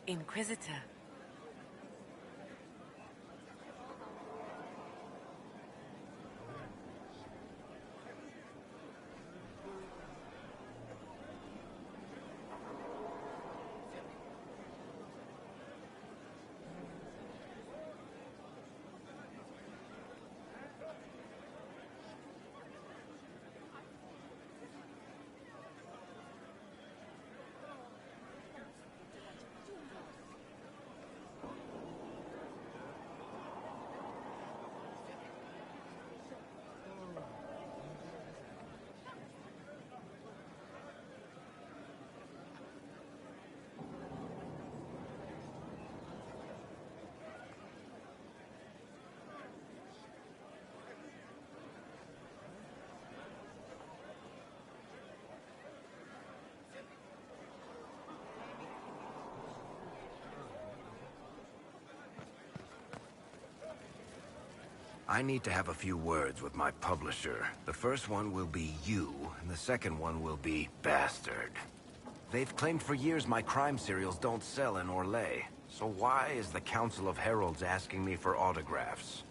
Inquisitor. I need to have a few words with my publisher. The first one will be you, and the second one will be Bastard. They've claimed for years my crime serials don't sell in Orlais. So why is the Council of Heralds asking me for autographs?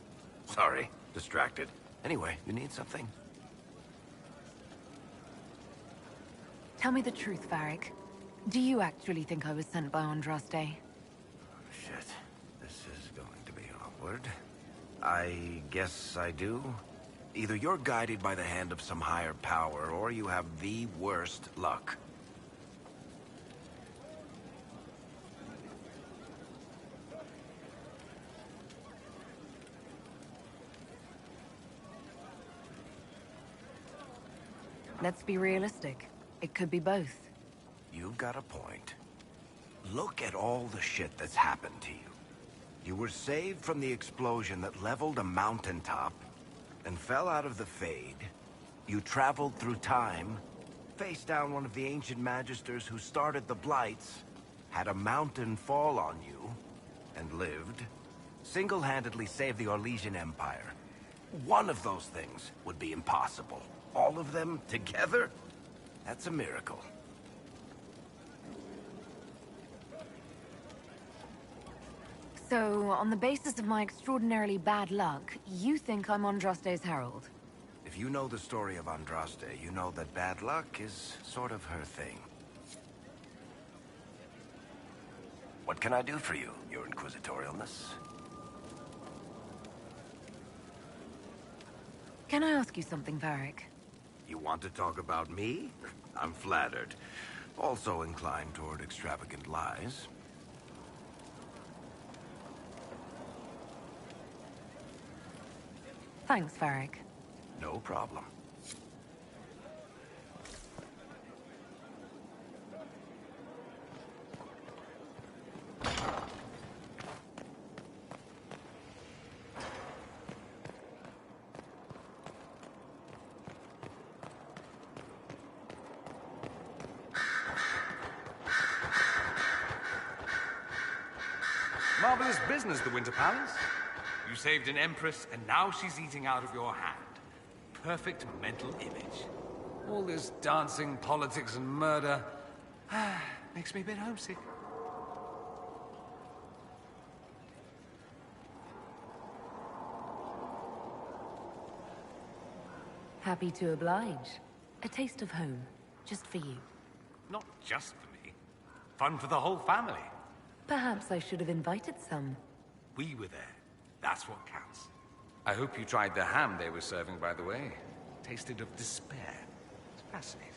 Sorry, distracted. Anyway, you need something? Tell me the truth, Varric. Do you actually think I was sent by Andraste? Shit. This is going to be awkward. I guess I do. Either you're guided by the hand of some higher power, or you have the worst luck. Let's be realistic. It could be both. You've got a point. Look at all the shit that's happened to you. You were saved from the explosion that leveled a mountaintop, and fell out of the Fade. You traveled through time, faced down one of the ancient magisters who started the Blights, had a mountain fall on you, and lived. Single-handedly saved the Orlesian Empire. One of those things would be impossible. All of them together? That's a miracle. So, on the basis of my extraordinarily bad luck, you think I'm Andraste's herald? If you know the story of Andraste, you know that bad luck is sort of her thing. What can I do for you, your inquisitorialness? Can I ask you something, Varric? You want to talk about me? I'm flattered. Also inclined toward extravagant lies. Thanks, Varric. No problem. Marvelous business, the Winter Palace. You saved an empress, and now she's eating out of your hand. Perfect mental image. All this dancing, politics, and murder makes me a bit homesick. Happy to oblige. A taste of home, just for you. Not just for me. Fun for the whole family. Perhaps I should have invited some. We were there. That's what counts. I hope you tried the ham they were serving, by the way. Tasted of despair. It's fascinating.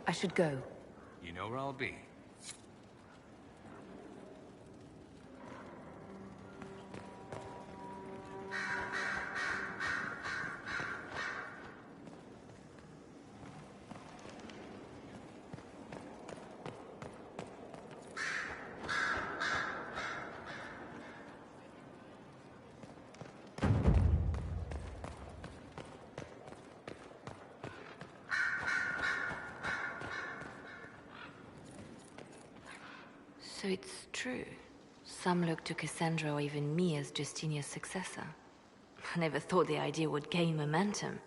I should go. You know where I'll be. So it's true. Some look to Cassandra or even me as Justinia's successor. I never thought the idea would gain momentum.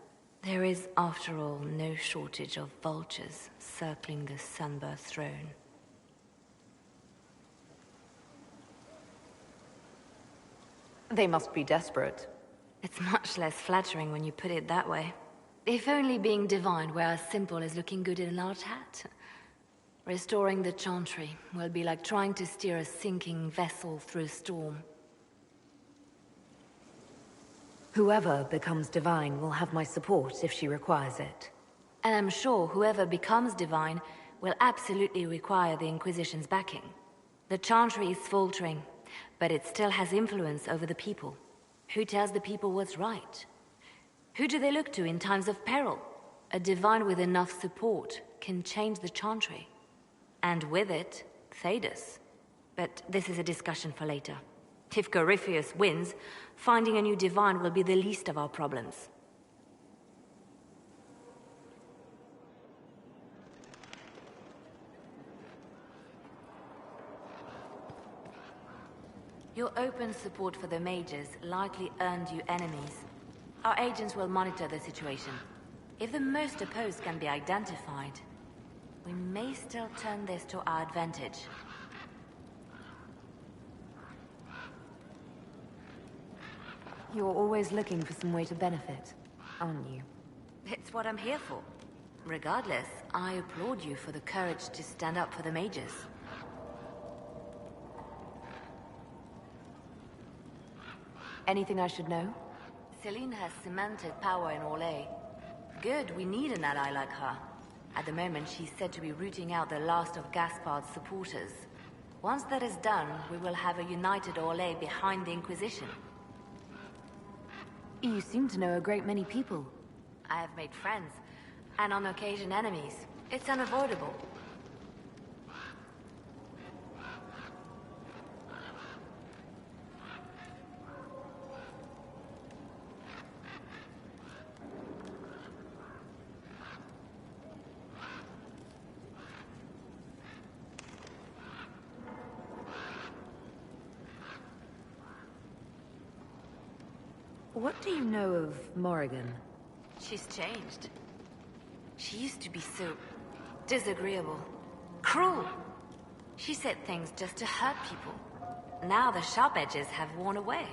There is, after all, no shortage of vultures circling the Sunburst throne. They must be desperate. It's much less flattering when you put it that way. If only being divine were as simple as looking good in a large hat. Restoring the Chantry will be like trying to steer a sinking vessel through a storm. Whoever becomes divine will have my support if she requires it. And I'm sure whoever becomes divine will absolutely require the Inquisition's backing. The Chantry is faltering, but it still has influence over the people. Who tells the people what's right? Who do they look to in times of peril? A divine with enough support can change the Chantry. And with it, Thedas. But this is a discussion for later. If Corypheus wins, finding a new divine will be the least of our problems. Your open support for the mages likely earned you enemies. Our agents will monitor the situation. If the most opposed can be identified, we may still turn this to our advantage. You're always looking for some way to benefit, aren't you? It's what I'm here for. Regardless, I applaud you for the courage to stand up for the mages. Anything I should know? Celine has cemented power in Orlais. Good, we need an ally like her. At the moment, she's said to be rooting out the last of Gaspard's supporters. Once that is done, we will have a united Orlais behind the Inquisition. You seem to know a great many people. I have made friends, and on occasion enemies. It's unavoidable. What do you know of Morrigan? She's changed. She used to be so disagreeable, cruel. She said things just to hurt people. Now the sharp edges have worn away.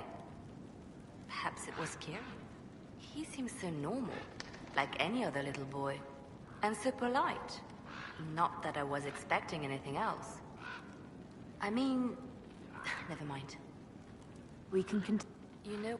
Perhaps it was Kieran. He seems so normal, like any other little boy. And so polite. Not that I was expecting anything else. I mean... never mind. We can continue. You know...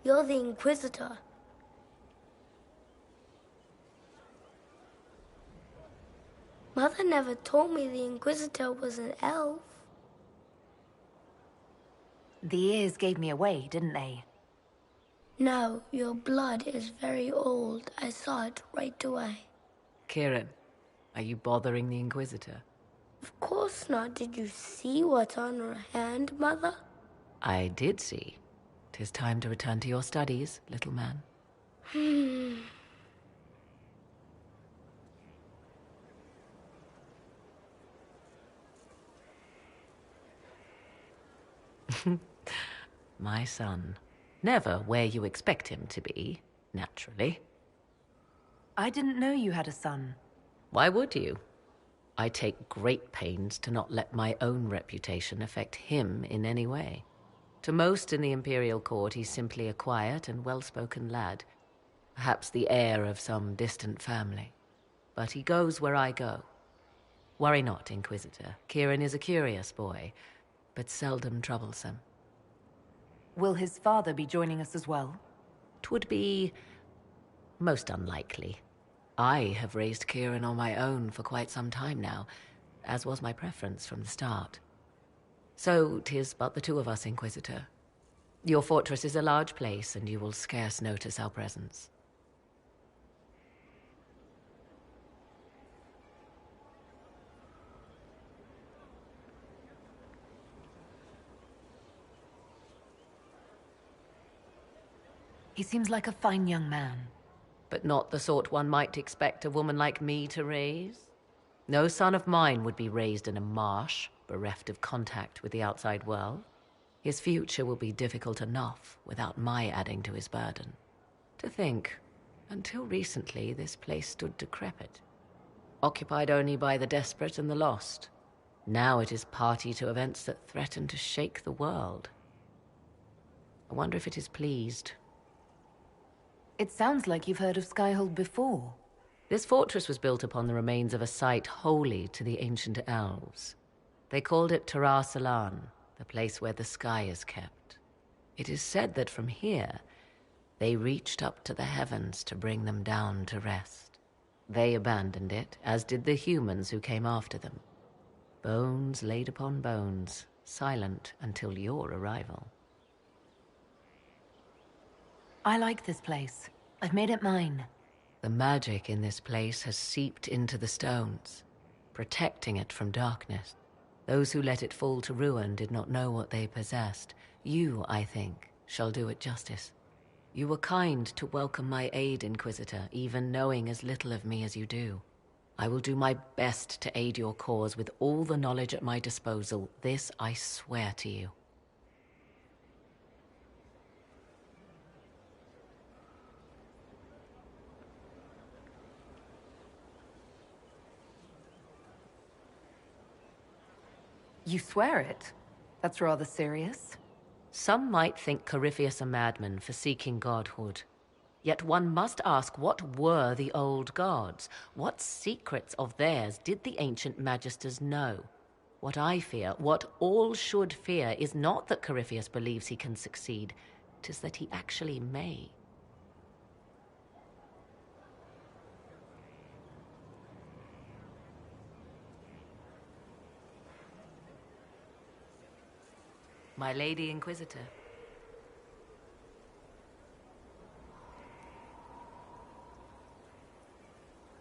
You're the Inquisitor. Mother never told me the Inquisitor was an elf. The ears gave me away, didn't they? No, your blood is very old. I saw it right away. Kieran, are you bothering the Inquisitor? Of course not. Did you see what's on her hand, Mother? I did see. 'Tis time to return to your studies, little man. My son. Never where you expect him to be, naturally. I didn't know you had a son. Why would you? I take great pains to not let my own reputation affect him in any way. To most in the Imperial Court, he's simply a quiet and well-spoken lad. Perhaps the heir of some distant family. But he goes where I go. Worry not, Inquisitor. Kieran is a curious boy, but seldom troublesome. Will his father be joining us as well? 'Twould be most unlikely. I have raised Kieran on my own for quite some time now, as was my preference from the start. So 'tis but the two of us, Inquisitor. Your fortress is a large place, and you will scarce notice our presence. He seems like a fine young man. But not the sort one might expect a woman like me to raise. No son of mine would be raised in a marsh, bereft of contact with the outside world. His future will be difficult enough without my adding to his burden. To think, until recently this place stood decrepit, occupied only by the desperate and the lost. Now it is party to events that threaten to shake the world. I wonder if it is pleased. It sounds like you've heard of Skyhold before. This fortress was built upon the remains of a site holy to the ancient elves. They called it Tarar Salan, the place where the sky is kept. It is said that from here, they reached up to the heavens to bring them down to rest. They abandoned it, as did the humans who came after them. Bones laid upon bones, silent until your arrival. I like this place. I've made it mine. The magic in this place has seeped into the stones, protecting it from darkness. Those who let it fall to ruin did not know what they possessed. You, I think, shall do it justice. You were kind to welcome my aid, Inquisitor, even knowing as little of me as you do. I will do my best to aid your cause with all the knowledge at my disposal. This I swear to you. You swear it? That's rather serious. Some might think Corypheus a madman for seeking godhood. Yet one must ask, what were the old gods? What secrets of theirs did the ancient magisters know? What I fear, what all should fear, is not that Corypheus believes he can succeed. 'Tis that he actually may. My Lady Inquisitor.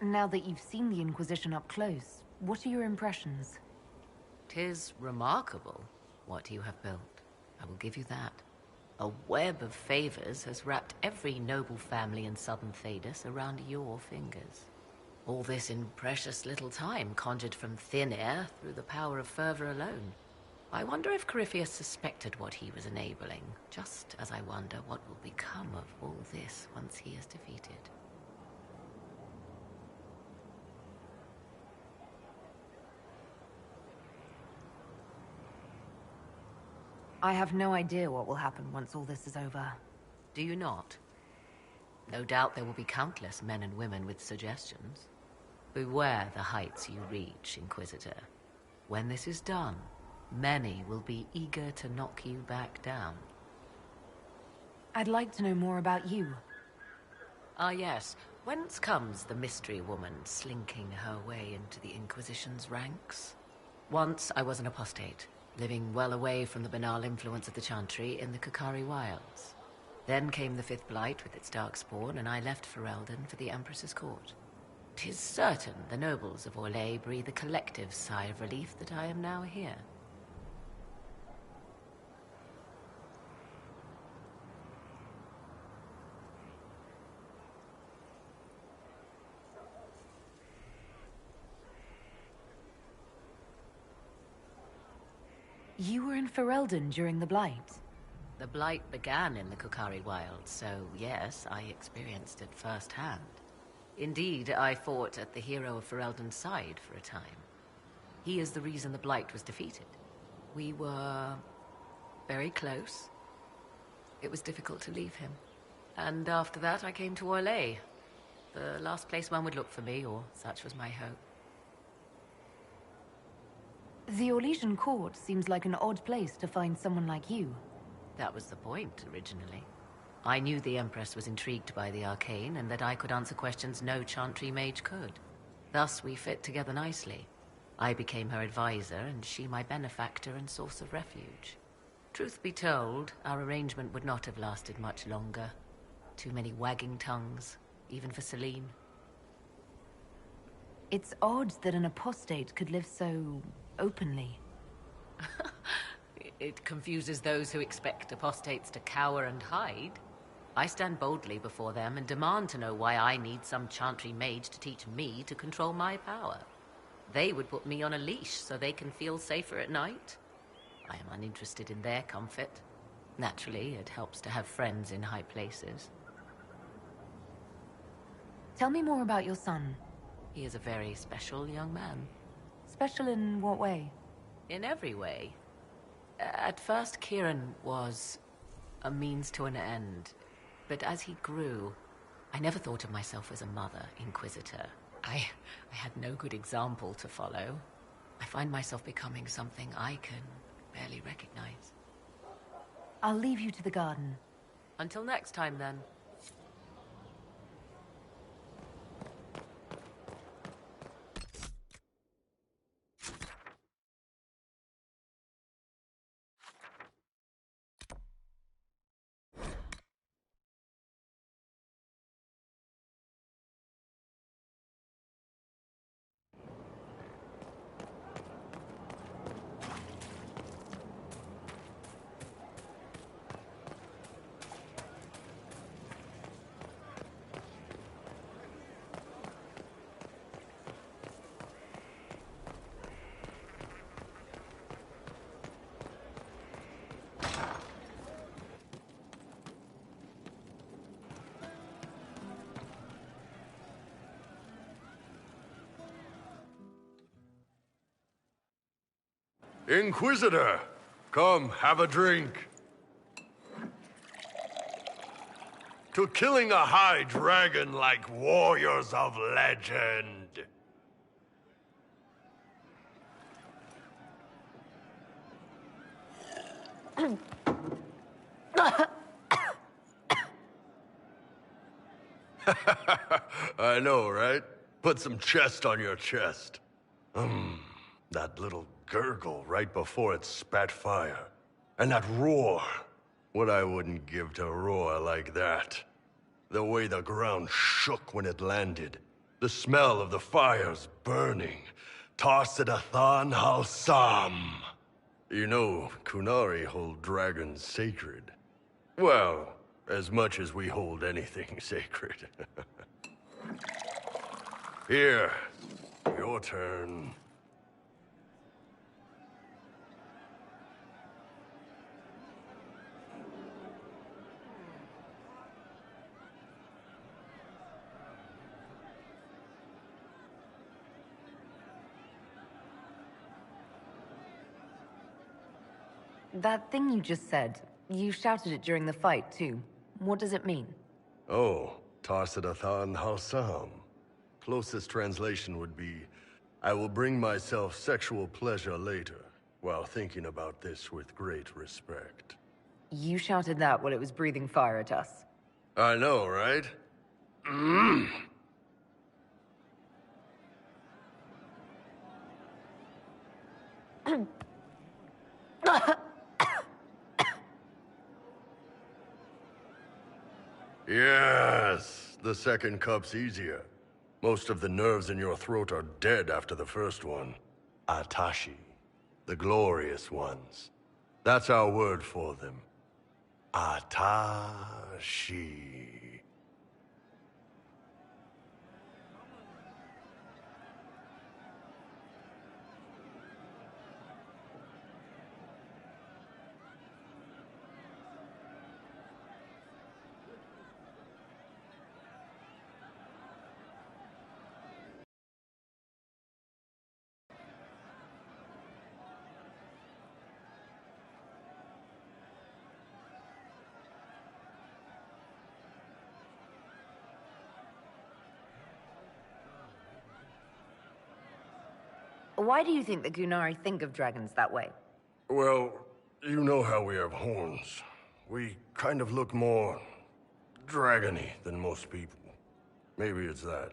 Now that you've seen the Inquisition up close, what are your impressions? 'Tis remarkable what you have built. I will give you that. A web of favors has wrapped every noble family in southern Thedas around your fingers. All this in precious little time, conjured from thin air through the power of fervor alone. I wonder if Corypheus suspected what he was enabling, just as I wonder what will become of all this once he is defeated. I have no idea what will happen once all this is over. Do you not? No doubt there will be countless men and women with suggestions. Beware the heights you reach, Inquisitor. When this is done, many will be eager to knock you back down. I'd like to know more about you. Ah yes, whence comes the mystery woman slinking her way into the Inquisition's ranks? Once I was an apostate, living well away from the banal influence of the Chantry in the Kukari Wilds. Then came the Fifth Blight with its darkspawn, and I left Ferelden for the Empress's court. 'Tis certain the nobles of Orlais breathe a collective sigh of relief that I am now here. You were in Ferelden during the Blight. The Blight began in the Kukari Wilds, so yes, I experienced it firsthand. Indeed, I fought at the hero of Ferelden's side for a time. He is the reason the Blight was defeated. We were very close. It was difficult to leave him. And after that, I came to Orlais. The last place one would look for me, or such was my hope. The Orlesian court seems like an odd place to find someone like you. That was the point, originally. I knew the Empress was intrigued by the arcane, and that I could answer questions no Chantry mage could. Thus, we fit together nicely. I became her advisor, and she my benefactor and source of refuge. Truth be told, our arrangement would not have lasted much longer. Too many wagging tongues, even for Celine. It's odd that an apostate could live so openly. It confuses those who expect apostates to cower and hide. I stand boldly before them and demand to know why I need some Chantry mage to teach me to control my power. They would put me on a leash so they can feel safer at night. I am uninterested in their comfort. Naturally, it helps to have friends in high places. Tell me more about your son. He is a very special young man. Special in what way? In every way. At first, Kieran was a means to an end. But as he grew, I never thought of myself as a mother inquisitor. I had no good example to follow. I find myself becoming something I can barely recognize. I'll leave you to the garden. Until next time, then. Inquisitor, come, have a drink. To killing a high dragon like warriors of legend. I know, right? Put some chest on your chest. That little gurgle right before it spat fire. And that roar. What I wouldn't give to roar like that. The way the ground shook when it landed. The smell of the fires burning. Tarsidathan Halsam. You know, Qunari hold dragons sacred. Well, as much as we hold anything sacred. Here, your turn. That thing you just said, you shouted it during the fight, too. What does it mean? Oh, Tarsidathan Halsam. Closest translation would be, I will bring myself sexual pleasure later, while thinking about this with great respect. You shouted that while it was breathing fire at us. I know, right? Yes, the second cup's easier. Most of the nerves in your throat are dead after the first one. Atashi, the glorious ones. That's our word for them. Atashi. Why do you think the Qunari think of dragons that way? Well, you know how we have horns. We kind of look more dragony than most people. Maybe it's that.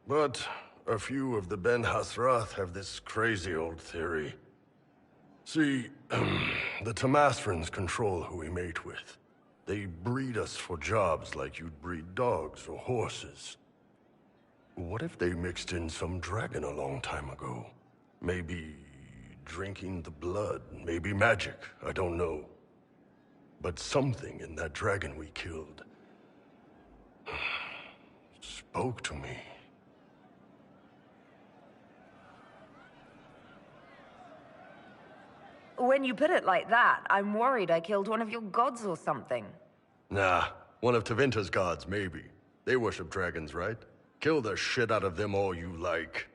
But a few of the Ben Hasrath have this crazy old theory. See, the Tamasrans control who we mate with. They breed us for jobs like you'd breed dogs or horses. What if they mixed in some dragon a long time ago? Maybe drinking the blood, maybe magic, I don't know. But something in that dragon we killed spoke to me. When you put it like that, I'm worried I killed one of your gods or something. Nah, one of Tevinter's gods, maybe. They worship dragons, right? Kill the shit out of them all you like.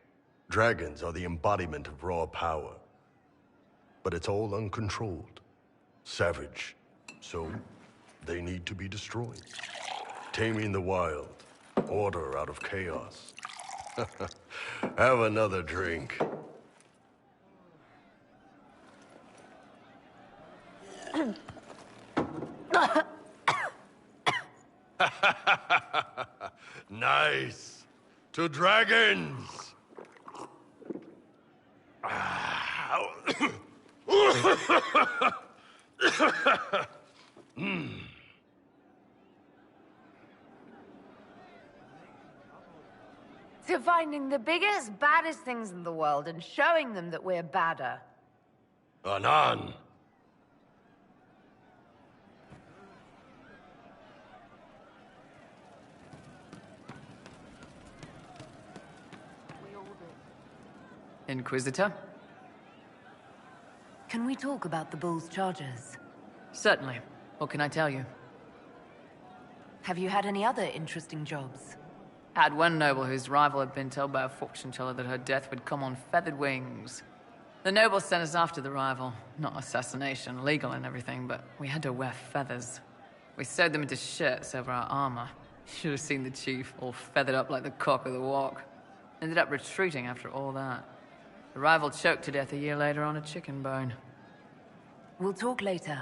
Dragons are the embodiment of raw power. But it's all uncontrolled. Savage. So, they need to be destroyed. Taming the wild. Order out of chaos. Have another drink. Nice. To dragons. To finding the biggest, baddest things in the world and showing them that we're badder. Anan. Inquisitor? Can we talk about the Bull's charges? Certainly. What can I tell you? Have you had any other interesting jobs? Had one noble whose rival had been told by a fortune teller that her death would come on feathered wings. The noble sent us after the rival. Not assassination, legal and everything, but we had to wear feathers. We sewed them into shirts over our armor. Should have seen the chief, all feathered up like the cock of the walk. Ended up retreating after all that. The rival choked to death a year later on a chicken bone. We'll talk later.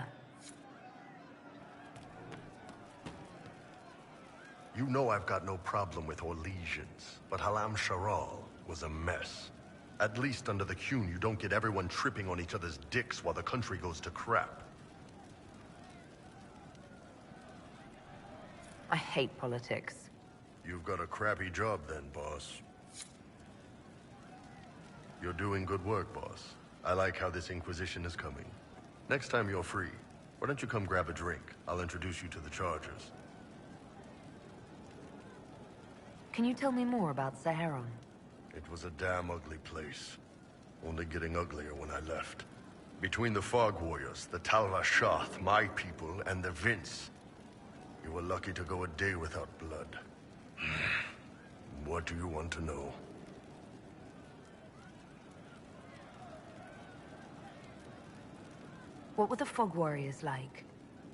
You know I've got no problem with Orlesians, but Halam Sharal was a mess. At least under the Qun, you don't get everyone tripping on each other's dicks while the country goes to crap. I hate politics. You've got a crappy job then, boss. You're doing good work, boss. I like how this Inquisition is coming. Next time you're free, why don't you come grab a drink? I'll introduce you to the Chargers. Can you tell me more about Saharon? It was a damn ugly place. Only getting uglier when I left. Between the Fog Warriors, the Tal Rashath, my people, and the Vince, you were lucky to go a day without blood. What do you want to know? What were the Fog Warriors like?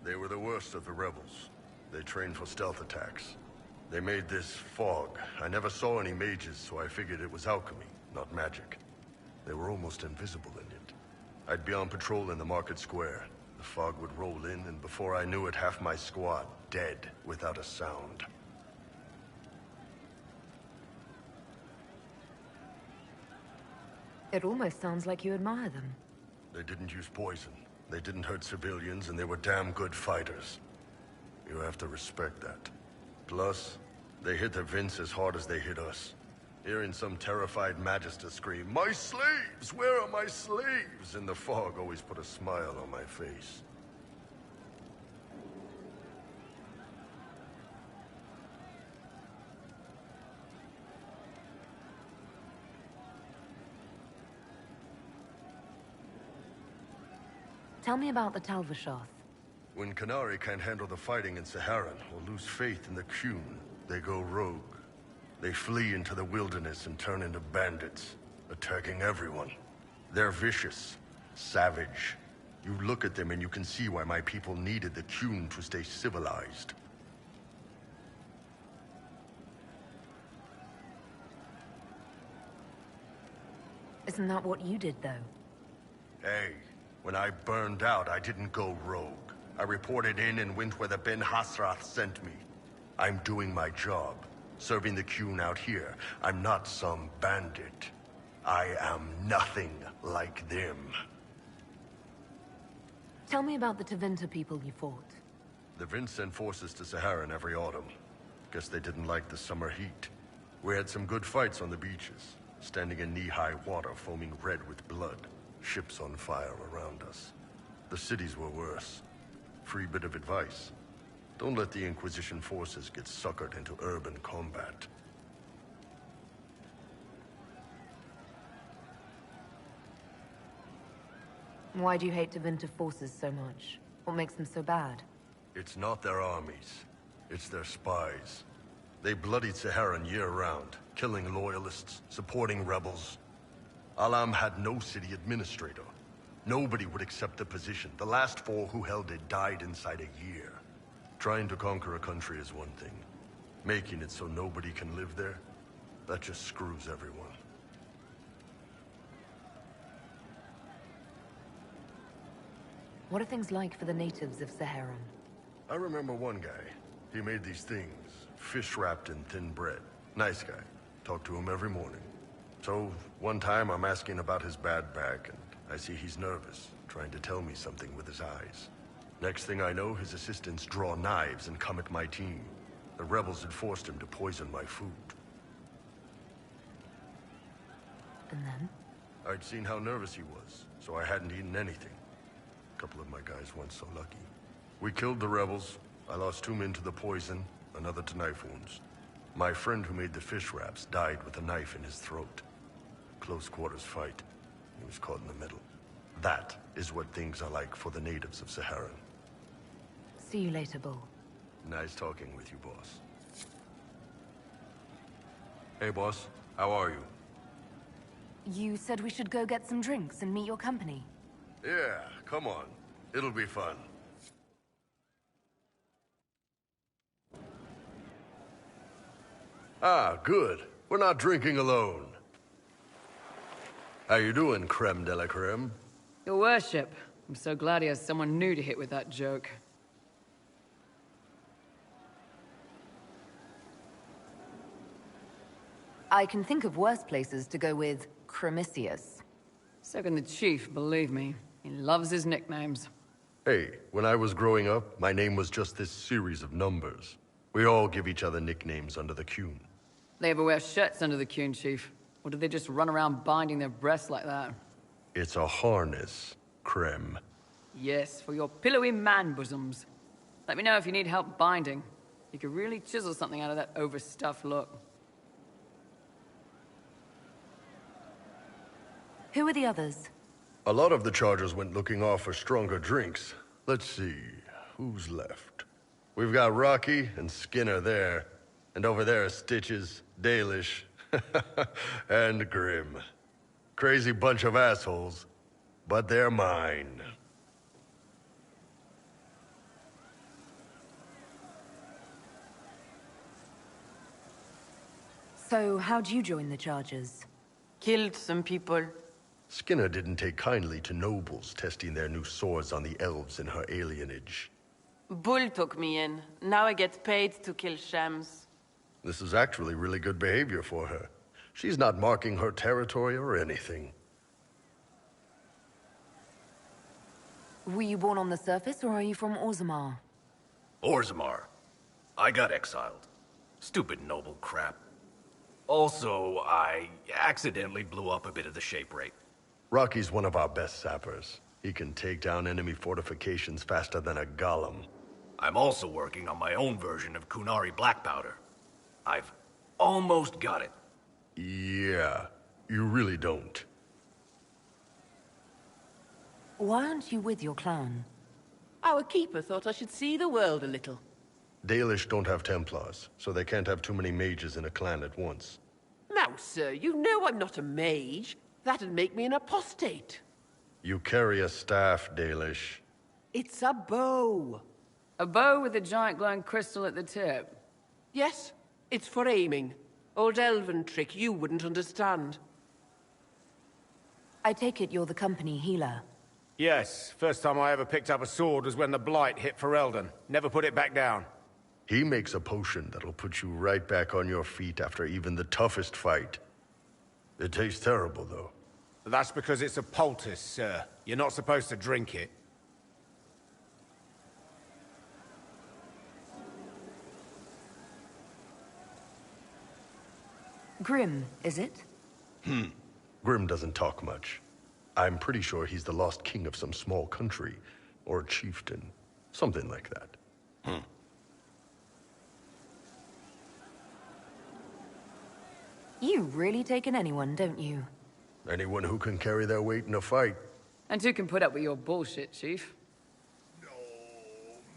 They were the worst of the rebels. They trained for stealth attacks. They made this fog. I never saw any mages, so I figured it was alchemy, not magic. They were almost invisible in it. I'd be on patrol in the market square. The fog would roll in, and before I knew it, half my squad dead, without a sound. It almost sounds like you admire them. They didn't use poison. They didn't hurt civilians, and they were damn good fighters. You have to respect that. Plus, they hit the Vince as hard as they hit us. Hearing some terrified Magister scream, "My slaves! Where are my slaves?" in the fog always put a smile on my face. Tell me about the Tal Rashath. When Qunari can't handle the fighting in Saharan or lose faith in the Qun, they go rogue. They flee into the wilderness and turn into bandits, attacking everyone. They're vicious, savage. You look at them and you can see why my people needed the Qun to stay civilized. Isn't that what you did, though? Hey, when I burned out, I didn't go rogue. I reported in and went where the Ben Hasrath sent me. I'm doing my job, serving the Qun out here. I'm not some bandit. I am nothing like them. Tell me about the Tevinter people you fought. The Vince sent forces to Saharan every autumn. Guess they didn't like the summer heat. We had some good fights on the beaches, standing in knee-high water foaming red with blood. Ships on fire around us. The cities were worse. Free bit of advice. Don't let the Inquisition forces get suckered into urban combat. Why do you hate Tevinter forces so much? What makes them so bad? It's not their armies. It's their spies. They bloodied Saharan year-round, killing loyalists, supporting rebels. Alam had no city administrator. Nobody would accept the position. The last 4 who held it died inside a year. Trying to conquer a country is one thing. Making it so nobody can live there, that just screws everyone. What are things like for the natives of Saharan? I remember one guy. He made these things, fish wrapped in thin bread. Nice guy. Talked to him every morning. So, one time I'm asking about his bad back, and I see he's nervous, trying to tell me something with his eyes. Next thing I know, his assistants draw knives and come at my team. The rebels had forced him to poison my food. And then? I'd seen how nervous he was, so I hadn't eaten anything. A couple of my guys weren't so lucky. We killed the rebels. I lost 2 men to the poison, another to knife wounds. My friend who made the fish wraps died with a knife in his throat. Close quarters fight. He was caught in the middle. That is what things are like for the natives of Saharan. See you later, Bull. Nice talking with you, boss. Hey, boss. How are you? You said we should go get some drinks and meet your company. Yeah, come on. It'll be fun. Ah, good. We're not drinking alone. How you doing, creme de la creme? Your worship. I'm so glad he has someone new to hit with that joke. I can think of worse places to go with Cremisius. So can the chief, believe me. He loves his nicknames. Hey, when I was growing up, my name was just this series of numbers. We all give each other nicknames under the Qun. They ever wear shirts under the Qun, chief? Or do they just run around binding their breasts like that? It's a harness, creme. Yes, for your pillowy man bosoms. Let me know if you need help binding. You could really chisel something out of that overstuffed look. Who are the others? A lot of the Chargers went looking off for stronger drinks. Let's see, who's left? We've got Rocky and Skinner there. And over there are Stitches, Dalish, and Grim. Crazy bunch of assholes, but they're mine. So, how'd you join the Chargers? Killed some people. Skinner didn't take kindly to nobles testing their new swords on the elves in her alienage. Bull took me in. Now I get paid to kill shams. This is actually really good behavior for her. She's not marking her territory or anything. Were you born on the surface, or are you from Orzammar? Orzammar. I got exiled. Stupid noble crap. Also, I accidentally blew up a bit of the shape rate. Rocky's one of our best sappers. He can take down enemy fortifications faster than a golem. I'm also working on my own version of Qunari black powder. I've almost got it. Yeah, you really don't. Why aren't you with your clan? Our keeper thought I should see the world a little. Dalish don't have Templars, so they can't have too many mages in a clan at once. Now, sir, you know I'm not a mage. That'd make me an apostate. You carry a staff, Dalish. It's a bow. A bow with a giant glowing crystal at the tip. Yes, it's for aiming. Old elven trick you wouldn't understand. I take it you're the company healer. Yes, first time I ever picked up a sword was when the Blight hit Ferelden. Never put it back down. He makes a potion that'll put you right back on your feet after even the toughest fight. It tastes terrible, though. That's because it's a poultice, sir. You're not supposed to drink it. Grim, is it? Grim doesn't talk much. I'm pretty sure he's the lost king of some small country, or chieftain. Something like that. You really take in anyone, don't you? Anyone who can carry their weight in a fight. And who can put up with your bullshit, Chief?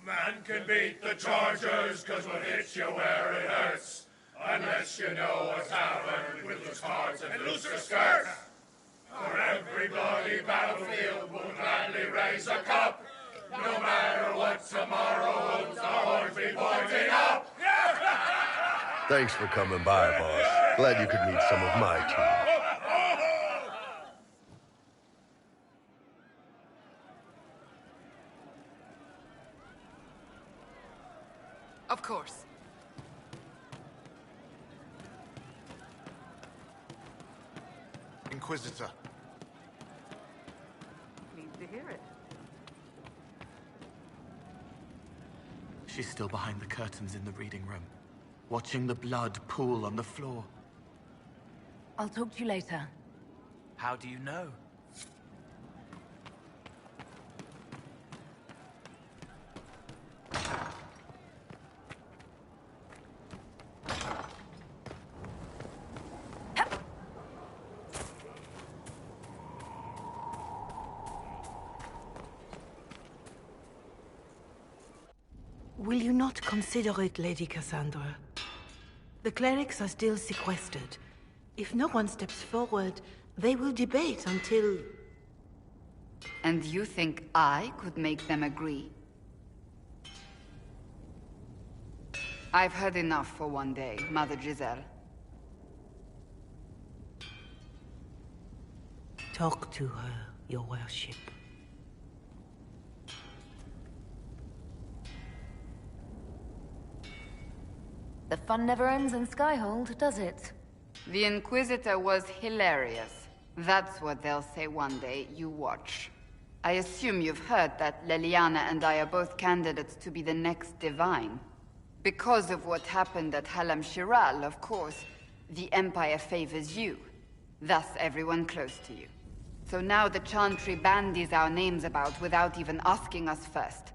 Man can beat the Chargers, cause we'll hit you where it hurts. Unless you know a tavern with loose cards and looser skirts. For every bloody battlefield we'll gladly raise a cup. No matter what tomorrow holds, the horns be pointing up. Thanks for coming by, boss. Glad you could meet some of my team. Of course. Inquisitor. Pleased to hear it. She's still behind the curtains in the reading room, watching the blood pool on the floor. I'll talk to you later. How do you know? Will you not consider it, Lady Cassandra? The clerics are still sequestered. If no one steps forward, they will debate until... And you think I could make them agree? I've heard enough for one day, Mother Giselle. Talk to her, your worship. The fun never ends in Skyhold, does it? The Inquisitor was hilarious. That's what they'll say one day, you watch. I assume you've heard that Leliana and I are both candidates to be the next Divine. Because of what happened at Halam Shiral, of course, the Empire favors you. Thus everyone close to you. So now the Chantry bandies our names about without even asking us first.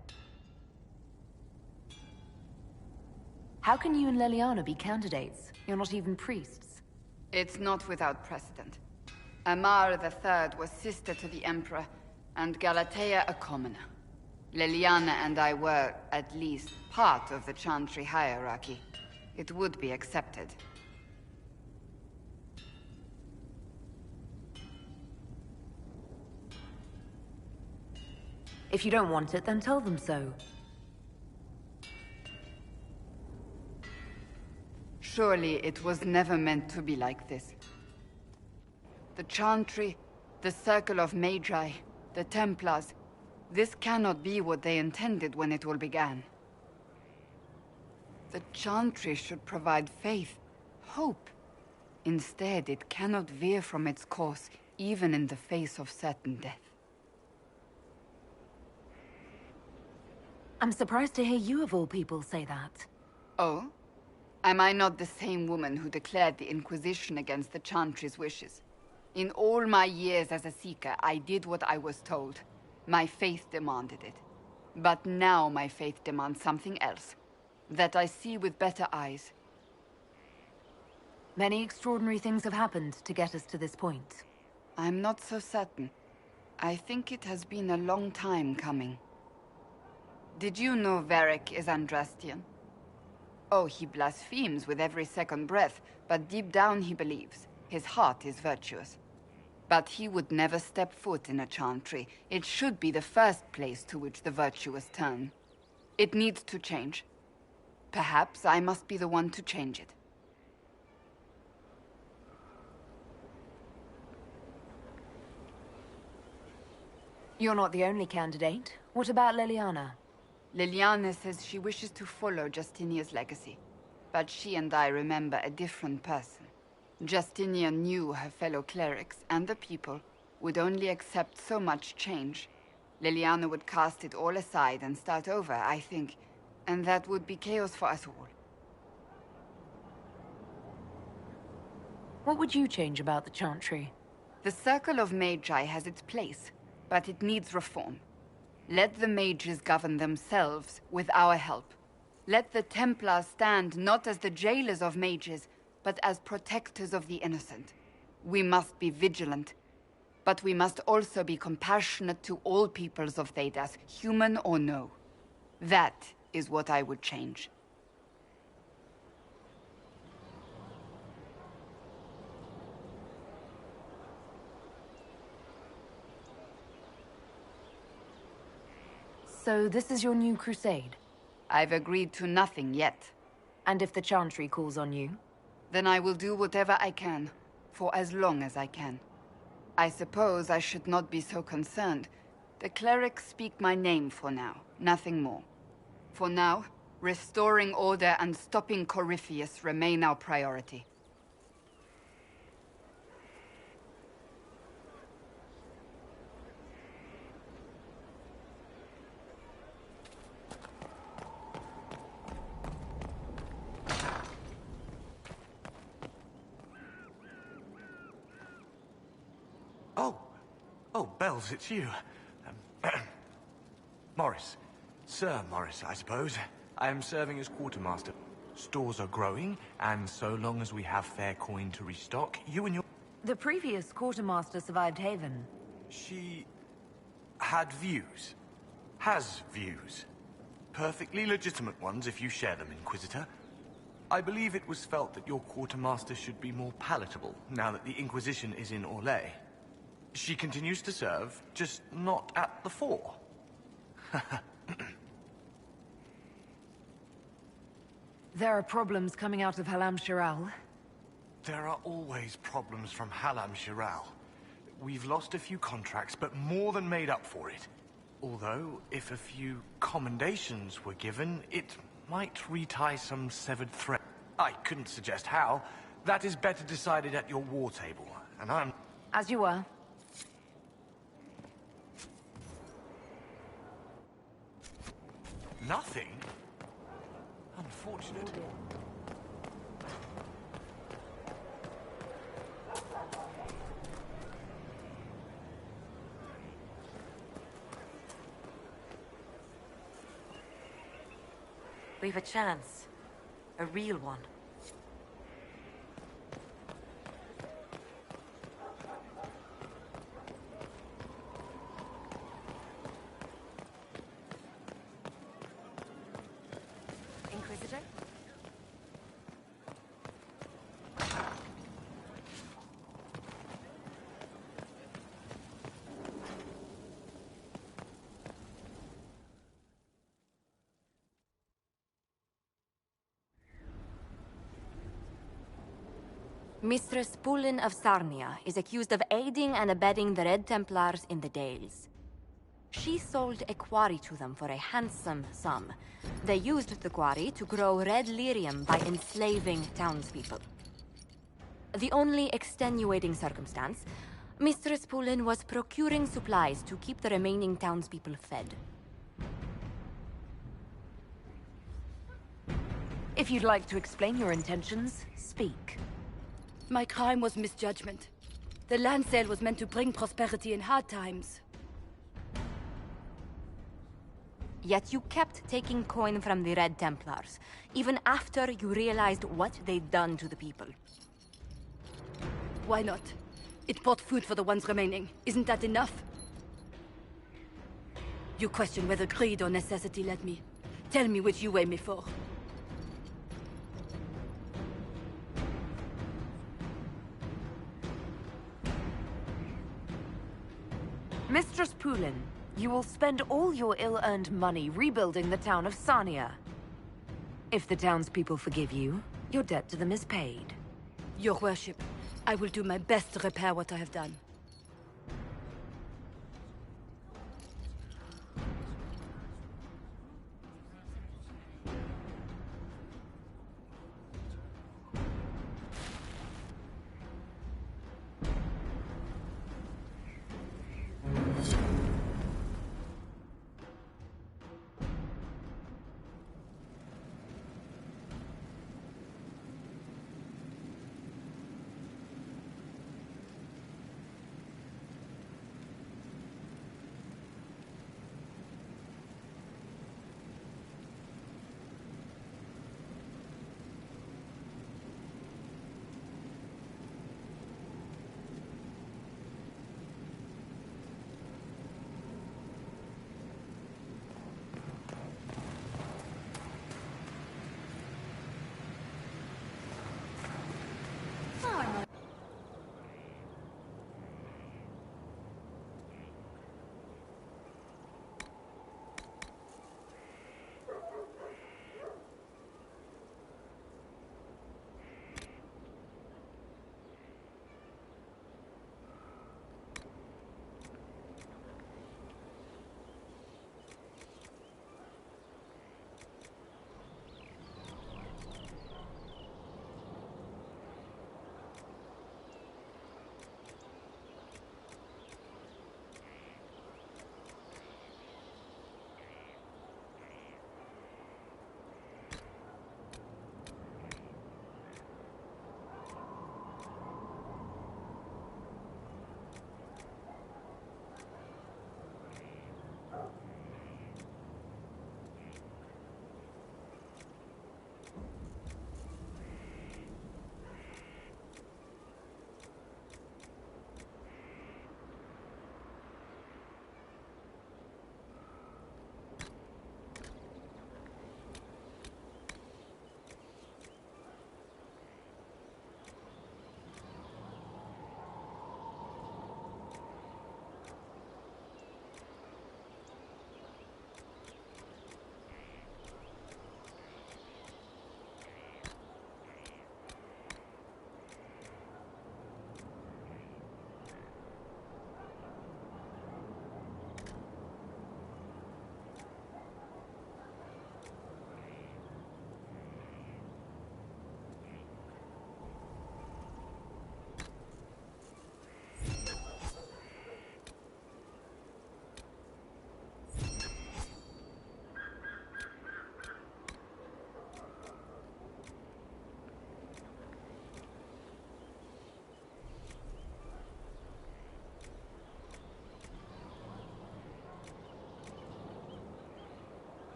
How can you and Leliana be candidates? You're not even priests. It's not without precedent. Amar III was sister to the Emperor, and Galatea a commoner. Leliana and I were, at least, part of the Chantry hierarchy. It would be accepted. If you don't want it, then tell them so. Surely it was never meant to be like this. The Chantry, the Circle of Magi, the Templars, this cannot be what they intended when it all began. The Chantry should provide faith, hope. Instead, it cannot veer from its course, even in the face of certain death. I'm surprised to hear you of all people say that. Oh? Am I not the same woman who declared the Inquisition against the Chantry's wishes? In all my years as a Seeker, I did what I was told. My faith demanded it. But now my faith demands something else. That I see with better eyes. Many extraordinary things have happened to get us to this point. I'm not so certain. I think it has been a long time coming. Did you know Varric is Andrastian? Oh, he blasphemes with every second breath, but deep down he believes. His heart is virtuous. But he would never step foot in a Chantry. It should be the first place to which the virtuous turn. It needs to change. Perhaps I must be the one to change it. You're not the only candidate. What about Leliana? Leliana says she wishes to follow Justinia's legacy. But she and I remember a different person. Justinia knew her fellow clerics and the people would only accept so much change. Leliana would cast it all aside and start over, I think. And that would be chaos for us all. What would you change about the Chantry? The Circle of Magi has its place, but it needs reform. Let the mages govern themselves with our help. Let the Templars stand not as the jailers of mages, but as protectors of the innocent. We must be vigilant, but we must also be compassionate to all peoples of Thedas, human or no. That is what I would change. So this is your new crusade? I've agreed to nothing yet. And if the Chantry calls on you? Then I will do whatever I can, for as long as I can. I suppose I should not be so concerned. The clerics speak my name for now, nothing more. For now, restoring order and stopping Corypheus remain our priority. Oh, Bells, it's you. Morris. Sir Morris, I suppose. I am serving as quartermaster. Stores are growing, and so long as we have fair coin to restock, you and your... The previous quartermaster survived Haven. She... had views. Has views. Perfectly legitimate ones if you share them, Inquisitor. I believe it was felt that your quartermaster should be more palatable, now that the Inquisition is in Orlais. She continues to serve, just not at the fore. There are problems coming out of Halam Shiral. There are always problems from Halam Shiral. We've lost a few contracts, but more than made up for it. Although, if a few commendations were given, it might retie some severed thread. I couldn't suggest how. That is better decided at your war table, and I'm... As you were. Nothing? Unfortunate. We've a chance. A real one. Inquisitor? Mistress Pulin of Sarnia is accused of aiding and abetting the Red Templars in the Dales. She sold a quarry to them for a handsome sum. They used the quarry to grow red lyrium by enslaving townspeople. The only extenuating circumstance, Mistress Pulin was procuring supplies to keep the remaining townspeople fed. If you'd like to explain your intentions, speak. My crime was misjudgment. The land sale was meant to bring prosperity in hard times. Yet you kept taking coin from the Red Templars, even after you realized what they'd done to the people. Why not? It bought food for the ones remaining. Isn't that enough? You question whether greed or necessity led me. Tell me which you weigh me for. Mistress Pulin, you will spend all your ill-earned money rebuilding the town of Sarnia. If the townspeople forgive you, your debt to them is paid. Your worship, I will do my best to repair what I have done.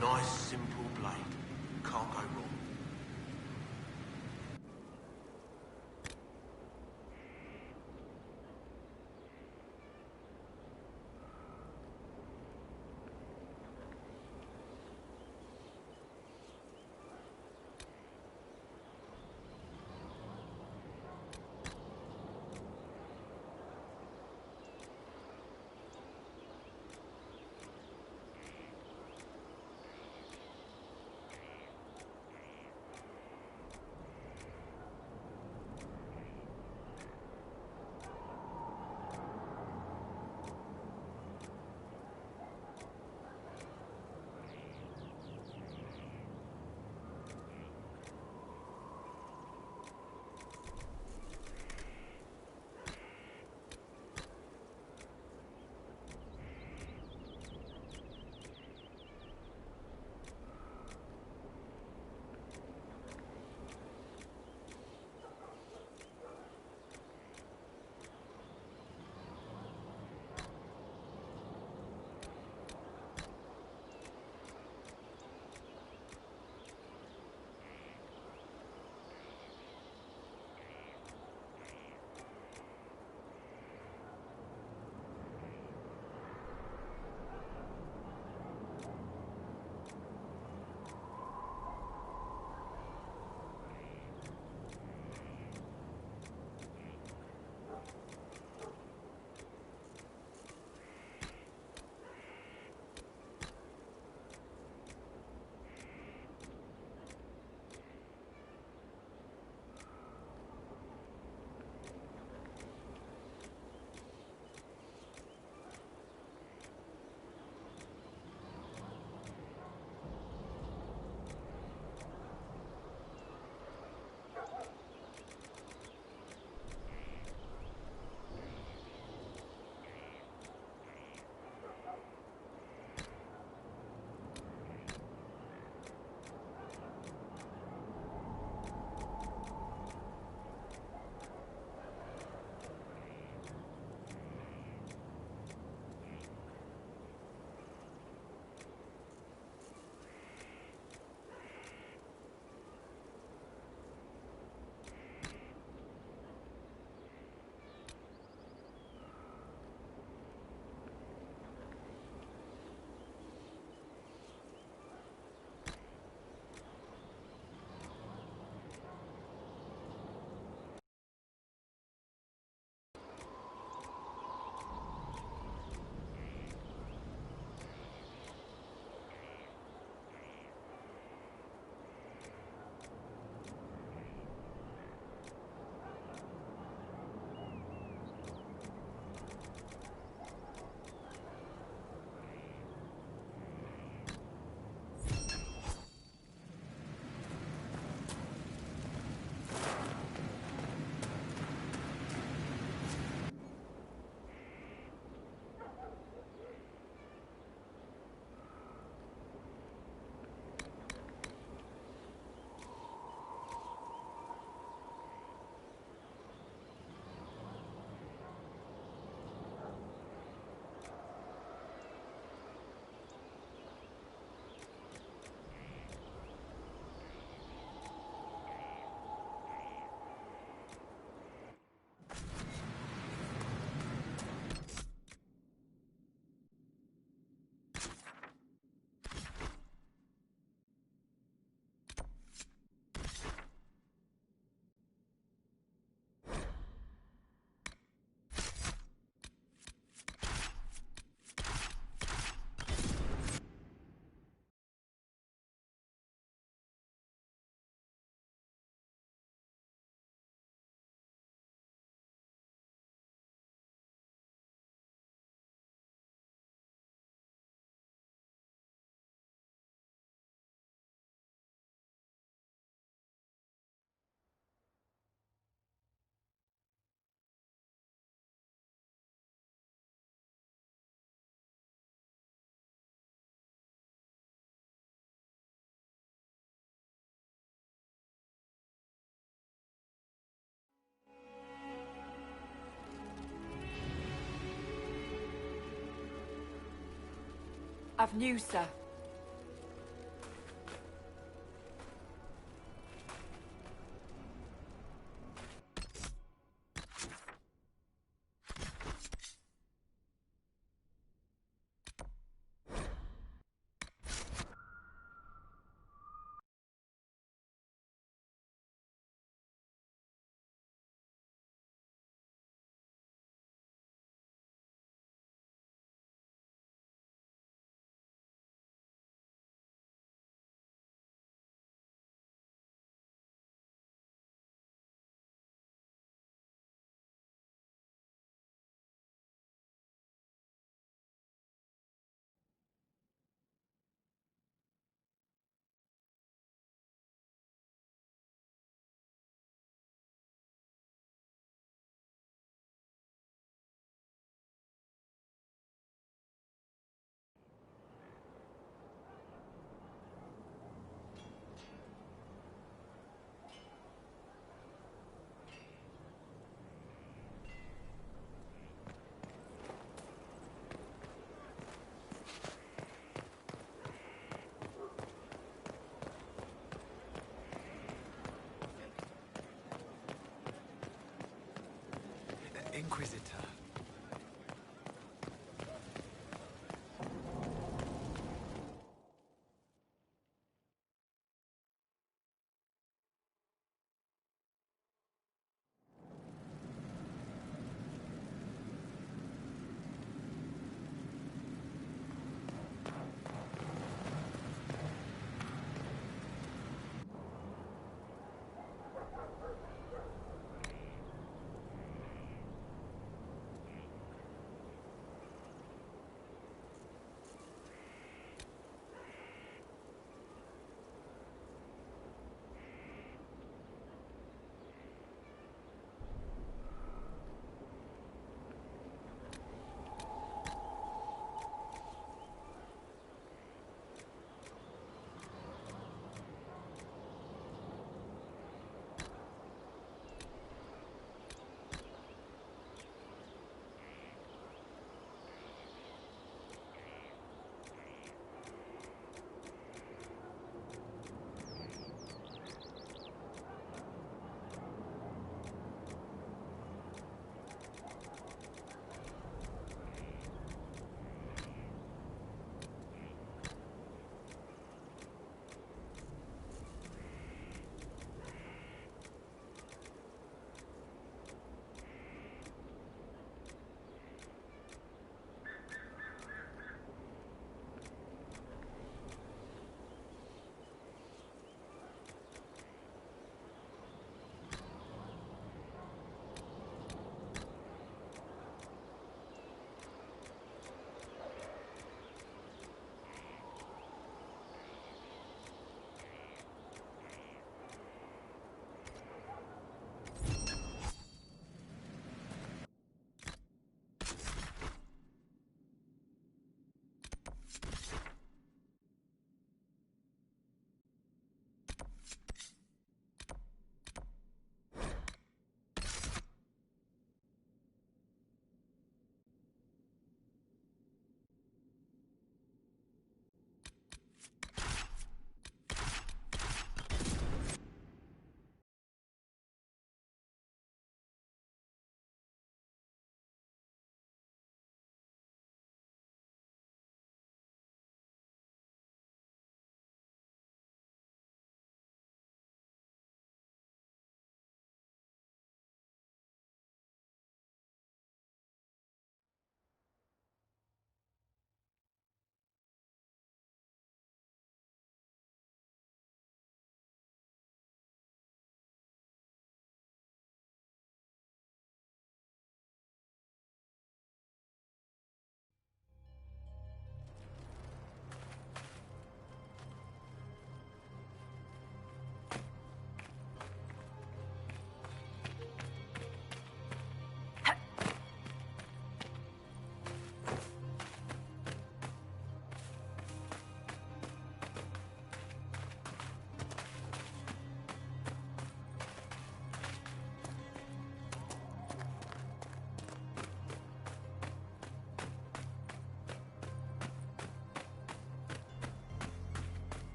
nice, simple blade. Can't go wrong. I've news, sir.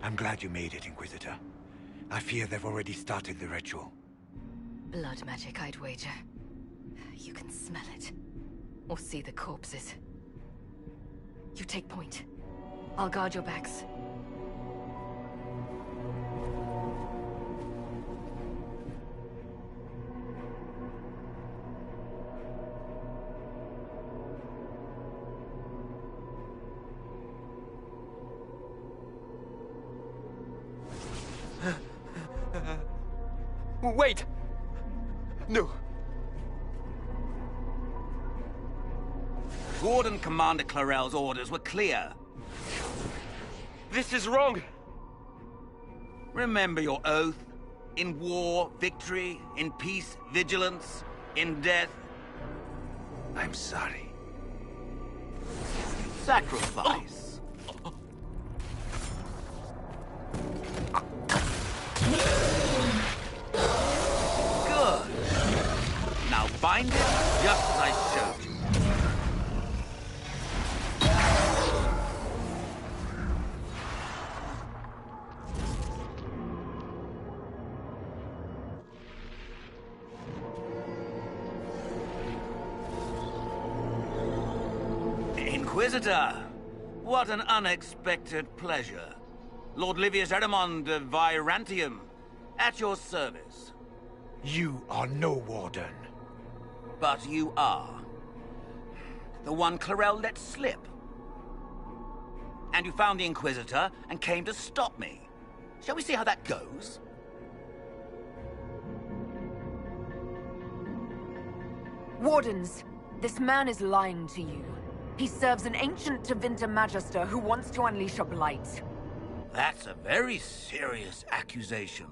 I'm glad you made it, Inquisitor. I fear they've already started the ritual. Blood magic, I'd wager. You can smell it. Or see the corpses. You take point. I'll guard your backs. Wait! No. Warden Commander Clarel's orders were clear. This is wrong. Remember your oath. In war, victory. In peace, vigilance. In death... I'm sorry. Sacrifice. Good. Now bind it just as I showed you. Inquisitor, what an unexpected pleasure. Lord Livius Eramond of Virantium, at your service. You are no warden. But you are. The one Clarel let slip. And you found the Inquisitor and came to stop me. Shall we see how that goes? Wardens, this man is lying to you. He serves an ancient Tevinter Magister who wants to unleash a blight. That's a very serious accusation.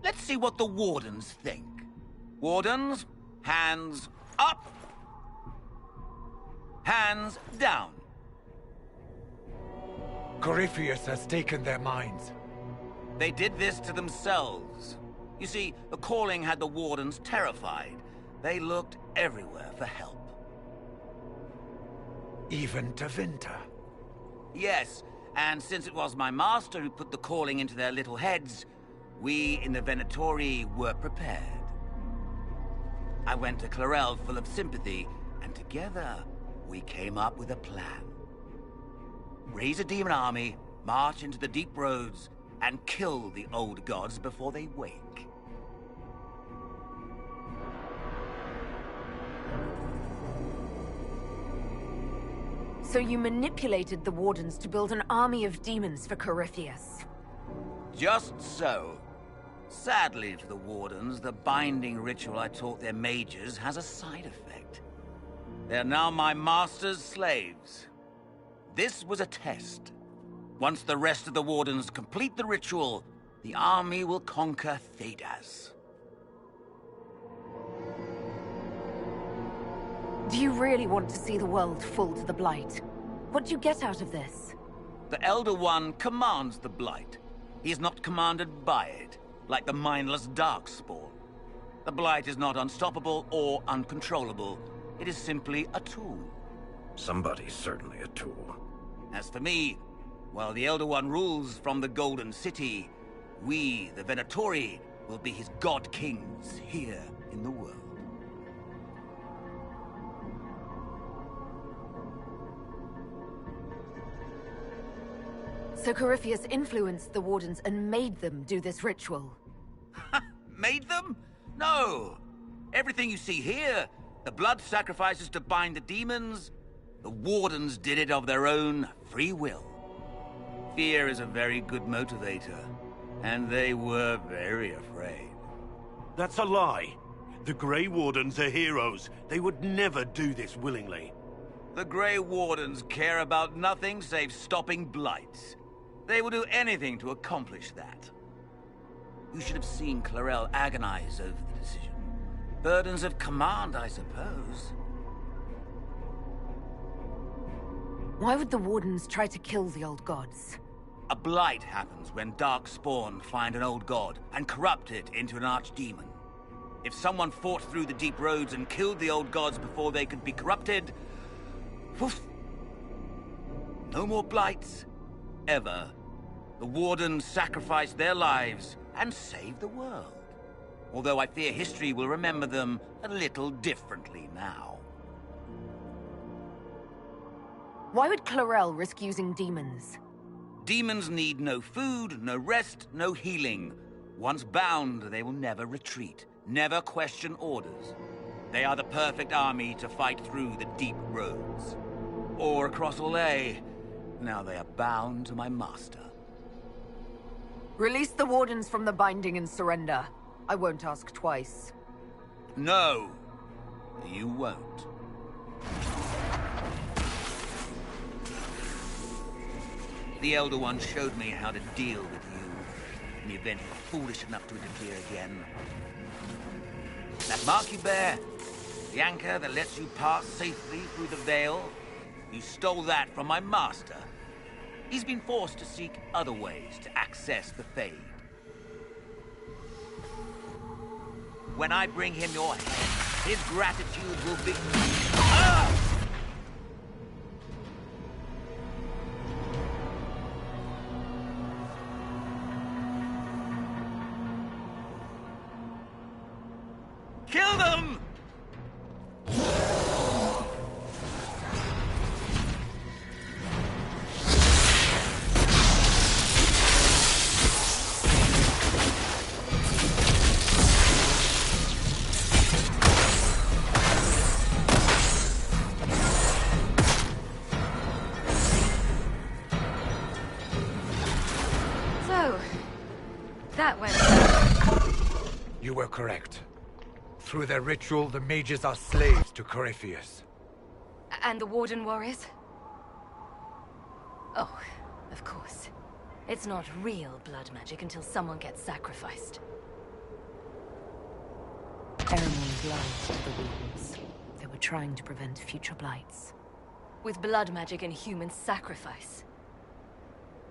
Let's see what the Wardens think. Wardens, hands up. Hands down. Corypheus has taken their minds. They did this to themselves. You see, the calling had the Wardens terrified. They looked everywhere for help. Even Tevinter? Yes, and since it was my master who put the calling into their little heads, we in the Venatori were prepared. I went to Clarel full of sympathy, and together we came up with a plan. Raise a demon army, march into the deep roads, and kill the old gods before they wake. So you manipulated the Wardens to build an army of demons for Corypheus. Just so. Sadly for the Wardens, the binding ritual I taught their mages has a side effect. They're now my master's slaves. This was a test. Once the rest of the Wardens complete the ritual, the army will conquer Thedas. Do you really want to see the world fall to the Blight? What do you get out of this? The Elder One commands the Blight. He is not commanded by it, like the mindless Darkspawn. The Blight is not unstoppable or uncontrollable. It is simply a tool. Somebody's certainly a tool. As for me, while the Elder One rules from the Golden City, we, the Venatori, will be his god kings here in the world. So Corypheus influenced the Wardens and made them do this ritual. Made them? No! Everything you see here, the blood sacrifices to bind the demons, the Wardens did it of their own free will. Fear is a very good motivator, and they were very afraid. That's a lie. The Grey Wardens are heroes. They would never do this willingly. The Grey Wardens care about nothing save stopping blights. They will do anything to accomplish that. You should have seen Clarel agonize over the decision. Burdens of command, I suppose. Why would the Wardens try to kill the old gods? A blight happens when Darkspawn find an old god and corrupt it into an archdemon. If someone fought through the deep roads and killed the old gods before they could be corrupted, poof, no more blights, ever The Wardens sacrificed their lives and saved the world. Although I fear history will remember them a little differently now. Why would Clarel risk using demons? Demons need no food, no rest, no healing. Once bound, they will never retreat, never question orders. They are the perfect army to fight through the deep roads. Or across Orlais. Now they are bound to my master. Release the Wardens from the binding and surrender. I won't ask twice. No, you won't. The Elder One showed me how to deal with you, in the event you were foolish enough to interfere again. That mark you bear, the anchor that lets you pass safely through the Veil, you stole that from my master. He's been forced to seek other ways to access the Fade. When I bring him your head, his gratitude will be... Ah! Kill them! So, that went well. You were correct. Through their ritual, the mages are slaves to Corypheus. And the Warden Warriors? Oh, of course. It's not real blood magic until someone gets sacrificed. Ehrman lied to the Wardens. They were trying to prevent future blights. With blood magic and human sacrifice.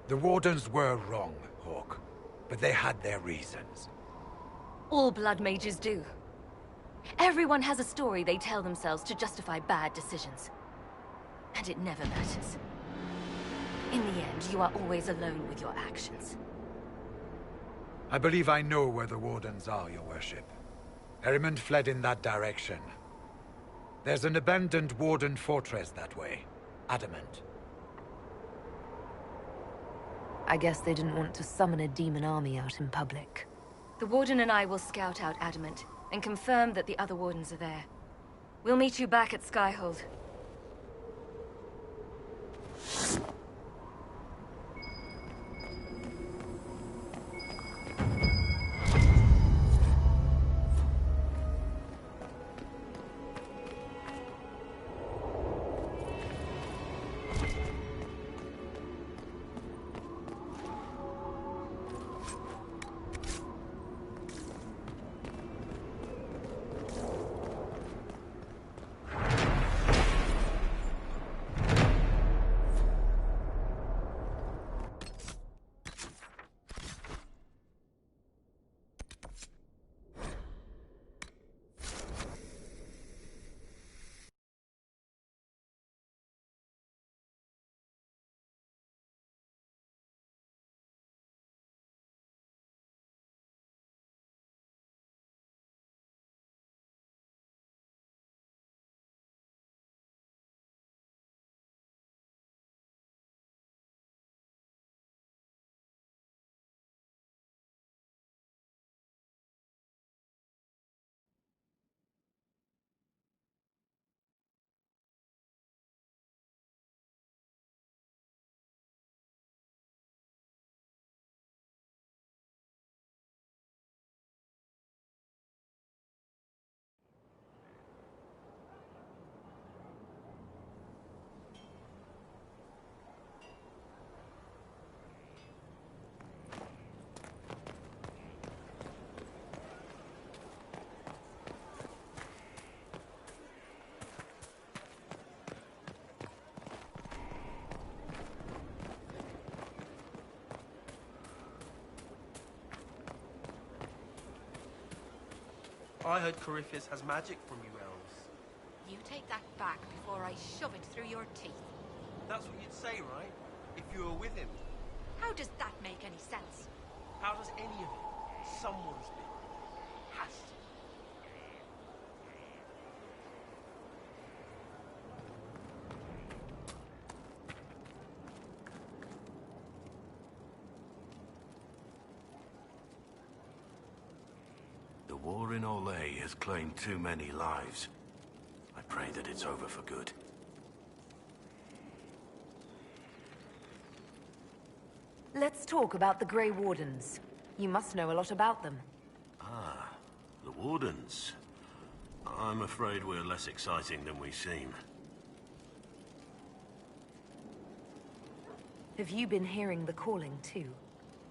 The Wardens were wrong, Hawke. But they had their reasons. All blood mages do. Everyone has a story they tell themselves to justify bad decisions. And it never matters. In the end, you are always alone with your actions. I believe I know where the Wardens are, Your Worship. Ehrman fled in that direction. There's an abandoned Warden fortress that way. Adamant. I guess they didn't want to summon a demon army out in public. The Warden and I will scout out Adamant, and confirm that the other Wardens are there. We'll meet you back at Skyhold. I heard Corypheus has magic from you elves. You take that back before I shove it through your teeth. That's what you'd say, right? If you were with him. How does that make any sense? How does any of it? Someone's been. Has to. The war in Olay has claimed too many lives. I pray that it's over for good. Let's talk about the Grey Wardens. You must know a lot about them. Ah, the Wardens. I'm afraid we're less exciting than we seem. Have you been hearing the calling, too?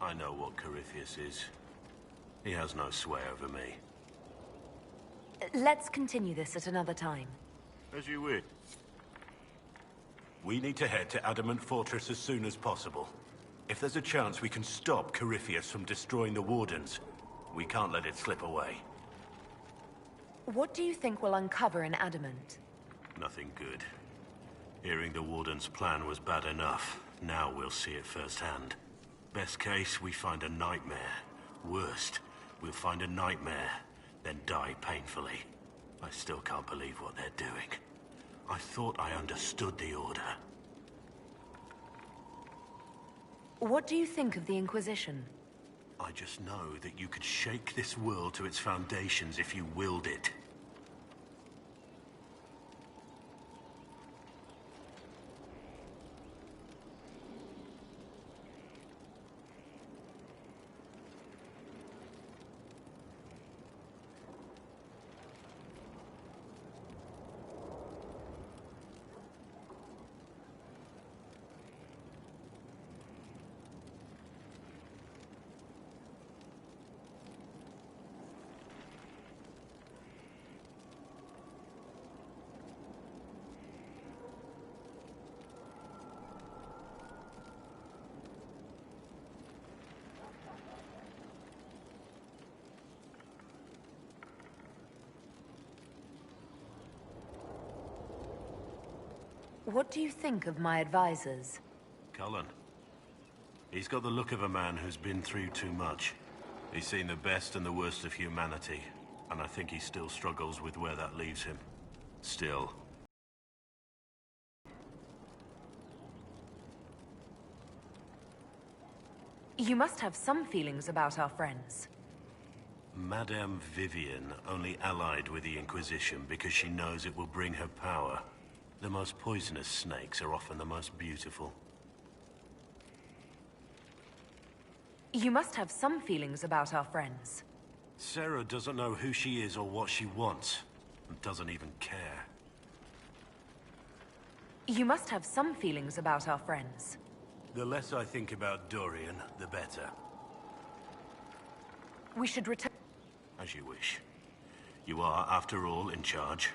I know what Corypheus is. He has no sway over me. Let's continue this at another time. As you wish. We need to head to Adamant Fortress as soon as possible. If there's a chance we can stop Corypheus from destroying the Wardens, we can't let it slip away. What do you think we'll uncover in Adamant? Nothing good. Hearing the Warden's plan was bad enough. Now we'll see it firsthand. Best case, we find a nightmare. Worst, we'll find a nightmare, then die painfully. I still can't believe what they're doing. I thought I understood the Order. What do you think of the Inquisition? I just know that you could shake this world to its foundations if you willed it. What do you think of my advisors? Cullen. He's got the look of a man who's been through too much. He's seen the best and the worst of humanity, and I think he still struggles with where that leaves him. Still. You must have some feelings about our friends. Madame Vivian only allied with the Inquisition because she knows it will bring her power. The most poisonous snakes are often the most beautiful. You must have some feelings about our friends. Sarah doesn't know who she is or what she wants, and doesn't even care. You must have some feelings about our friends. The less I think about Dorian, the better. We should return. As you wish. You are, after all, in charge.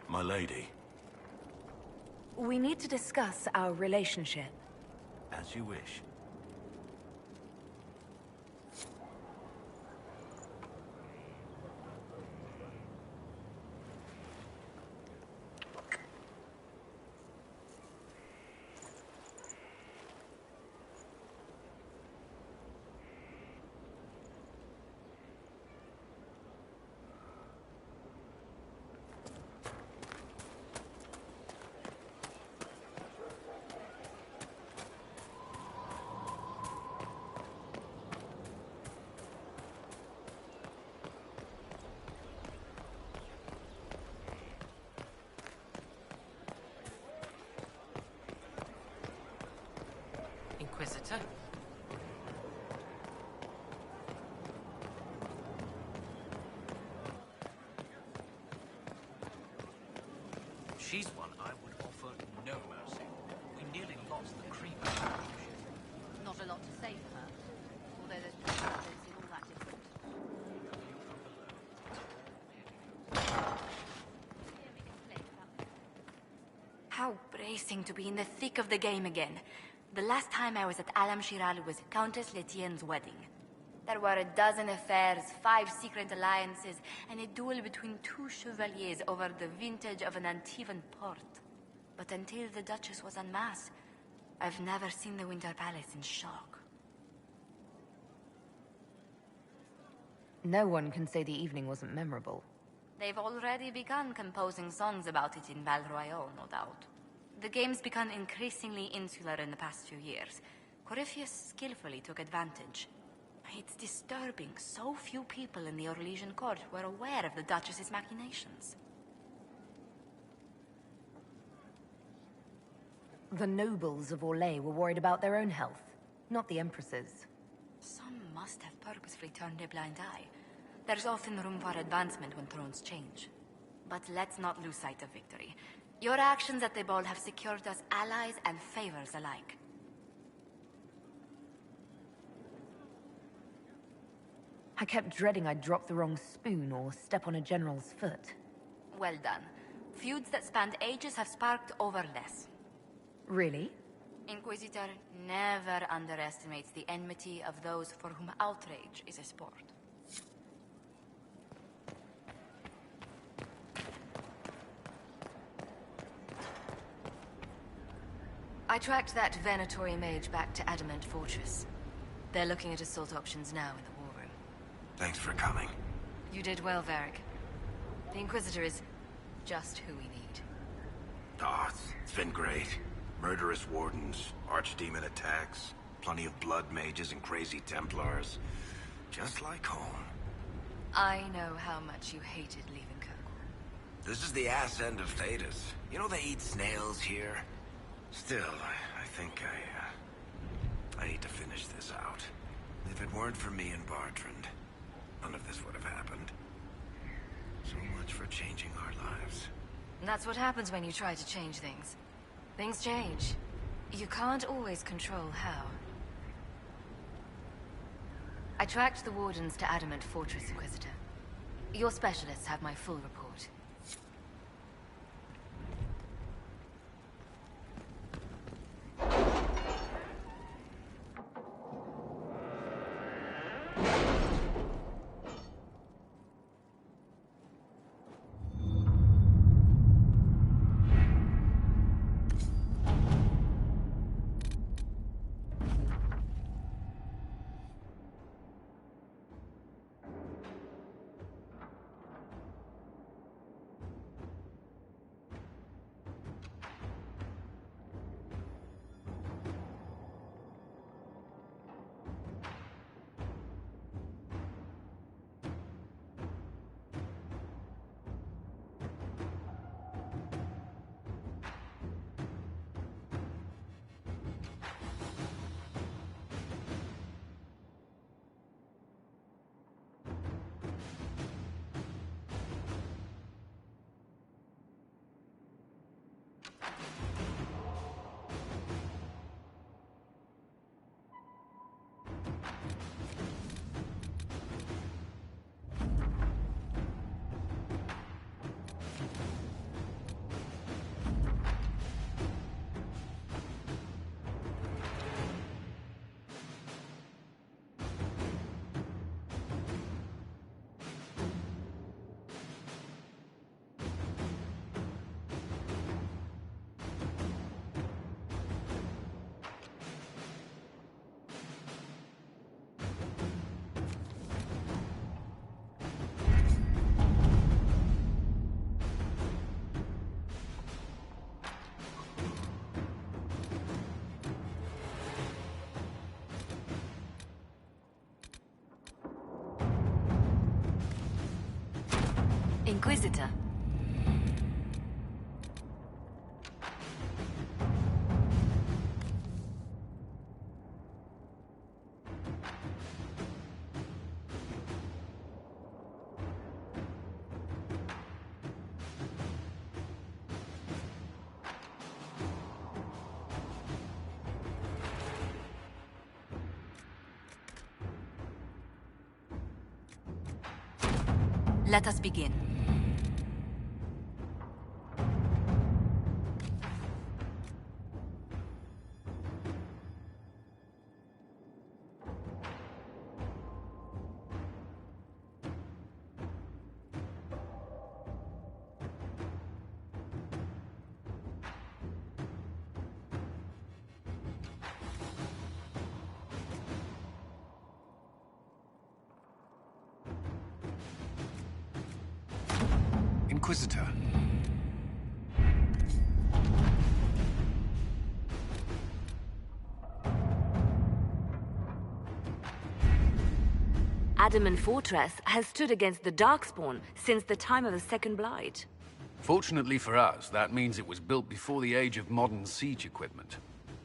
My lady. We need to discuss our relationship. As you wish. Inquisitor? She's one I would offer no mercy. We nearly lost the cream. Not a lot to say for her. Although there's precedence in all that different. How bracing to be in the thick of the game again. The last time I was at Alam Shiral was Countess Letienne's wedding. There were a dozen affairs, 5 secret alliances, and a duel between 2 chevaliers over the vintage of an Antivan port. But until the Duchess was en masse, I've never seen the Winter Palace in shock. No one can say the evening wasn't memorable. They've already begun composing songs about it in Val Royale, no doubt. The game's become increasingly insular in the past few years. Corypheus skillfully took advantage. It's disturbing so few people in the Orlesian court were aware of the Duchess's machinations. The nobles of Orlais were worried about their own health, not the Empress's. Some must have purposefully turned a blind eye. There's often room for advancement when thrones change. But let's not lose sight of victory. Your actions at the ball have secured us allies and favors alike. I kept dreading I'd drop the wrong spoon or step on a general's foot. Well done. Feuds that spanned ages have sparked over less. Really? Inquisitor never underestimates the enmity of those for whom outrage is a sport. I tracked that Venatori mage back to Adamant Fortress. They're looking at assault options now in the war room. Thanks for coming. You did well, Varric. The Inquisitor is just who we need. Oh, it's been great. Murderous wardens, archdemon attacks, plenty of blood mages and crazy Templars. Just like home. I know how much you hated leaving Kirkwall. This is the ass end of Thedas. You know they eat snails here? Still, I think I need to finish this out. If it weren't for me and Bartrand, none of this would have happened. So much for changing our lives. And that's what happens when you try to change things. Things change. You can't always control how. I tracked the Wardens to Adamant Fortress, Inquisitor. Your specialists have my full report. Inquisitor. Let us begin. Inquisitor. Adamant Fortress has stood against the Darkspawn since the time of the Second Blight. Fortunately for us, that means it was built before the age of modern siege equipment.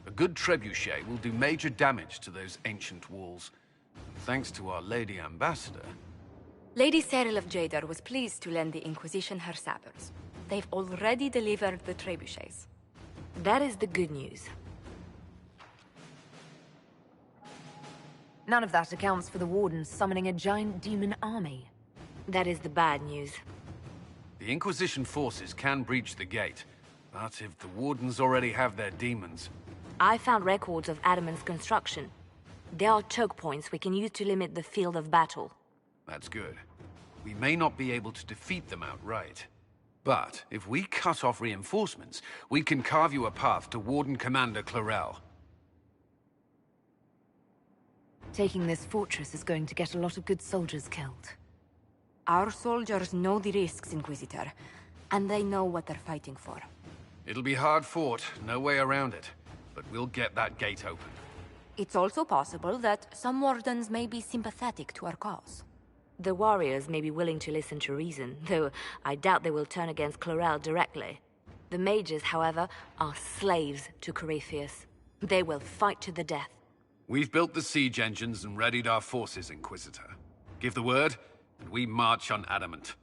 A good trebuchet will do major damage to those ancient walls. And thanks to our Lady Ambassador... Lady Cyril of Jadar was pleased to lend the Inquisition her sabers. They've already delivered the trebuchets. That is the good news. None of that accounts for the Wardens summoning a giant demon army. That is the bad news. The Inquisition forces can breach the gate, but if the Wardens already have their demons... I found records of Adamant's construction. There are choke points we can use to limit the field of battle. That's good. We may not be able to defeat them outright. But if we cut off reinforcements, we can carve you a path to Warden Commander Clarel. Taking this fortress is going to get a lot of good soldiers killed. Our soldiers know the risks, Inquisitor, and they know what they're fighting for. It'll be hard fought, no way around it. But we'll get that gate open. It's also possible that some Wardens may be sympathetic to our cause. The warriors may be willing to listen to reason, though I doubt they will turn against Clarel directly. The mages, however, are slaves to Corypheus. They will fight to the death. We've built the siege engines and readied our forces, Inquisitor. Give the word, and we march on Adamant.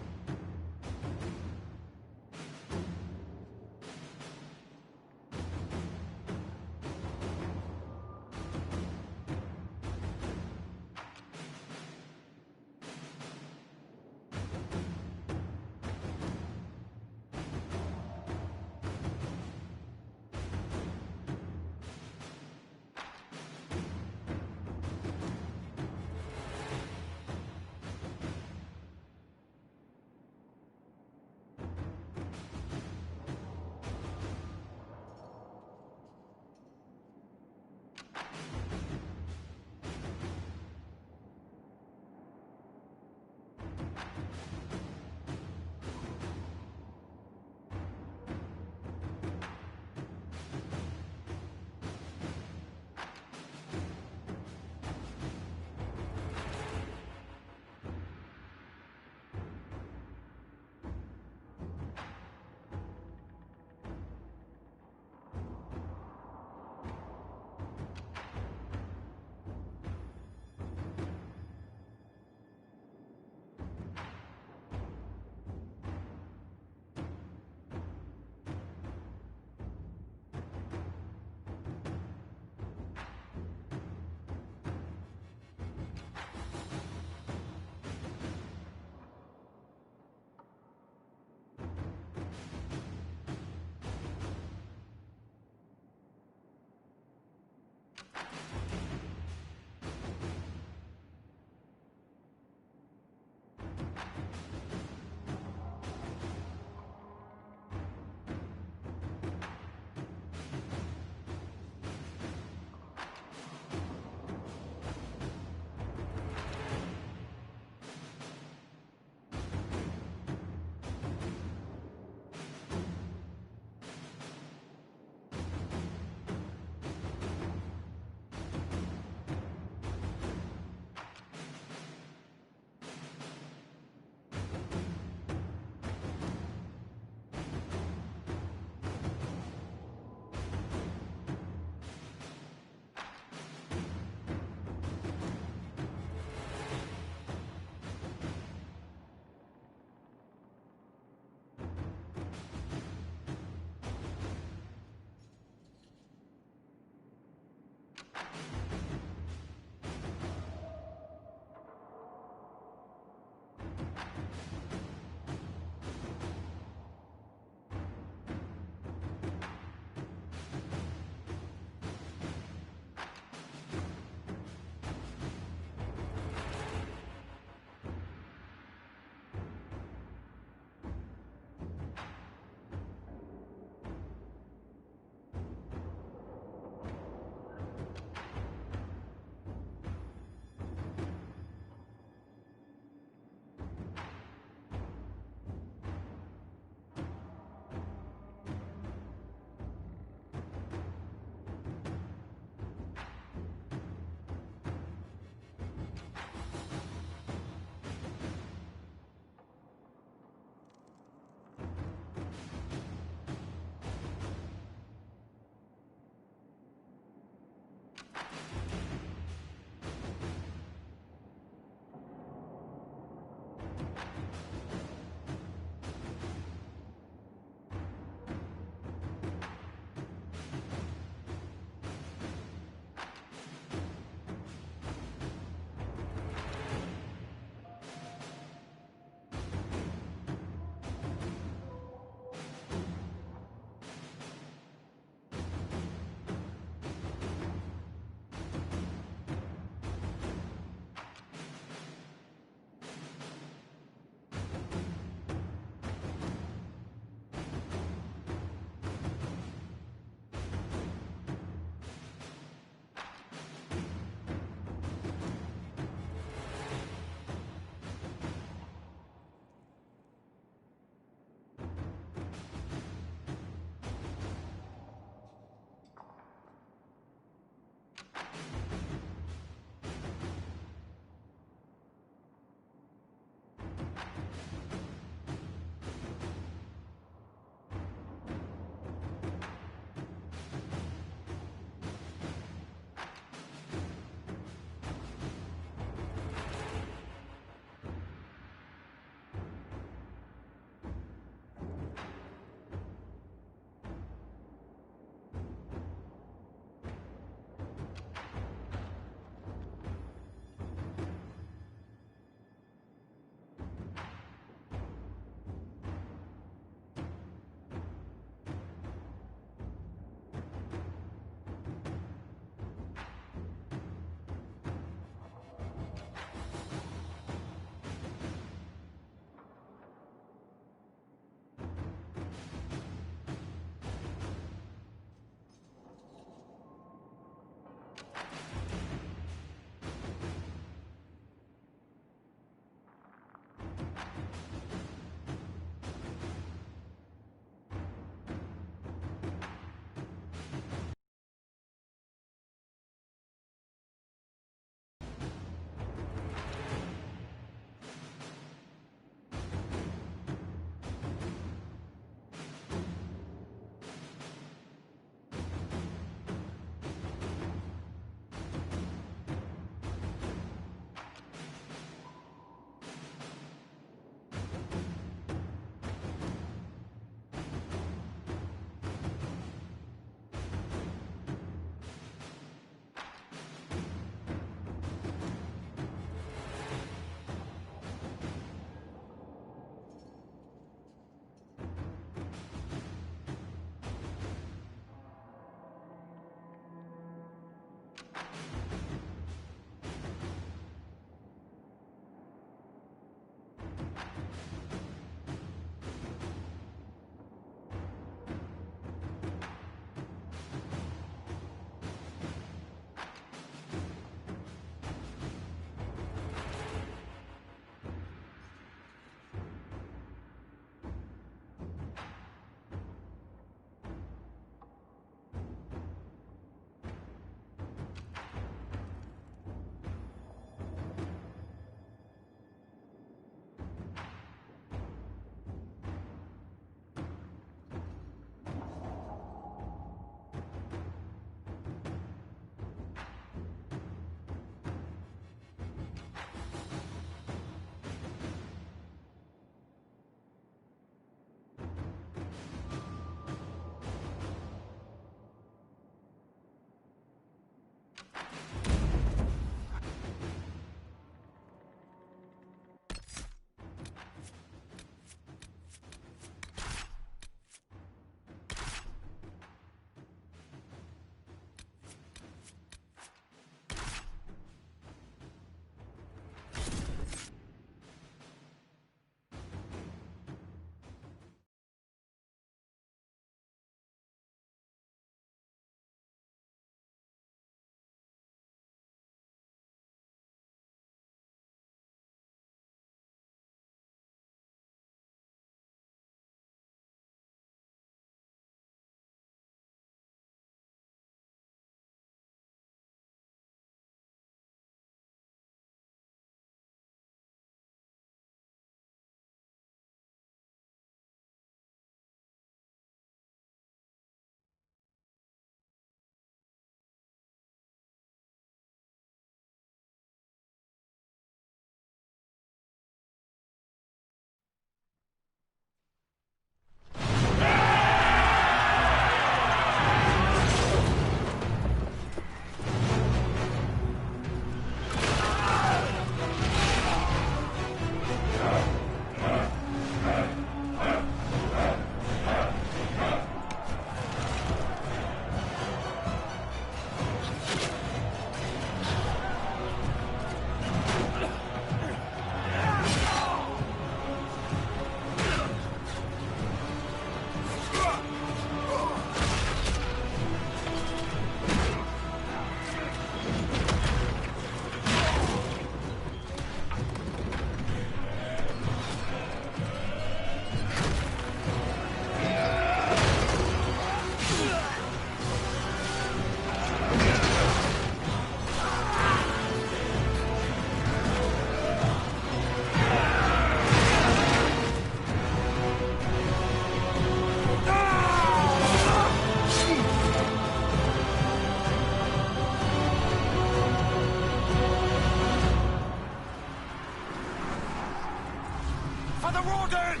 Wardens!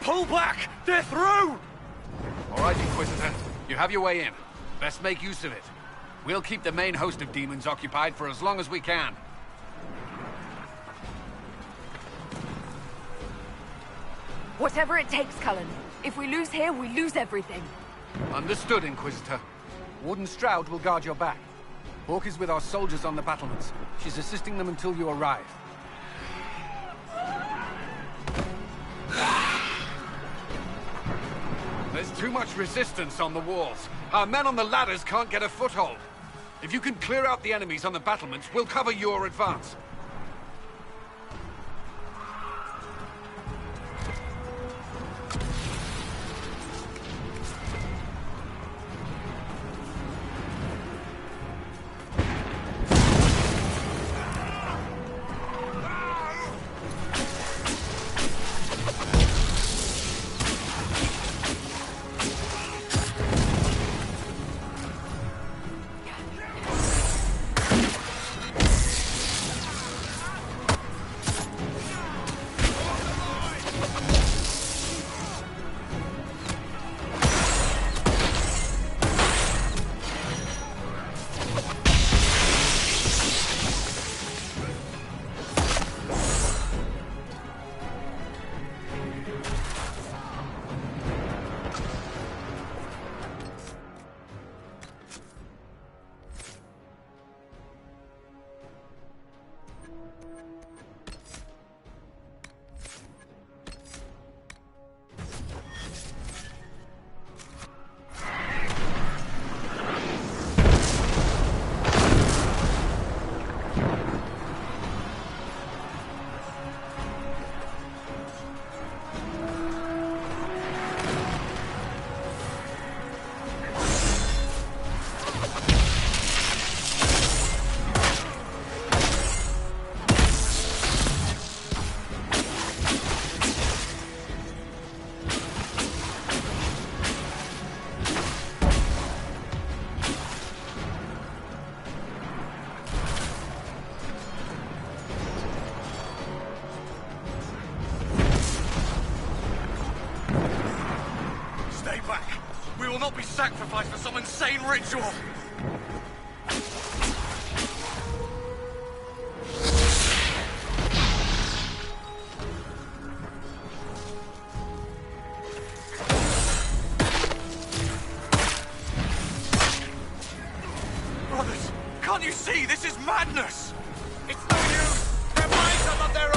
Pull back! They're through! All right, Inquisitor. You have your way in. Best make use of it. We'll keep the main host of demons occupied for as long as we can. Whatever it takes, Cullen. If we lose here, we lose everything. Understood, Inquisitor. Warden Stroud will guard your back. Hawk is with our soldiers on the battlements. She's assisting them until you arrive. There's too much resistance on the walls. Our men on the ladders can't get a foothold. If you can clear out the enemies on the battlements, we'll cover your advance. We will not be sacrificed for some insane ritual! Brothers, can't you see? This is madness! It's no use! Their minds are not their own!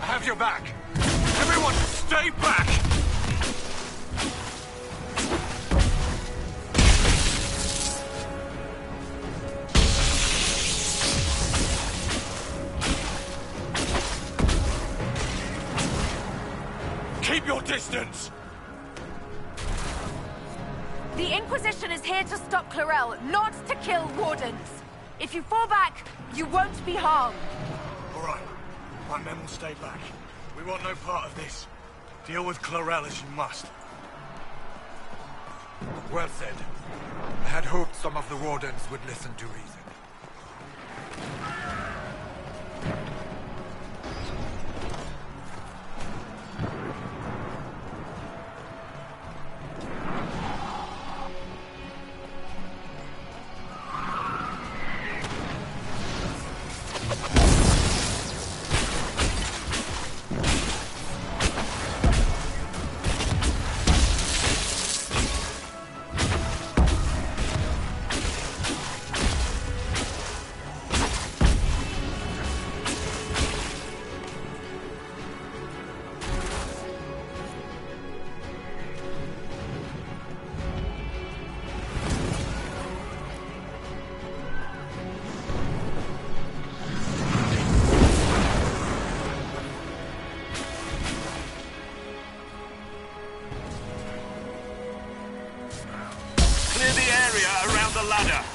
Have your back! Everyone, stay back! Keep your distance! The Inquisition is here to stop Clarel, not to kill Wardens. If you fall back, you won't be harmed. All right. My men will stay back. We want no part of this. Deal with Clarel as you must. Well said. I had hoped some of the Wardens would listen to reason. the ladder!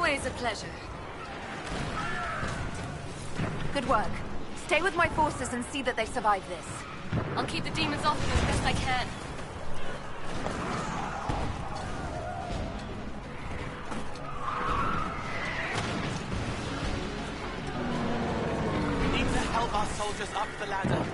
Always a pleasure. Good work. Stay with my forces and see that they survive this. I'll keep the demons off them as best I can. We need to help our soldiers up the ladder.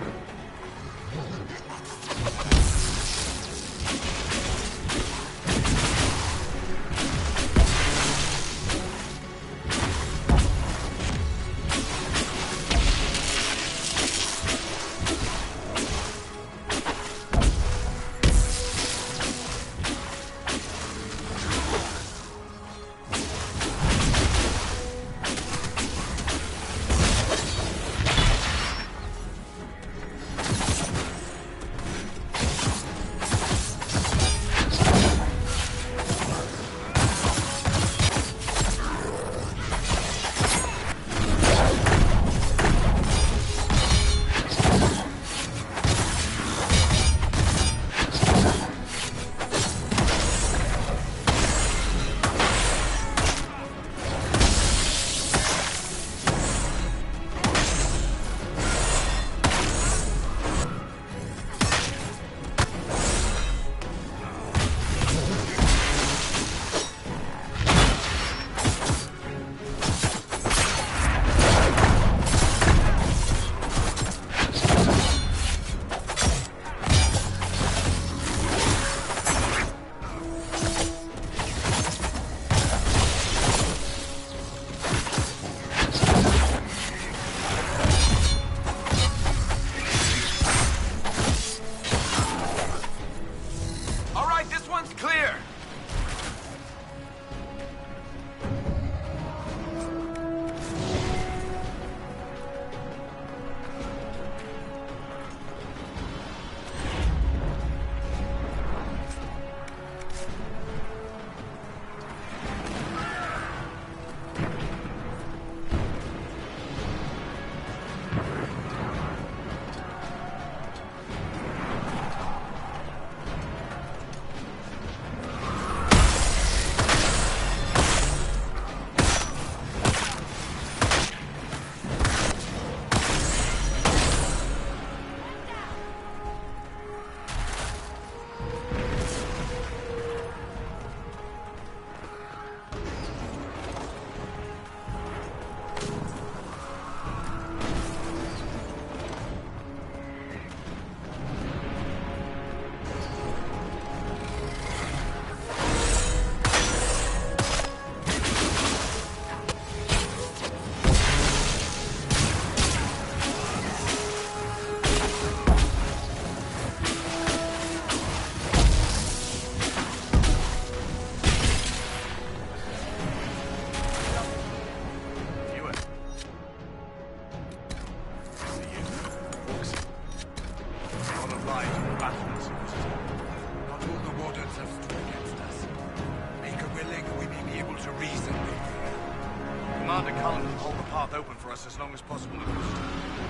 Hold the path open for us as long as possible, Lucas.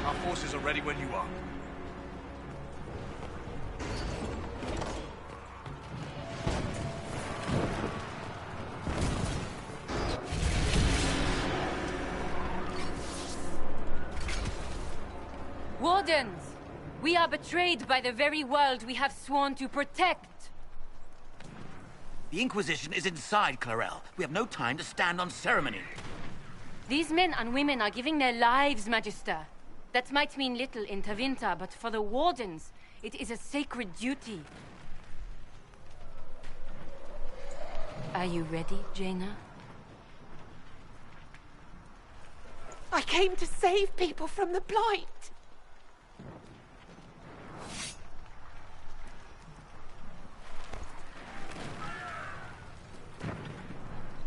Our forces are ready when you are. Wardens! We are betrayed by the very world we have sworn to protect! The Inquisition is inside, Clarel. We have no time to stand on ceremony. These men and women are giving their lives, Magister. That might mean little in Tevinter, but for the Wardens, it is a sacred duty. Are you ready, Jaina? I came to save people from the Blight!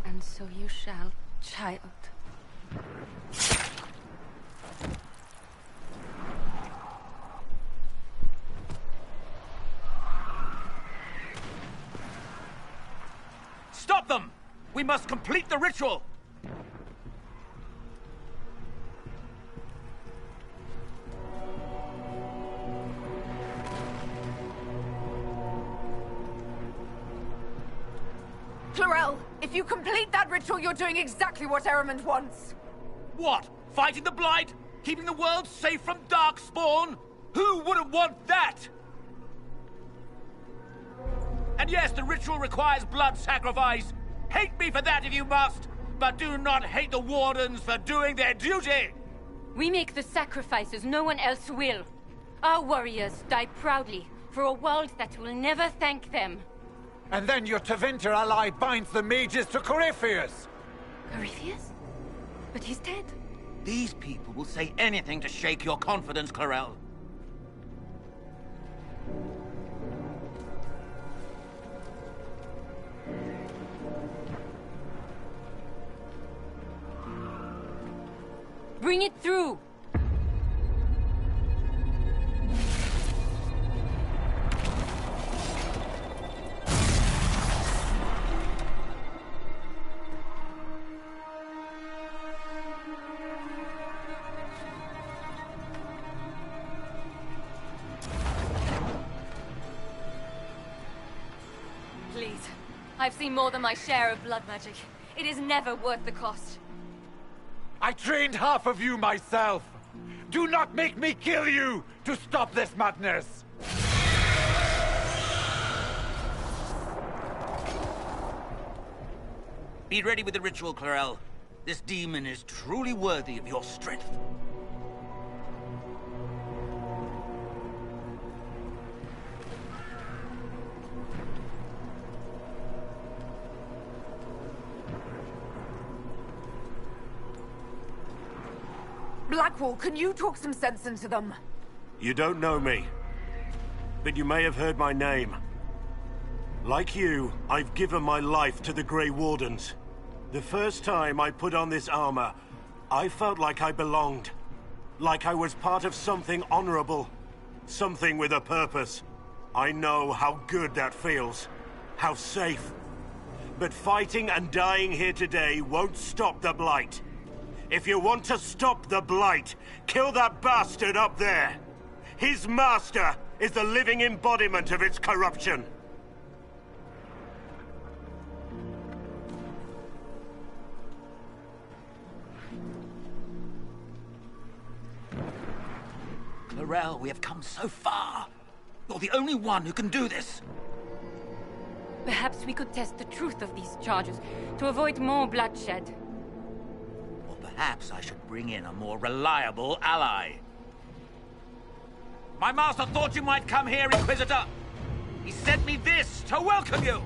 And so you shall, child. Stop them! We must complete the ritual! Clarel, if you complete that ritual, you're doing exactly what Erimond wants. What? Fighting the Blight? Keeping the world safe from Darkspawn? Who wouldn't want that? And yes, the ritual requires blood sacrifice. Hate me for that if you must, but do not hate the Wardens for doing their duty! We make the sacrifices no one else will. Our warriors die proudly for a world that will never thank them. And then your Tevinter ally binds the mages to Corypheus! Corypheus? But he's dead. These people will say anything to shake your confidence, Clarel. Bring it through! Please. I've seen more than my share of blood magic. It is never worth the cost. I trained half of you myself! Do not make me kill you to stop this madness! Be ready with the ritual, Clarel. This demon is truly worthy of your strength. Blackwall, can you talk some sense into them? You don't know me, but you may have heard my name. Like you, I've given my life to the Grey Wardens. The first time I put on this armor, I felt like I belonged. Like I was part of something honorable. Something with a purpose. I know how good that feels. How safe. But fighting and dying here today won't stop the Blight. If you want to stop the Blight, kill that bastard up there! His master is the living embodiment of its corruption. Clarel, we have come so far. You're the only one who can do this. Perhaps we could test the truth of these charges to avoid more bloodshed. Or perhaps I should bring in a more reliable ally. My master thought you might come here, Inquisitor. He sent me this to welcome you.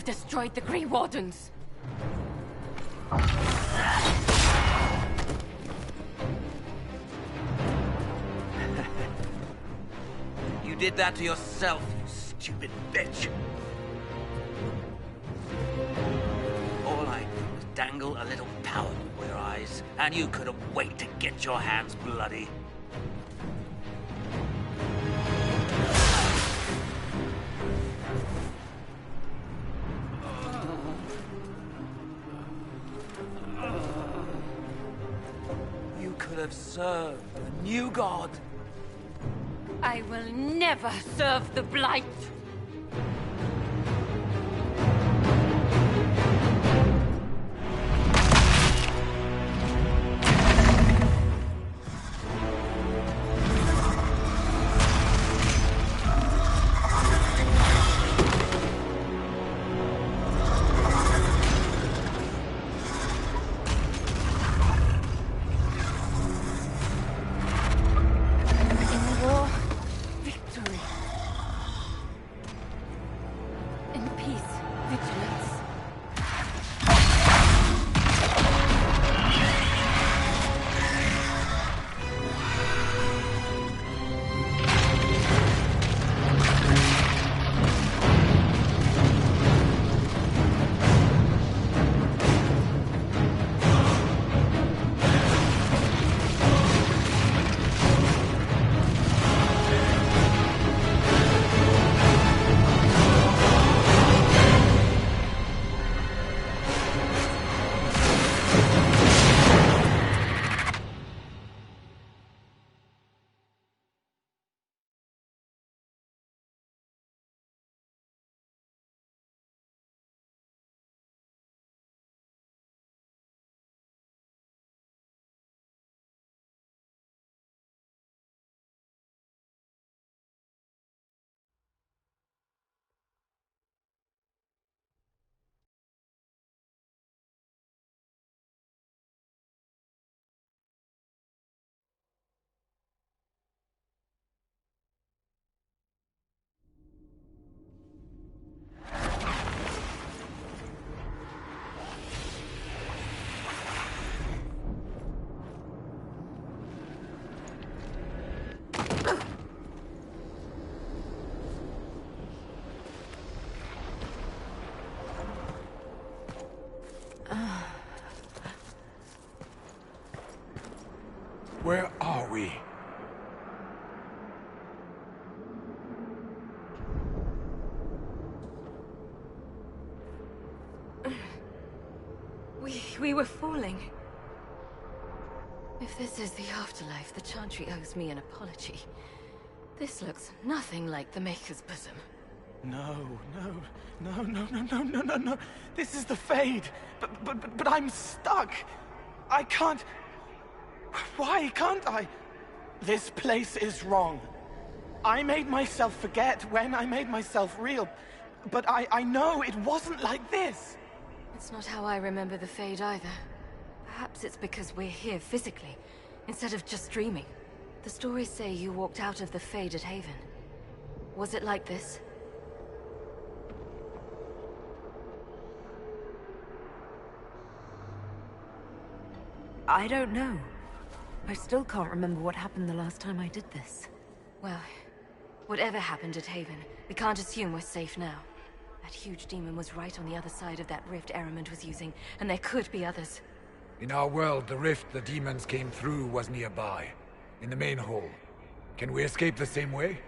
have destroyed the Grey Wardens. You did that to yourself, you stupid bitch. All I did was dangle a little power before your eyes, and you couldn't wait to get your hands bloody. You could have served the new god. I will never serve the Blight! Where are we? We were falling. If this is the afterlife, the Chantry owes me an apology. This looks nothing like the Maker's bosom. No. This is the Fade. But I'm stuck. I can't... Why can't I? This place is wrong. I made myself forget when I made myself real. But I know it wasn't like this. It's not how I remember the Fade either. Perhaps it's because we're here physically, instead of just dreaming. The stories say you walked out of the Fade at Haven. Was it like this? I don't know. I still can't remember what happened the last time I did this. Well, whatever happened at Haven, we can't assume we're safe now. That huge demon was right on the other side of that rift Erimond was using, and there could be others. In our world, the rift the demons came through was nearby, in the main hall. Can we escape the same way?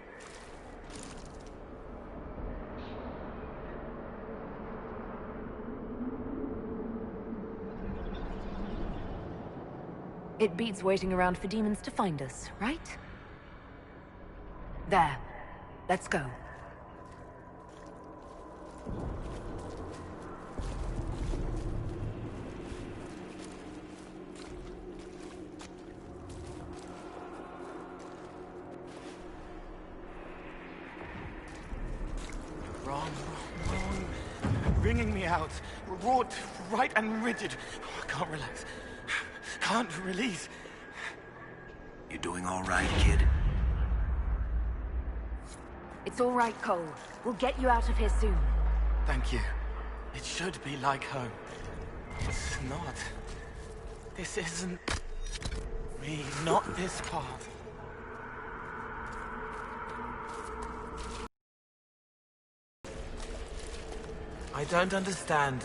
It beats waiting around for demons to find us, right? There. Let's go. Wrong. Wringing me out. Wrought right and rigid. I can't relax. Can't release. You doing all right, kid? It's all right, Cole. We'll get you out of here soon. Thank you. It should be like home. It's not. This isn't... me, not this part. I don't understand.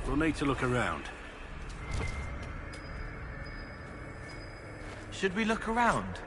We'll need to look around. Should we look around?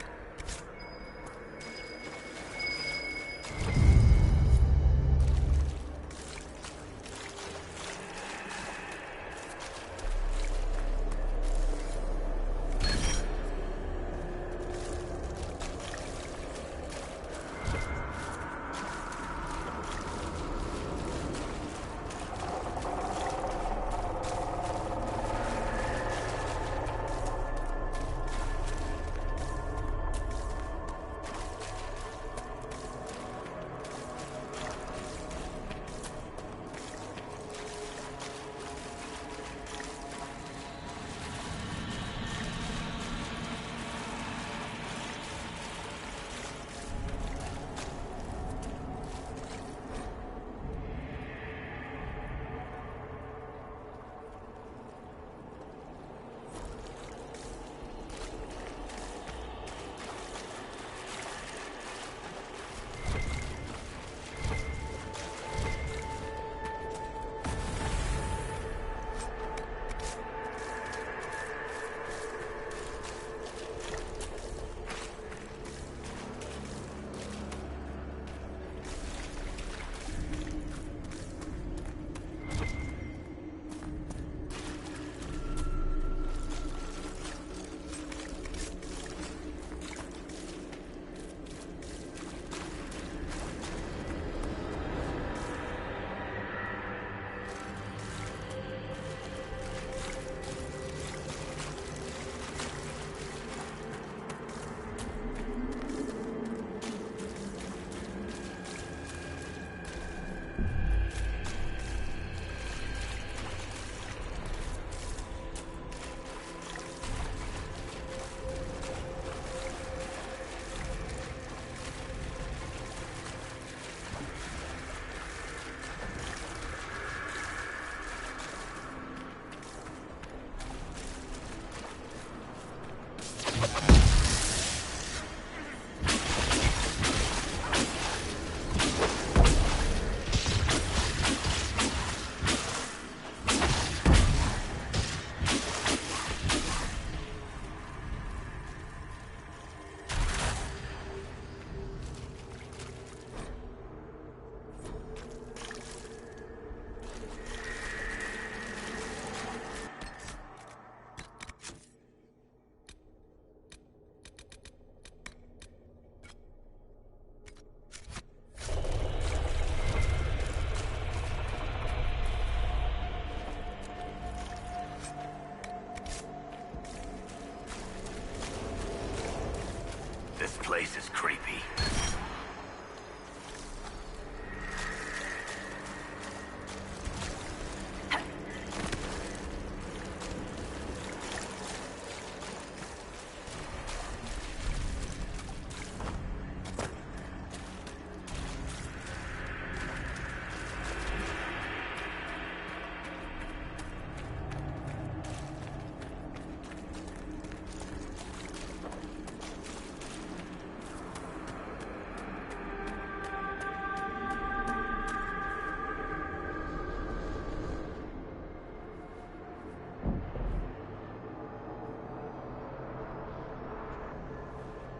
This place is creepy.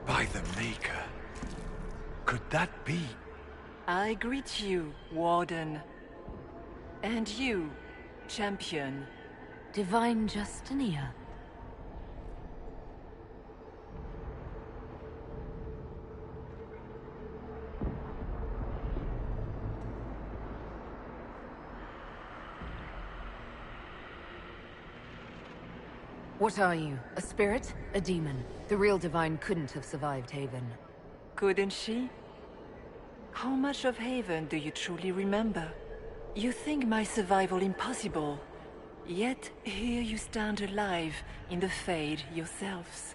By the Maker. Could that be? I greet you, Warden. And you, Champion. Divine Justinia. What are you? A spirit? A demon? The real Divine couldn't have survived Haven. Couldn't she? How much of Haven do you truly remember? You think my survival impossible, yet here you stand alive in the Fade yourselves.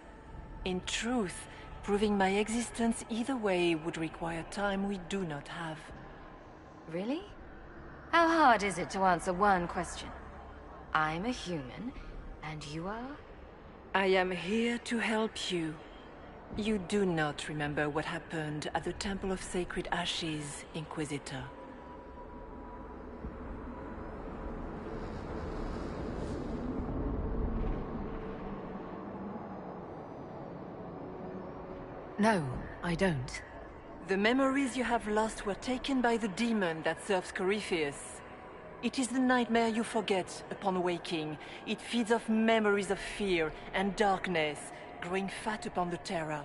In truth, proving my existence either way would require time we do not have. Really? How hard is it to answer one question? I'm a human, and you are? I am here to help you. You do not remember what happened at the Temple of Sacred Ashes, Inquisitor. No, I don't. The memories you have lost were taken by the demon that serves Corypheus. It is the nightmare you forget upon waking. It feeds off memories of fear and darkness, growing fat upon the terror.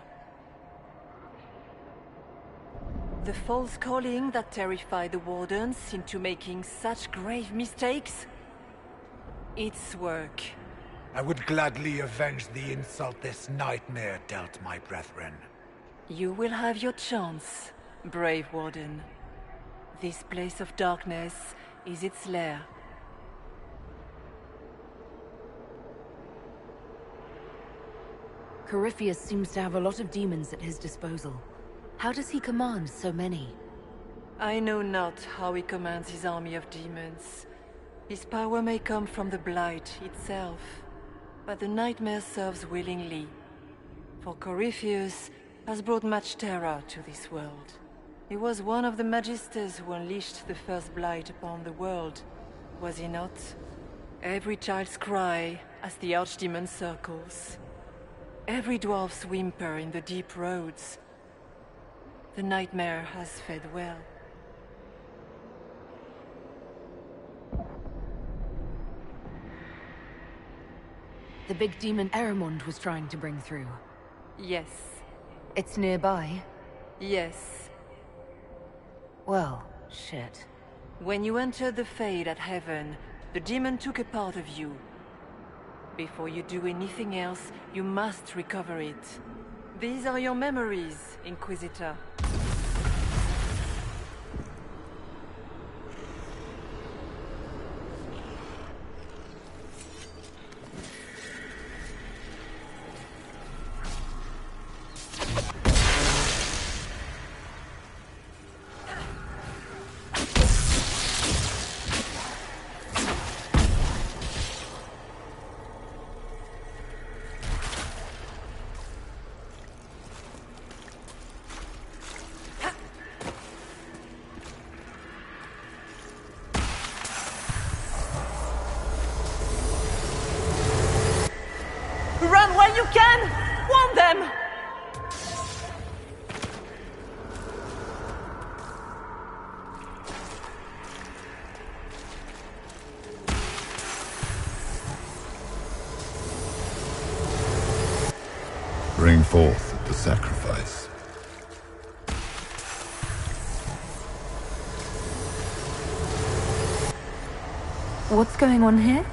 The false calling that terrified the Wardens into making such grave mistakes? Its work. I would gladly avenge the insult this nightmare dealt my brethren. You will have your chance, brave Warden. This place of darkness is its lair. Corypheus seems to have a lot of demons at his disposal. How does he command so many? I know not how he commands his army of demons. His power may come from the Blight itself, but the nightmare serves willingly. For Corypheus has brought much terror to this world. He was one of the Magisters who unleashed the first Blight upon the world, was he not? Every child's cry as the Archdemon circles. Every dwarf's whimper in the deep roads. The nightmare has fed well. The big demon Eramond was trying to bring through. Yes. It's nearby? Yes. Well, shit. When you entered the Fade at Heaven, the demon took a part of you. Before you do anything else, you must recover it. These are your memories, Inquisitor. Run while you can! Warn them! Bring forth the sacrifice. What's going on here?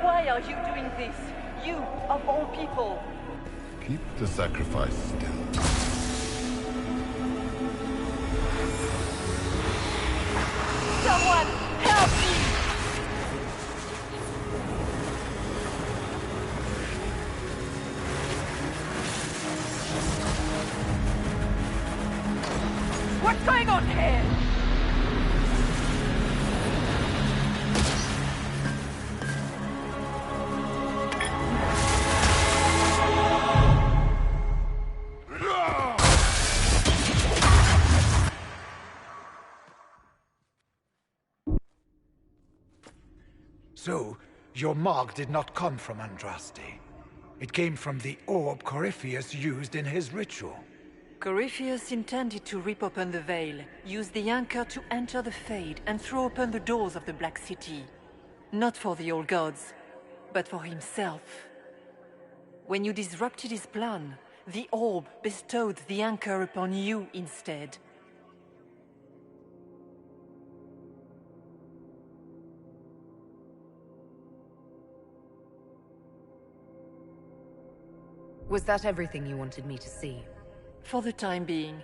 Why are you doing this? You, of all people! Keep the sacrifice still. Someone, help me! What's going on here? So, your mark did not come from Andraste. It came from the orb Corypheus used in his ritual. Corypheus intended to rip open the veil, use the anchor to enter the Fade, and throw open the doors of the Black City. Not for the old gods, but for himself. When you disrupted his plan, the orb bestowed the anchor upon you instead. Was that everything you wanted me to see? For the time being.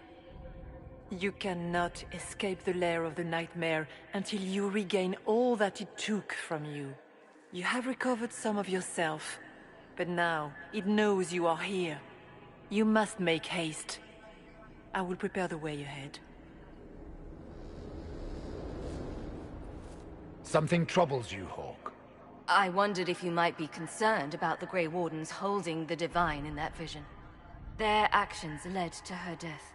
You cannot escape the lair of the nightmare until you regain all that it took from you. You have recovered some of yourself, but now it knows you are here. You must make haste. I will prepare the way ahead. Something troubles you, Hawke. I wondered if you might be concerned about the Grey Wardens holding the Divine in that vision. Their actions led to her death.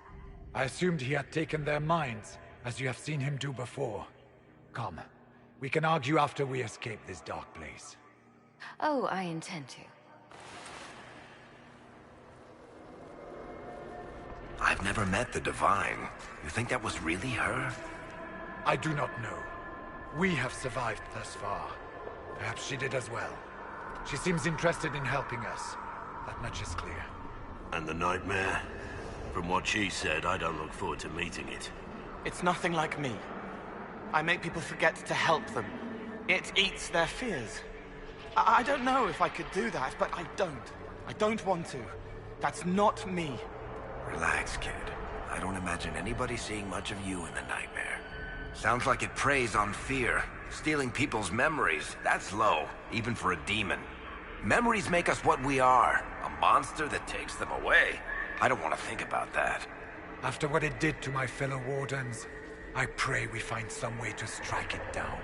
I assumed he had taken their minds, as you have seen him do before. Come, we can argue after we escape this dark place. Oh, I intend to. I've never met the Divine. You think that was really her? I do not know. We have survived thus far. Perhaps she did as well. She seems interested in helping us. That much is clear. And the nightmare? From what she said, I don't look forward to meeting it. It's nothing like me. I make people forget to help them. It eats their fears. I don't know if I could do that, but I don't. I don't want to. That's not me. Relax, kid. I don't imagine anybody seeing much of you in the nightmare. Sounds like it preys on fear. Stealing people's memories. That's low, even for a demon. Memories make us what we are. A monster that takes them away. I don't want to think about that. After what it did to my fellow Wardens, I pray we find some way to strike it down.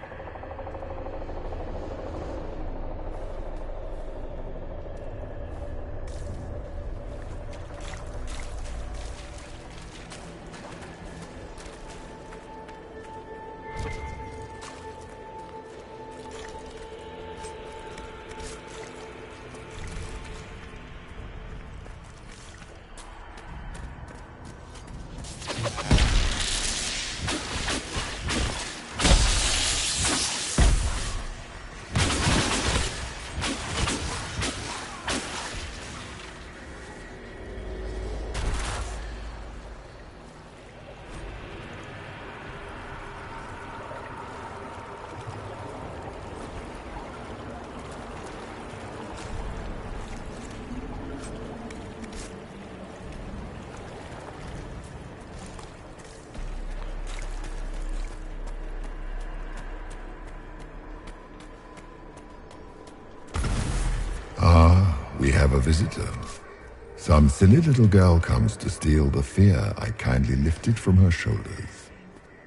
We have a visitor. Some silly little girl comes to steal the fear I kindly lifted from her shoulders.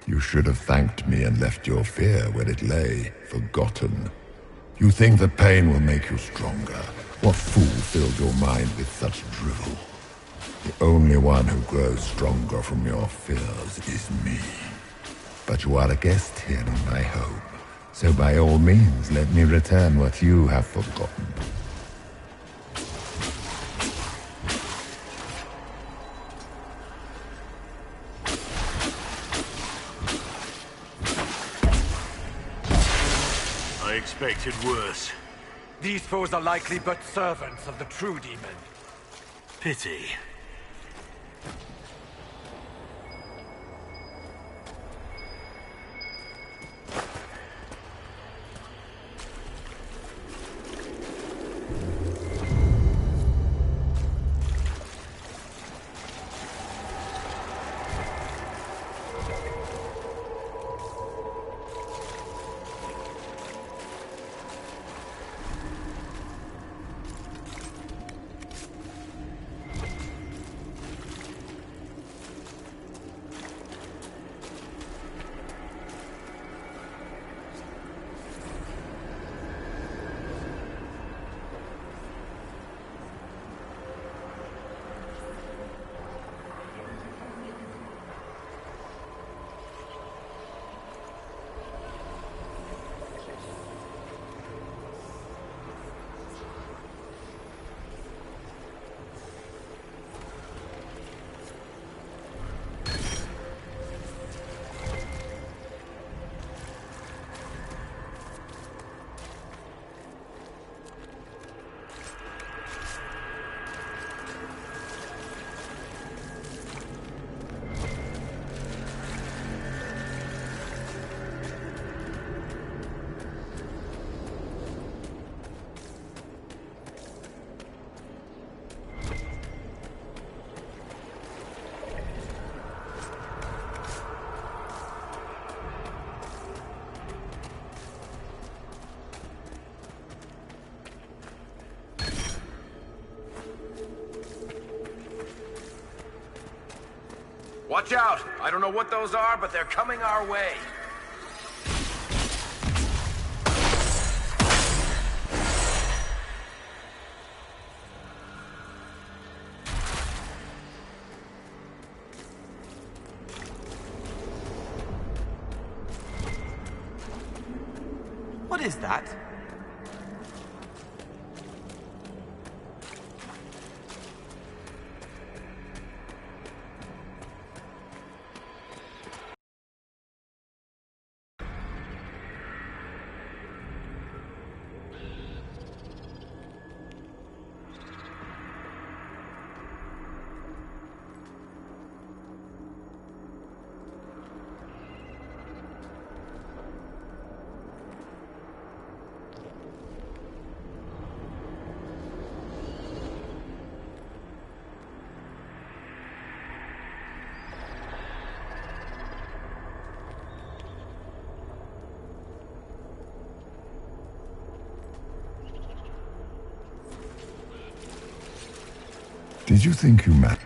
You should have thanked me and left your fear where it lay, forgotten. You think the pain will make you stronger. What fool filled your mind with such drivel? The only one who grows stronger from your fears is me. But you are a guest here in my home, so by all means let me return what you have forgotten. I expected worse. These foes are likely but servants of the true demon. Pity. Watch out! I don't know what those are, but they're coming our way. What is that? Did you think you met?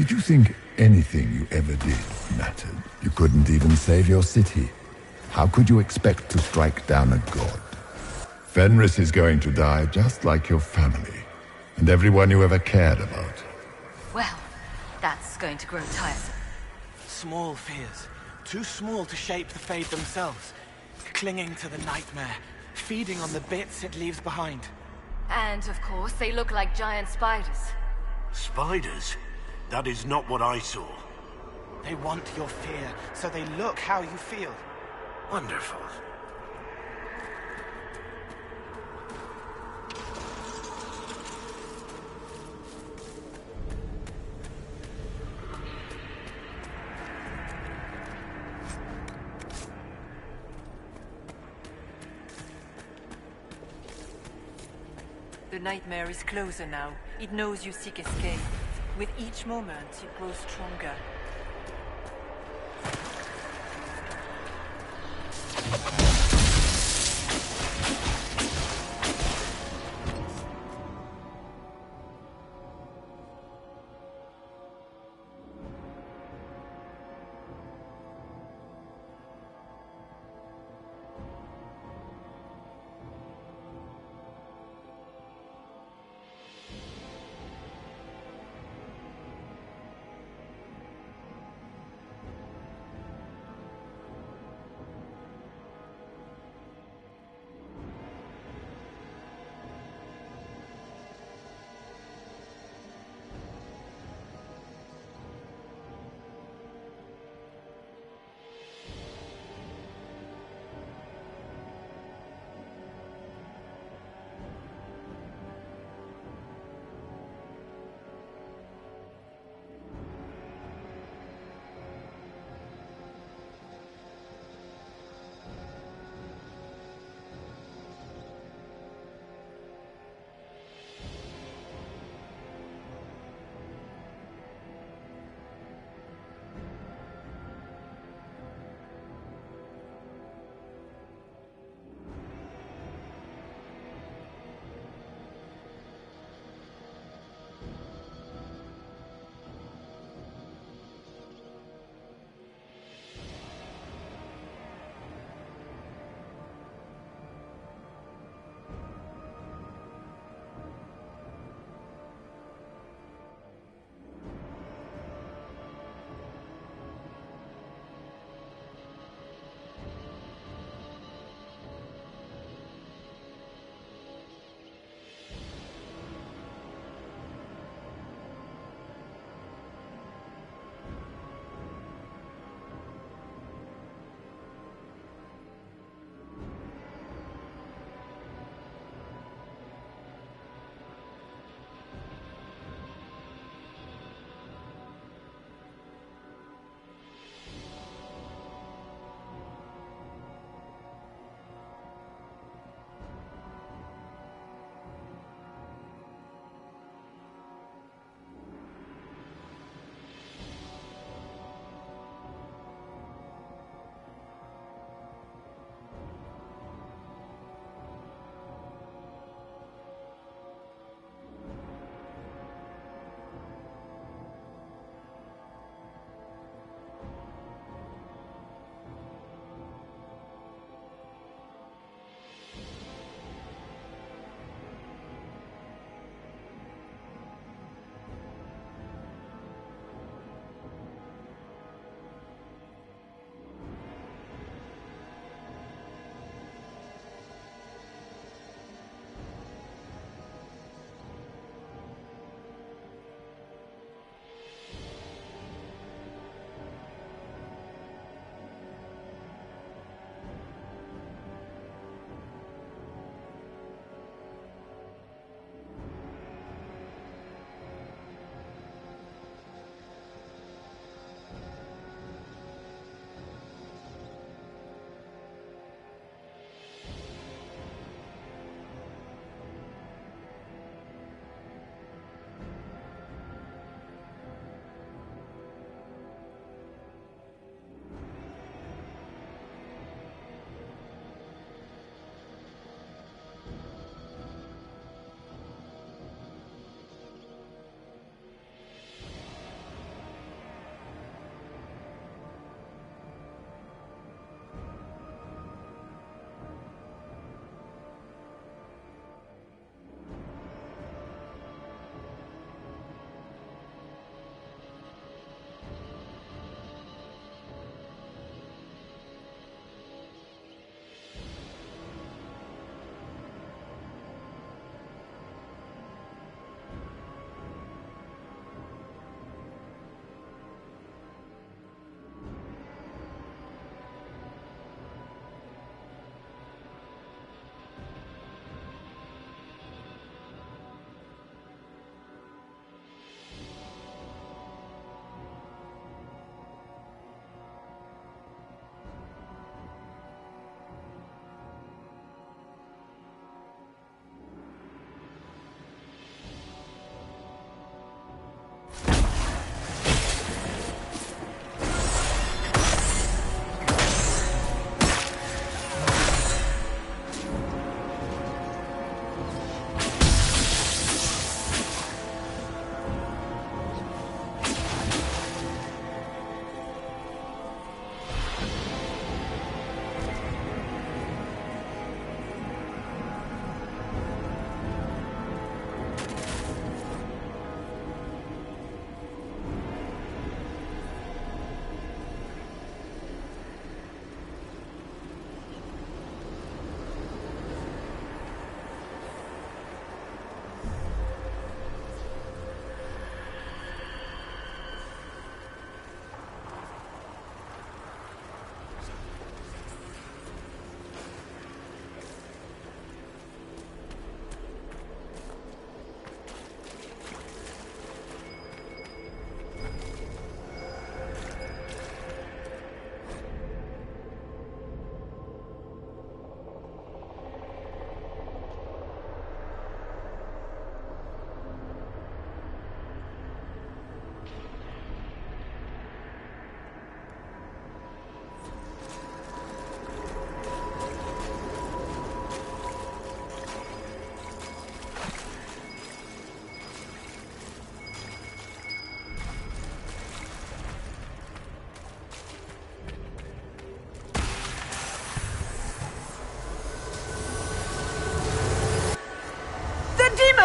Did you think anything you ever did mattered? You couldn't even save your city. How could you expect to strike down a god? Fenris is going to die just like your family, and everyone you ever cared about. Well, that's going to grow tiresome. Small fears. Too small to shape the Fade themselves. Clinging to the nightmare. Feeding on the bits it leaves behind. And, of course, they look like giant spiders. Spiders? That is not what I saw. They want your fear, so they look how you feel. Wonderful. The nightmare is closer now. It knows you seek escape. With each moment, it grows stronger.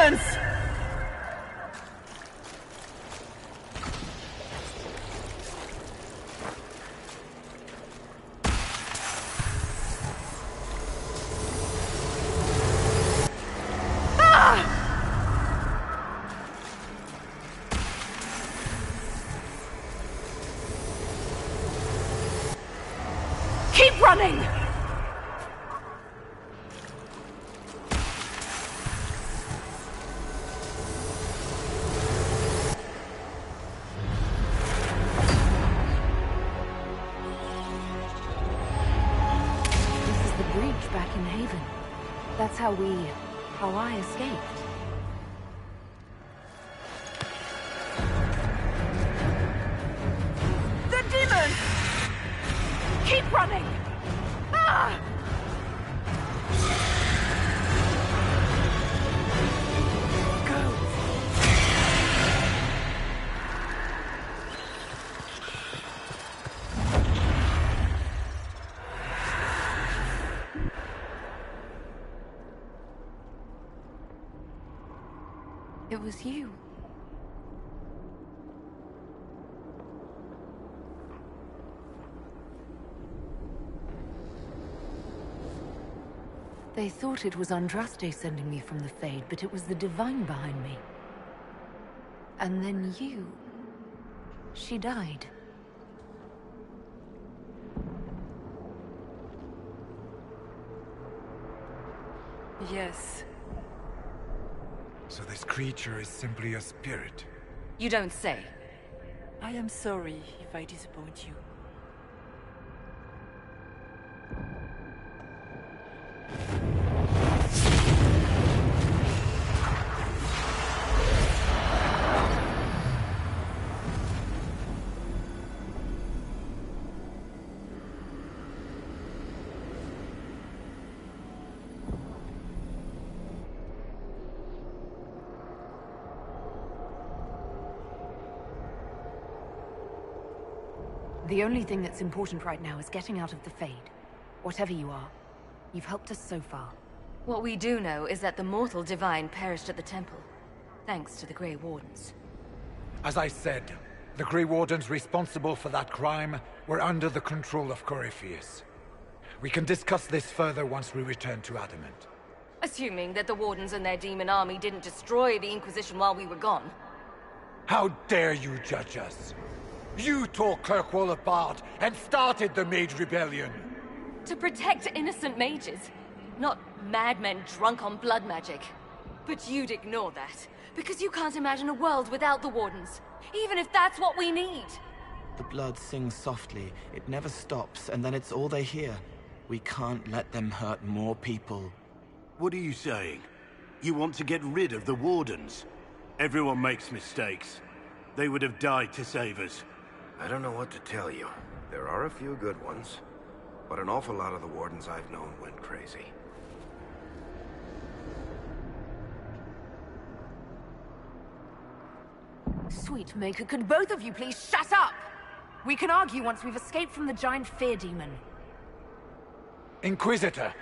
demons! Keep running! This is the breach back in Haven. That's how I escaped. The demons! Keep running! Ah! It was you. They thought it was Andraste sending me from the Fade, but it was the Divine behind me. And then you... She died. Yes. So this creature is simply a spirit? You don't say. I am sorry if I disappoint you. The only thing that's important right now is getting out of the Fade. Whatever you are, you've helped us so far. What we do know is that the mortal Divine perished at the temple, thanks to the Grey Wardens. As I said, the Grey Wardens responsible for that crime were under the control of Corypheus. We can discuss this further once we return to Adamant. Assuming that the Wardens and their demon army didn't destroy the Inquisition while we were gone. How dare you judge us? You tore Kirkwall apart and started the Mage Rebellion! To protect innocent mages, not madmen drunk on blood magic. But you'd ignore that, because you can't imagine a world without the Wardens, even if that's what we need. The blood sings softly, it never stops, and then it's all they hear. We can't let them hurt more people. What are you saying? You want to get rid of the Wardens? Everyone makes mistakes. They would have died to save us. I don't know what to tell you. There are a few good ones, but an awful lot of the Wardens I've known went crazy. Sweet Maker, could both of you please shut up? We can argue once we've escaped from the giant fear demon. Inquisitor!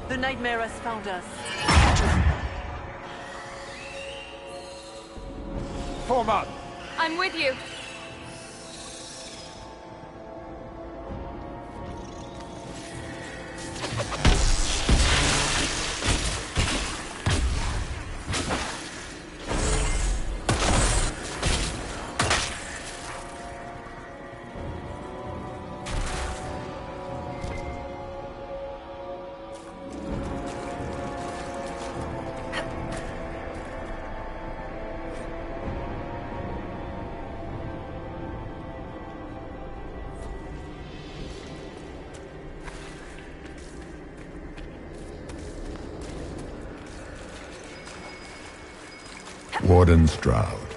The Nightmare has found us. Form up! I'm with you. Warden Stroud,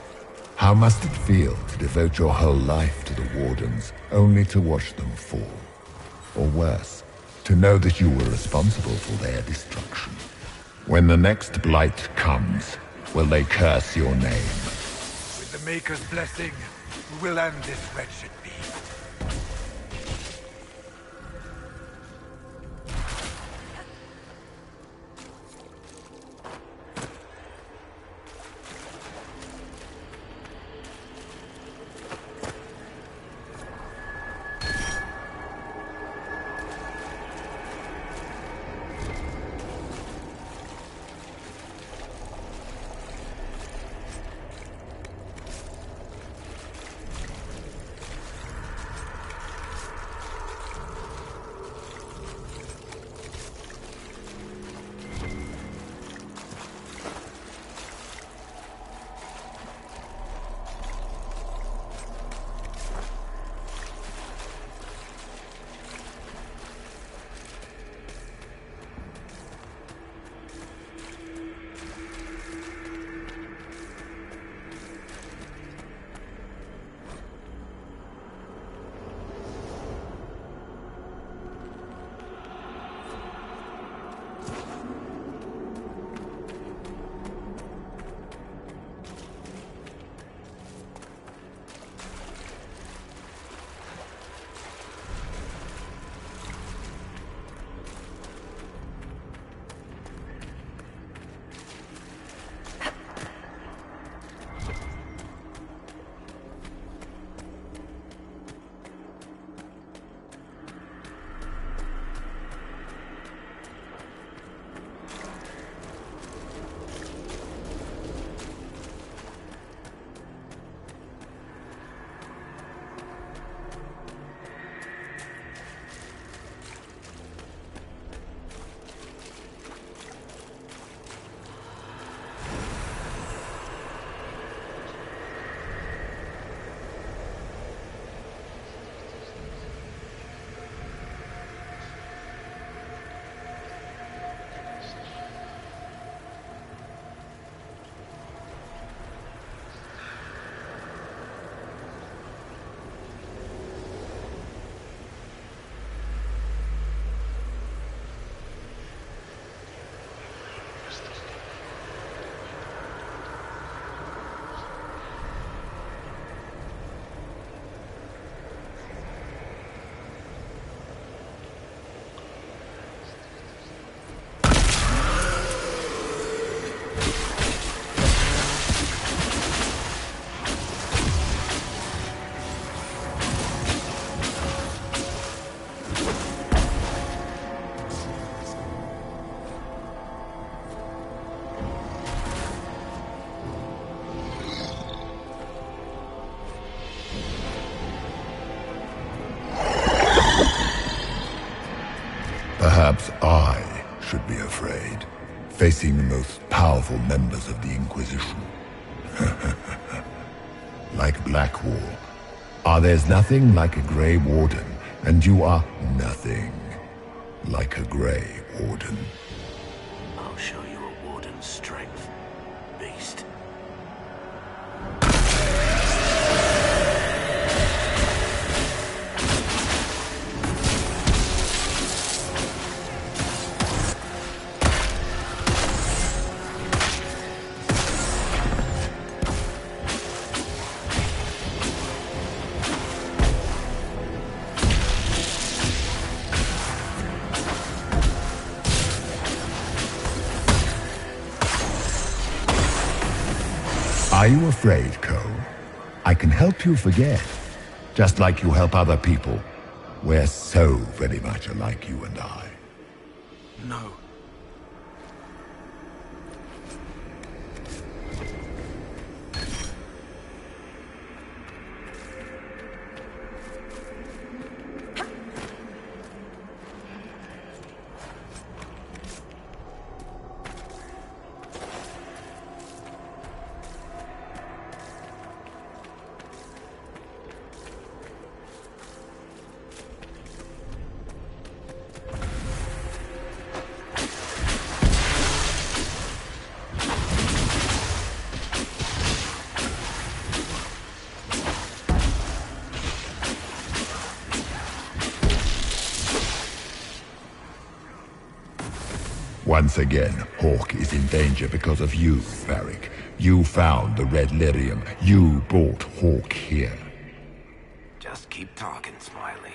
how must it feel to devote your whole life to the Wardens, only to watch them fall? Or worse, to know that you were responsible for their destruction? When the next blight comes, will they curse your name? With the Maker's blessing, we will end this wretched beast. Perhaps I should be afraid, facing the most powerful members of the Inquisition. Like Blackwall. There's nothing like a Grey Warden, and you are nothing like a Grey Warden. I'll show you a warden's strength, beast. Are you afraid, Cole? I can help you forget, just like you help other people. We're so very much alike, you and I. No. Once again, Hawke is in danger because of you, Varric. You found the Red Lyrium. You brought Hawke here. Just keep talking, Smiley.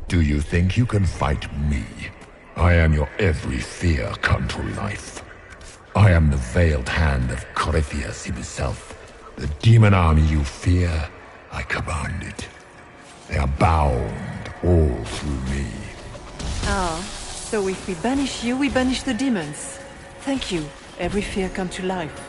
Do you think you can fight me? I am your every fear come to life. I am the veiled hand of Corypheus himself. The demon army you fear, I command it. They are bound all through me. Ah, so if we banish you, we banish the demons. Thank you. Every fear come to life.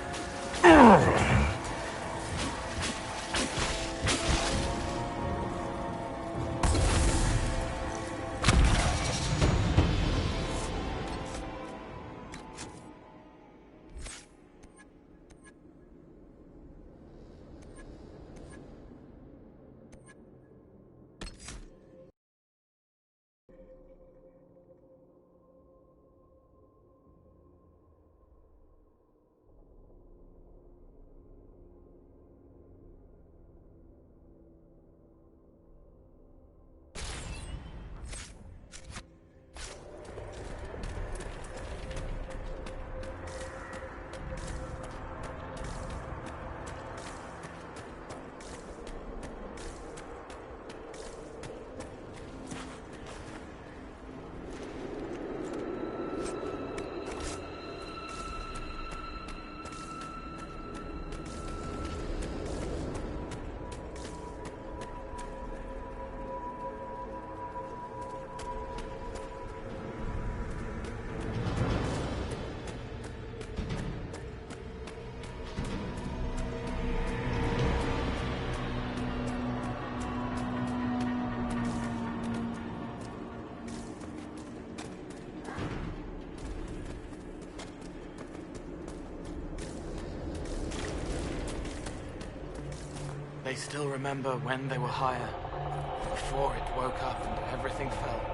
They still remember when they were higher, before it woke up and everything fell.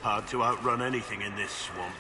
Hard to outrun anything in this swamp.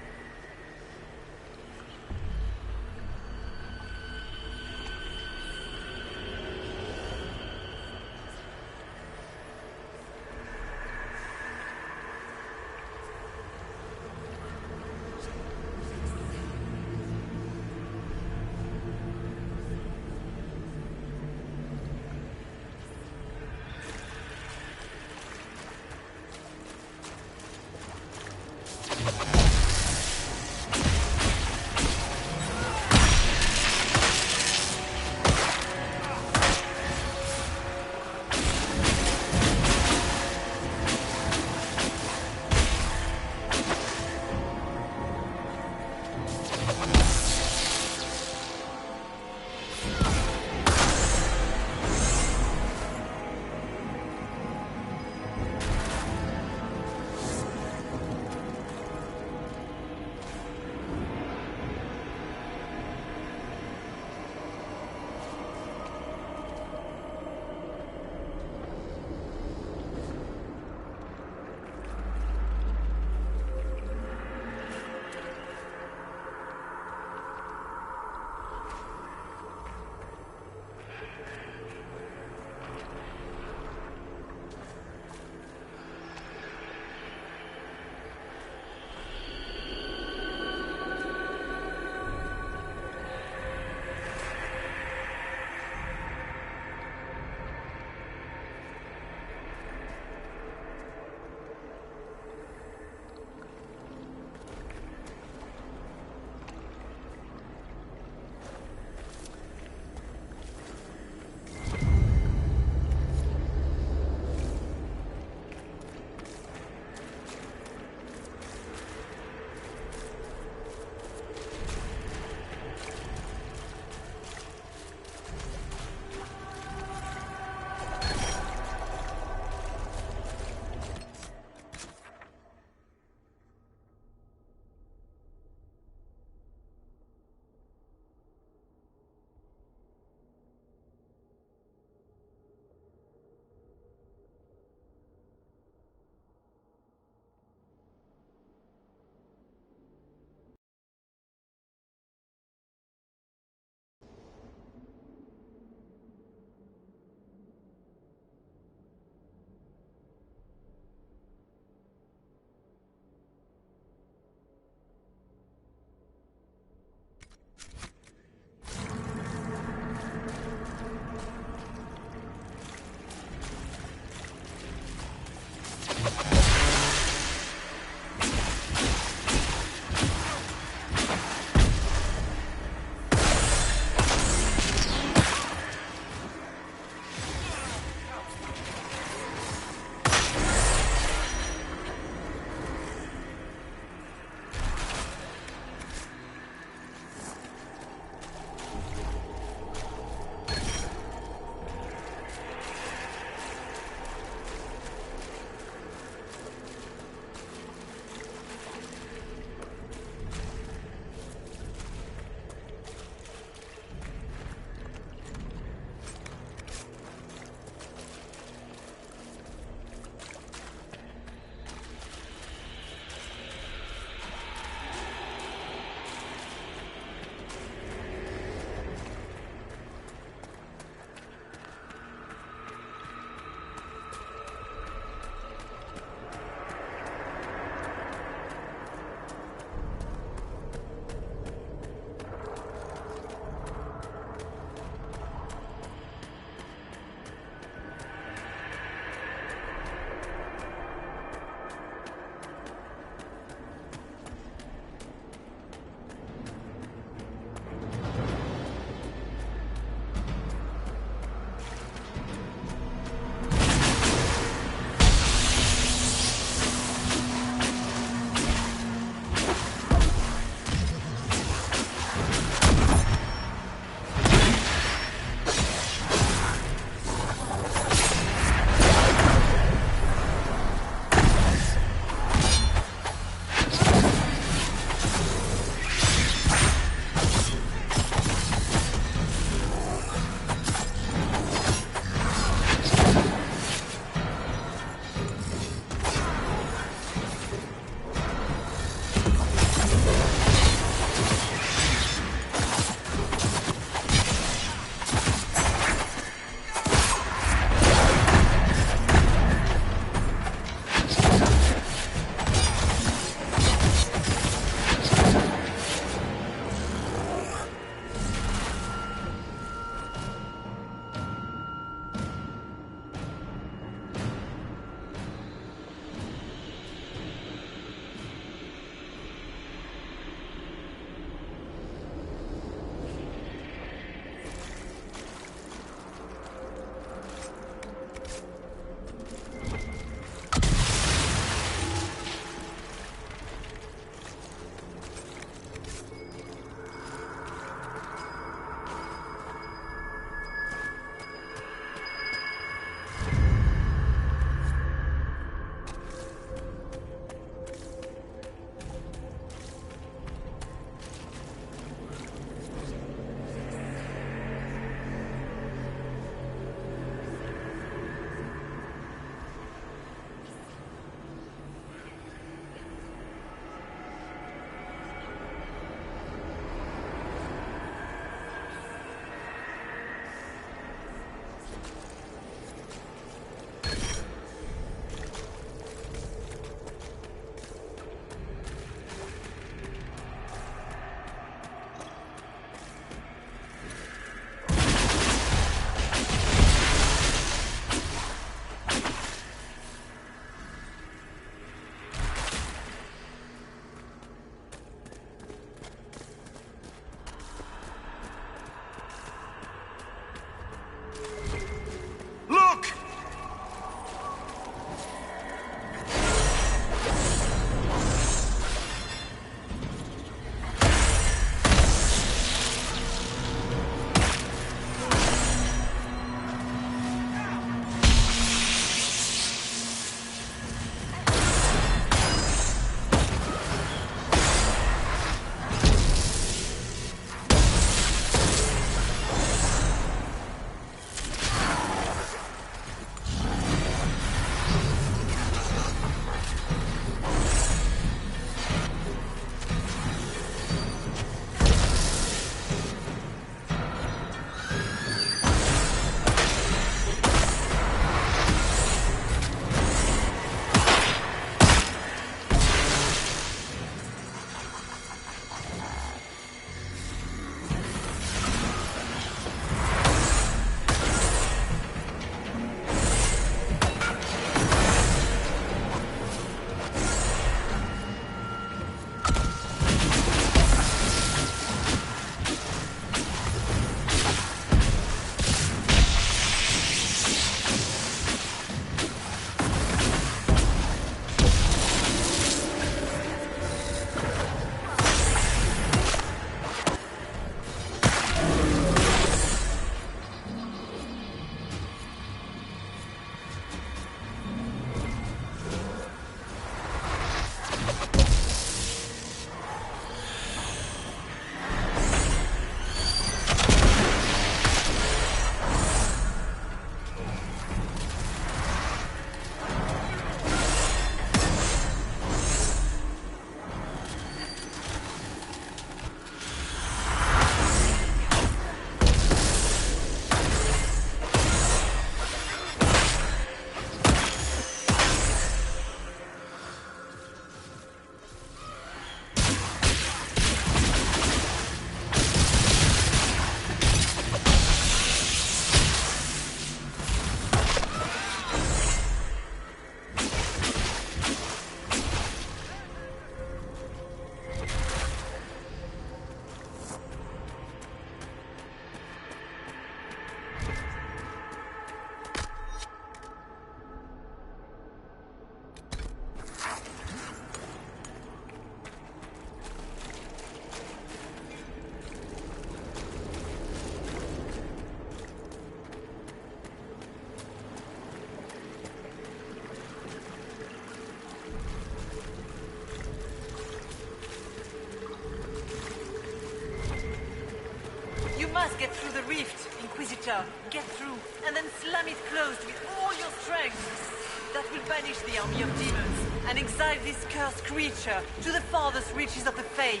Get through the rift, Inquisitor. Get through, and then slam it closed with all your strength. That will banish the army of demons, and exile this cursed creature to the farthest reaches of the Fade.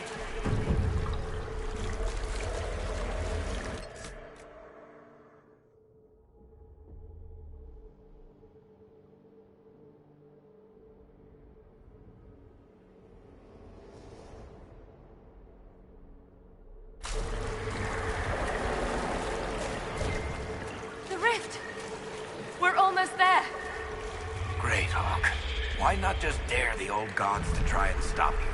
Why not just dare the old gods to try and stop you?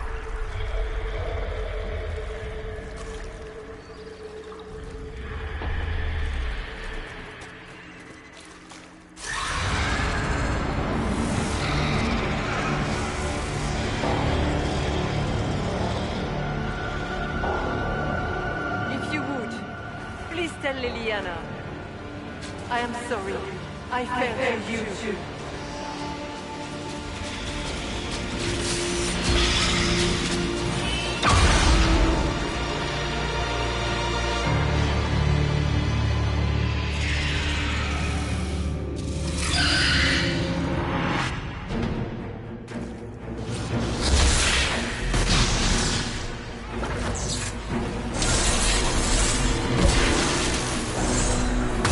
If you would, please tell Leliana. I am sorry. I failed you too.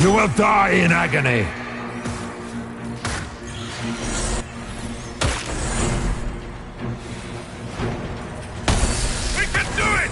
You will die in agony! We can do it!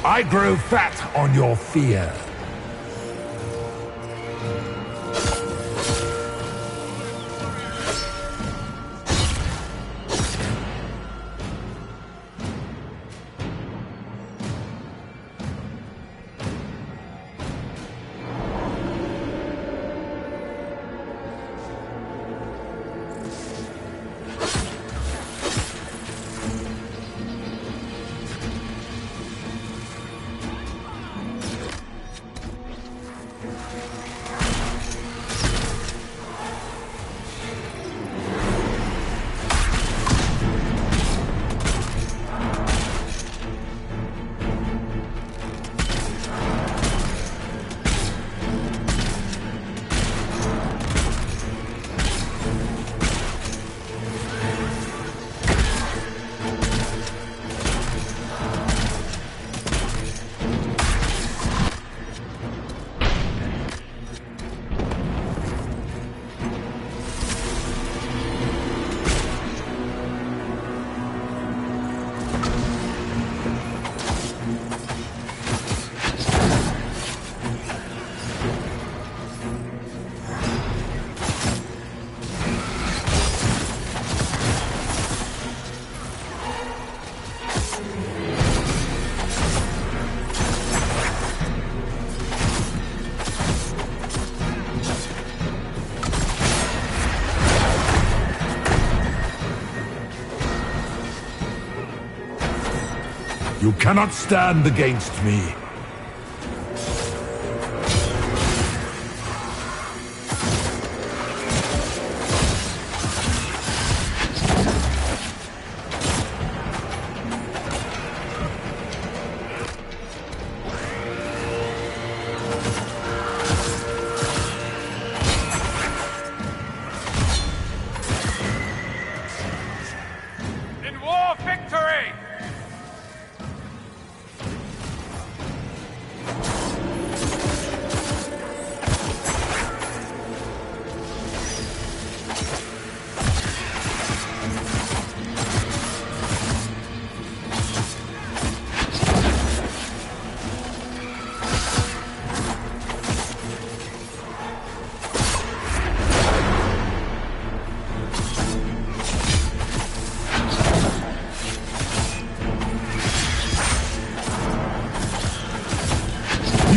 I grow fat on your fear. You cannot stand against me. In war, victory!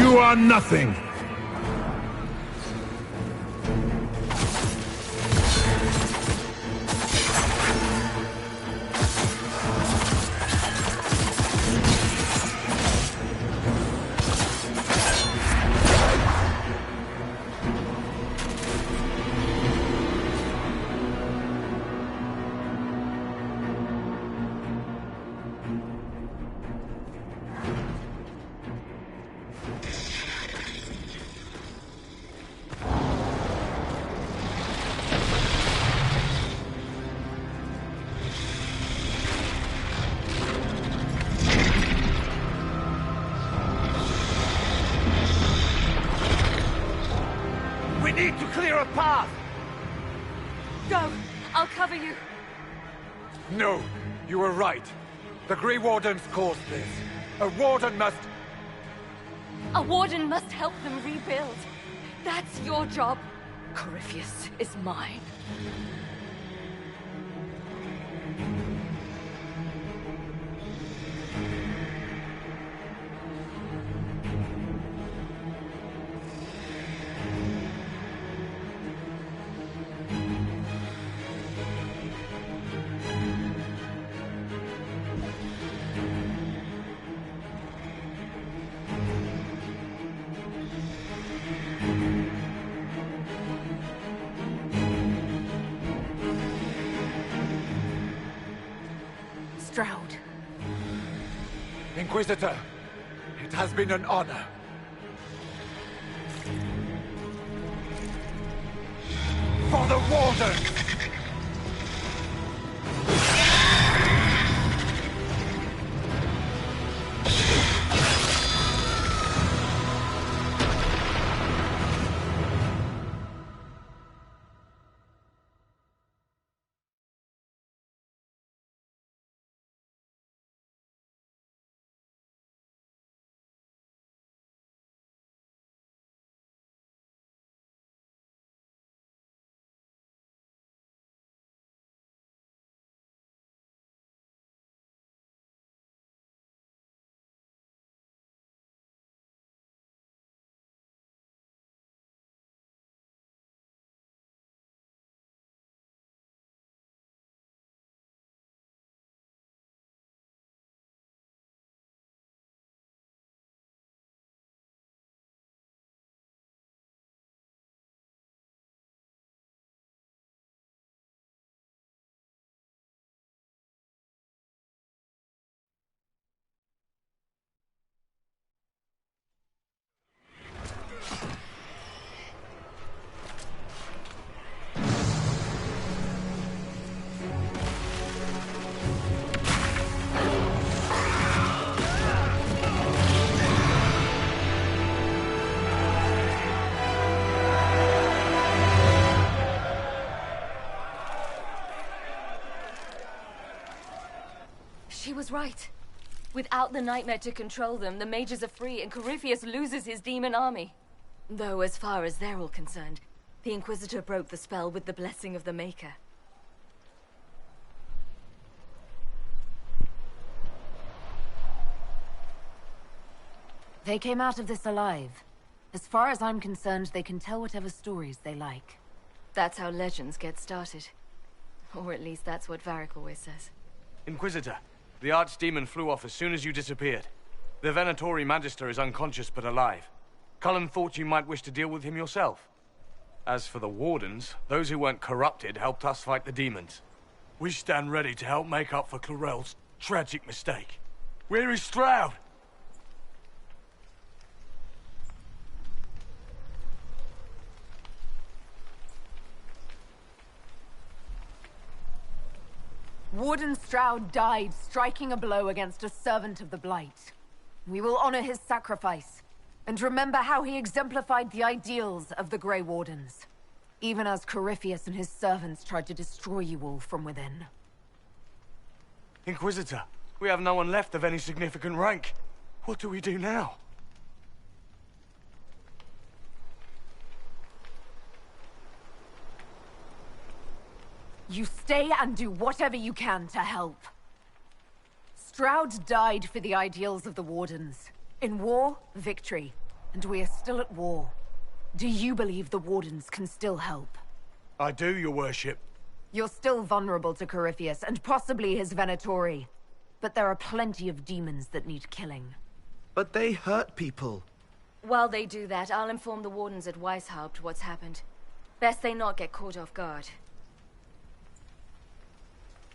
You are nothing! We need to clear a path! Go! I'll cover you. No, you were right. The Grey Wardens caused this. A Warden must... A Warden must help them rebuild. That's your job. Corypheus is mine. Stroud. Inquisitor, it has been an honor. For the Warden! She was right. Without the Nightmare to control them, the mages are free and Corypheus loses his demon army. Though as far as they're all concerned, the Inquisitor broke the spell with the blessing of the Maker. They came out of this alive. As far as I'm concerned, they can tell whatever stories they like. That's how legends get started. Or at least that's what Varric always says. Inquisitor, the Archdemon flew off as soon as you disappeared. The Venatori Magister is unconscious but alive. Cullen thought you might wish to deal with him yourself. As for the Wardens, those who weren't corrupted helped us fight the demons. We stand ready to help make up for Clarel's tragic mistake. Where is Stroud? Warden Stroud died striking a blow against a servant of the Blight. We will honor his sacrifice, and remember how he exemplified the ideals of the Grey Wardens, even as Corypheus and his servants tried to destroy you all from within. Inquisitor, we have no one left of any significant rank. What do we do now? You stay and do whatever you can to help. Stroud died for the ideals of the Wardens. In war, victory. and we are still at war. Do you believe the Wardens can still help? I do, your worship. You're still vulnerable to Corypheus, and possibly his Venatori. But there are plenty of demons that need killing. But they hurt people. While they do that, I'll inform the Wardens at Weishaupt what's happened. Best they not get caught off guard.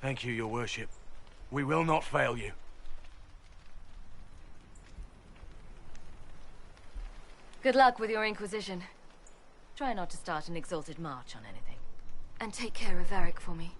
Thank you, your worship. We will not fail you. Good luck with your Inquisition. Try not to start an exalted march on anything. And take care of Varric for me.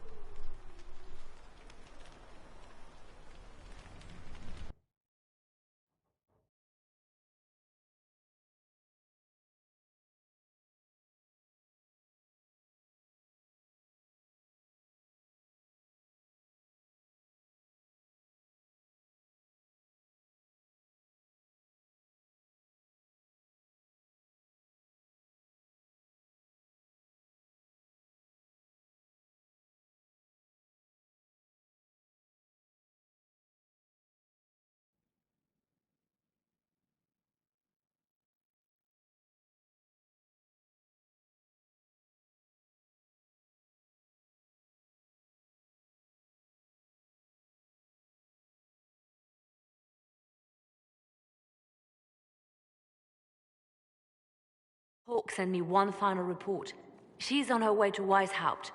Hawke sent me one final report. She's on her way to Weishaupt.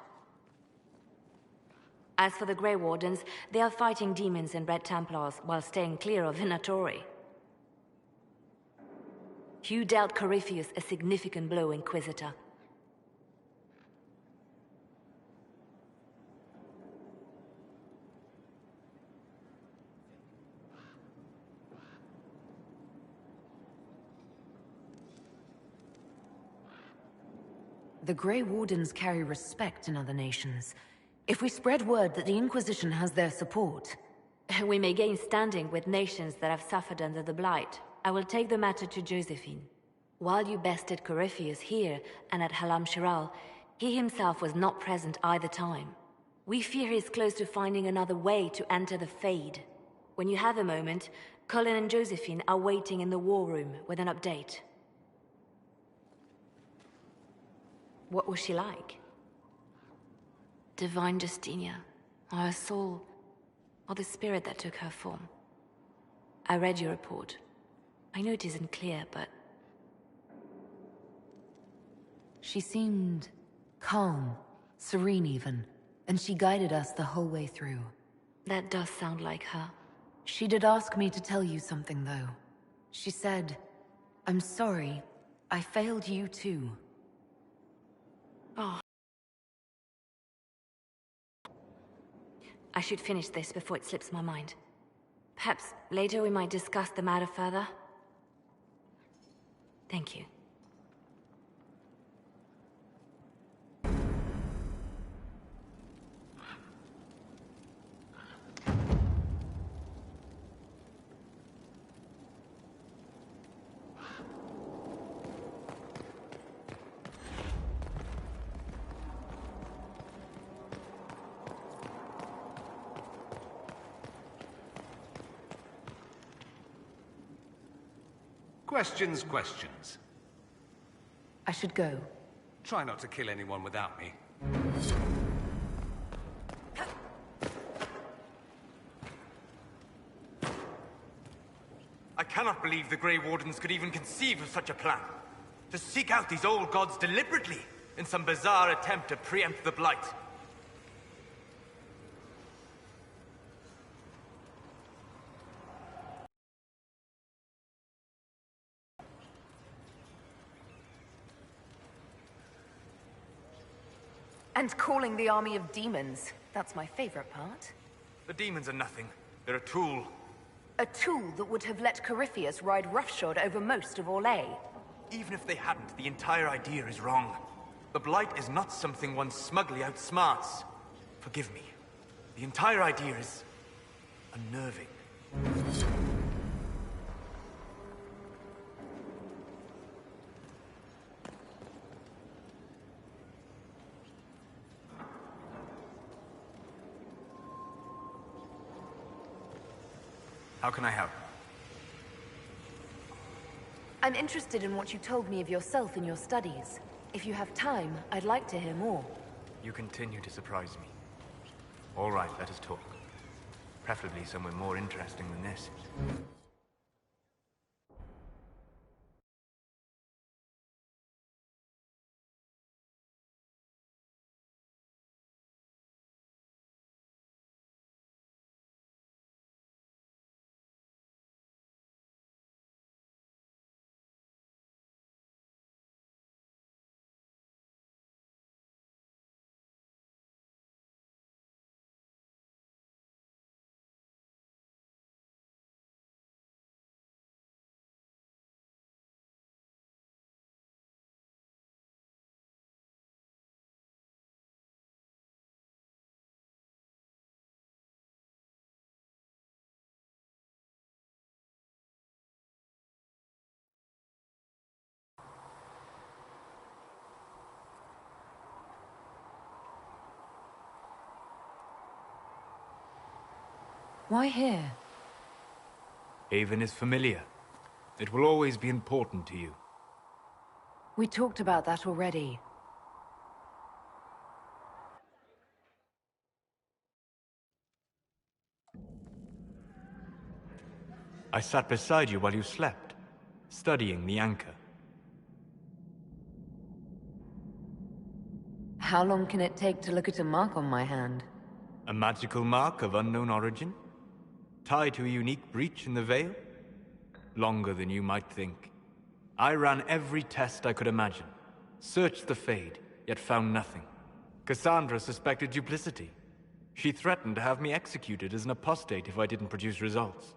As for the Grey Wardens, they are fighting demons and Red Templars while staying clear of Venatori. You dealt Corypheus a significant blow, Inquisitor. The Grey Wardens carry respect in other nations. If we spread word that the Inquisition has their support... We may gain standing with nations that have suffered under the Blight. I will take the matter to Josephine. While you bested Corypheus here and at Halam Shiral, he himself was not present either time. We fear he's close to finding another way to enter the Fade. When you have a moment, Colin and Josephine are waiting in the war room with an update. What was she like? Divine Justinia, or her soul, or the spirit that took her form. I read your report. I know it isn't clear, but... She seemed calm, serene even, and she guided us the whole way through. That does sound like her. She did ask me to tell you something, though. She said, "I'm sorry, I failed you too." Oh. I should finish this before it slips my mind. Perhaps later we might discuss the matter further. Thank you. Questions. I should go. Try not to kill anyone without me. I cannot believe the Grey Wardens could even conceive of such a plan. To seek out these old gods deliberately, in some bizarre attempt to preempt the Blight. And calling the army of demons. That's my favorite part. The demons are nothing. They're a tool. A tool that would have let Corypheus ride roughshod over most of Orlais. Even if they hadn't, the entire idea is wrong. The Blight is not something one smugly outsmarts. Forgive me. The entire idea is... unnerving. How can I help? I'm interested in what you told me of yourself in your studies. If you have time, I'd like to hear more. You continue to surprise me. All right, let us talk. Preferably somewhere more interesting than this. Why here? Haven is familiar. It will always be important to you. We talked about that already. I sat beside you while you slept, studying the anchor. How long can it take to look at a mark on my hand? A magical mark of unknown origin? Tied to a unique breach in the veil? Longer than you might think. I ran every test I could imagine. Searched the Fade, yet found nothing. Cassandra suspected duplicity. She threatened to have me executed as an apostate if I didn't produce results.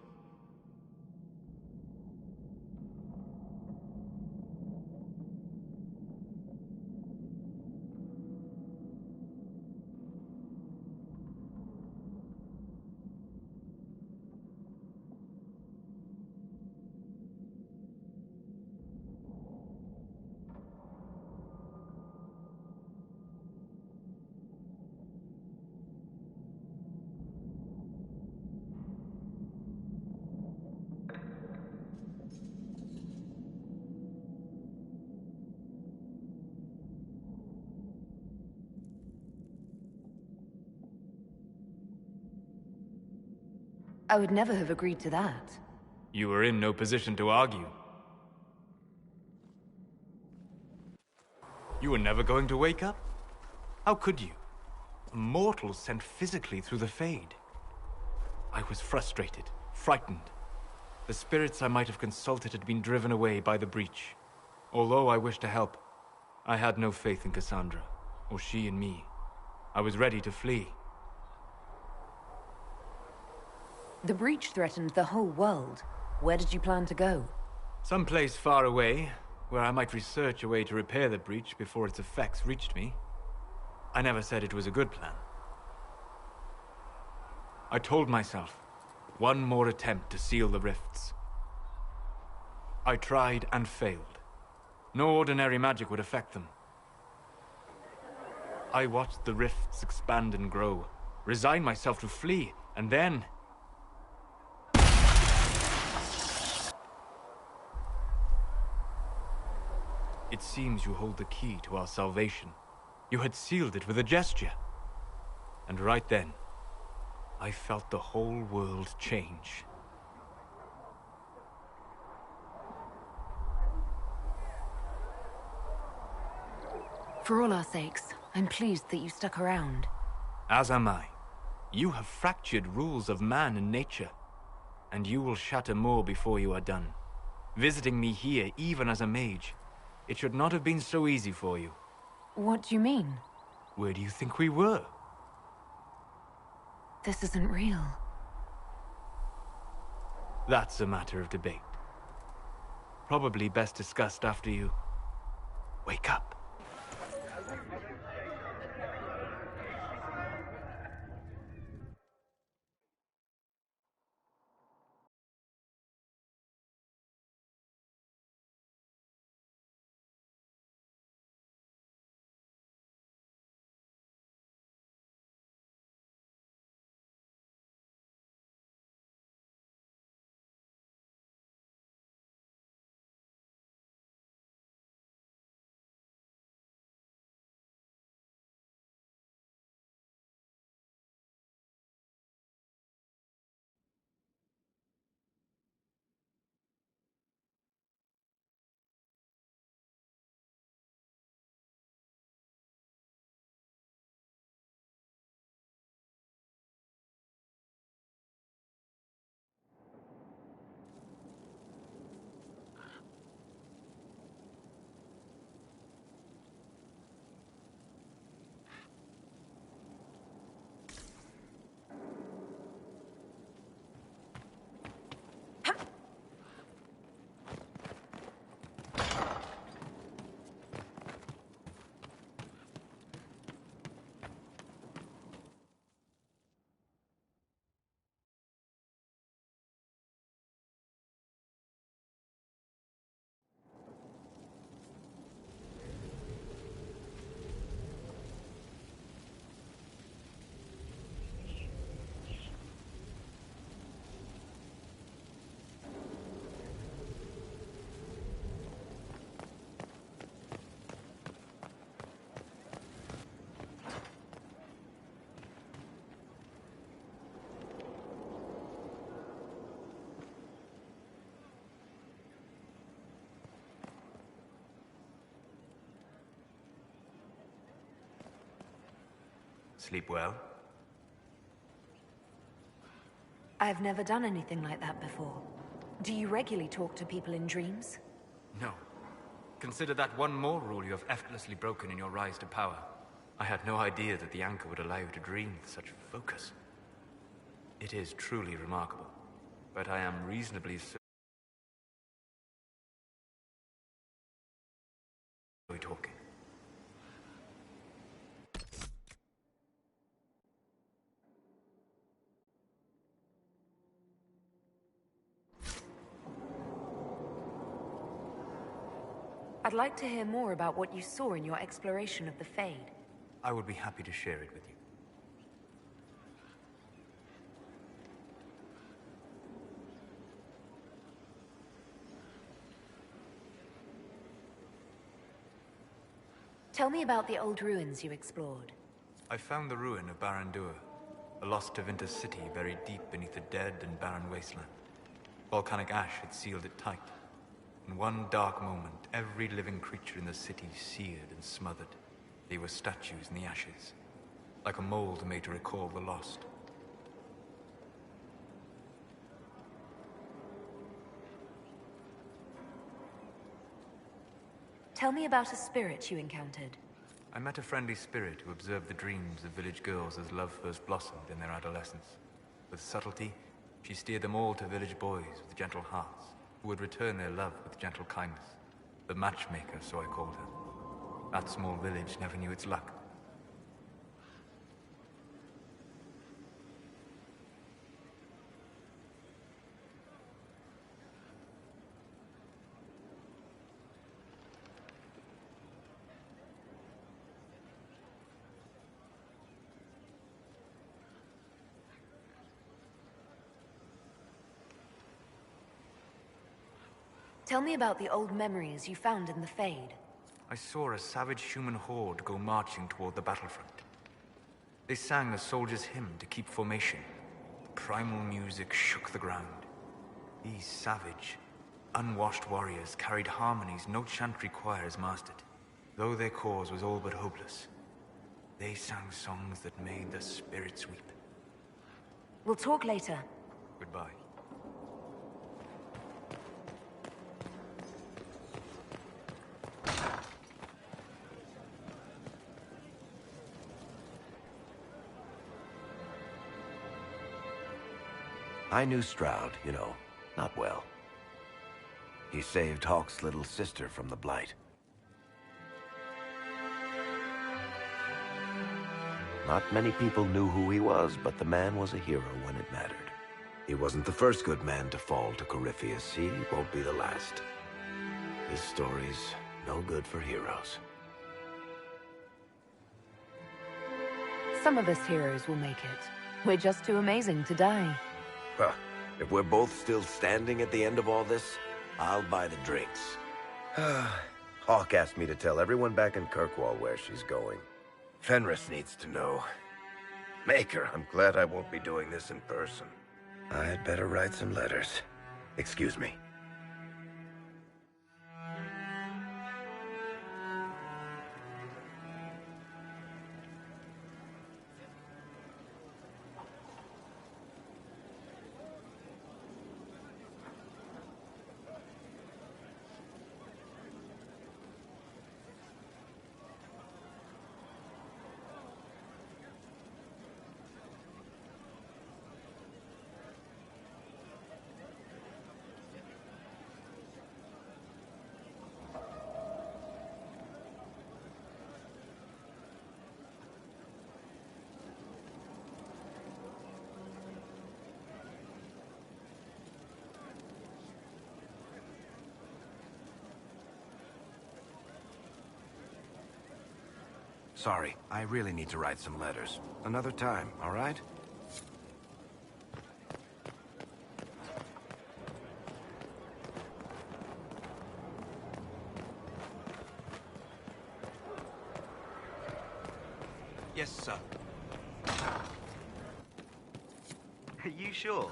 I would never have agreed to that. You were in no position to argue. You were never going to wake up? How could you? A mortal sent physically through the Fade. I was frustrated, frightened. The spirits I might have consulted had been driven away by the breach. Although I wished to help, I had no faith in Cassandra, or she in me. I was ready to flee. The breach threatened the whole world. Where did you plan to go? Someplace far away, where I might research a way to repair the breach before its effects reached me. I never said it was a good plan. I told myself, one more attempt to seal the rifts. I tried and failed. No ordinary magic would affect them. I watched the rifts expand and grow, resigned myself to flee, and then... It seems you hold the key to our salvation. You had sealed it with a gesture. And right then, I felt the whole world change. For all our sakes, I'm pleased that you stuck around. As am I. You have fractured rules of man and nature. And you will shatter more before you are done. Visiting me here, even as a mage, it should not have been so easy for you. What do you mean? Where do you think we were? This isn't real. That's a matter of debate. Probably best discussed after you wake up. Sleep well? I've never done anything like that before. Do you regularly talk to people in dreams? No. Consider that one more rule you have effortlessly broken in your rise to power. I had no idea that the anchor would allow you to dream with such focus. It is truly remarkable, but I am reasonably certain we're talking. I'd like to hear more about what you saw in your exploration of the Fade. I would be happy to share it with you. Tell me about the old ruins you explored. I found the ruin of Barandur, a lost Tevinter city buried deep beneath a dead and barren wasteland. Volcanic ash had sealed it tight. In one dark moment, every living creature in the city seared and smothered. They were statues in the ashes, like a mold made to recall the lost. Tell me about a spirit you encountered. I met a friendly spirit who observed the dreams of village girls as love first blossomed in their adolescence. With subtlety, she steered them all to village boys with gentle hearts, who would return their love with gentle kindness. The matchmaker, so I called her. That small village never knew its luck. Tell me about the old memories you found in the Fade. I saw a savage human horde go marching toward the battlefront. They sang a soldier's hymn to keep formation. The primal music shook the ground. These savage, unwashed warriors carried harmonies no chantry choirs mastered. Though their cause was all but hopeless, they sang songs that made the spirits weep. We'll talk later. Goodbye. I knew Stroud, you know, not well. He saved Hawke's little sister from the Blight. Not many people knew who he was, but the man was a hero when it mattered. He wasn't the first good man to fall to Corypheus. He won't be the last. His story's no good for heroes. Some of us heroes will make it. We're just too amazing to die. Huh. If we're both still standing at the end of all this, I'll buy the drinks. Hawke asked me to tell everyone back in Kirkwall where she's going. Fenris needs to know. Maker, I'm glad I won't be doing this in person. I'd better write some letters. Excuse me. Sorry, I really need to write some letters. Another time, all right? Yes, sir. Are you sure?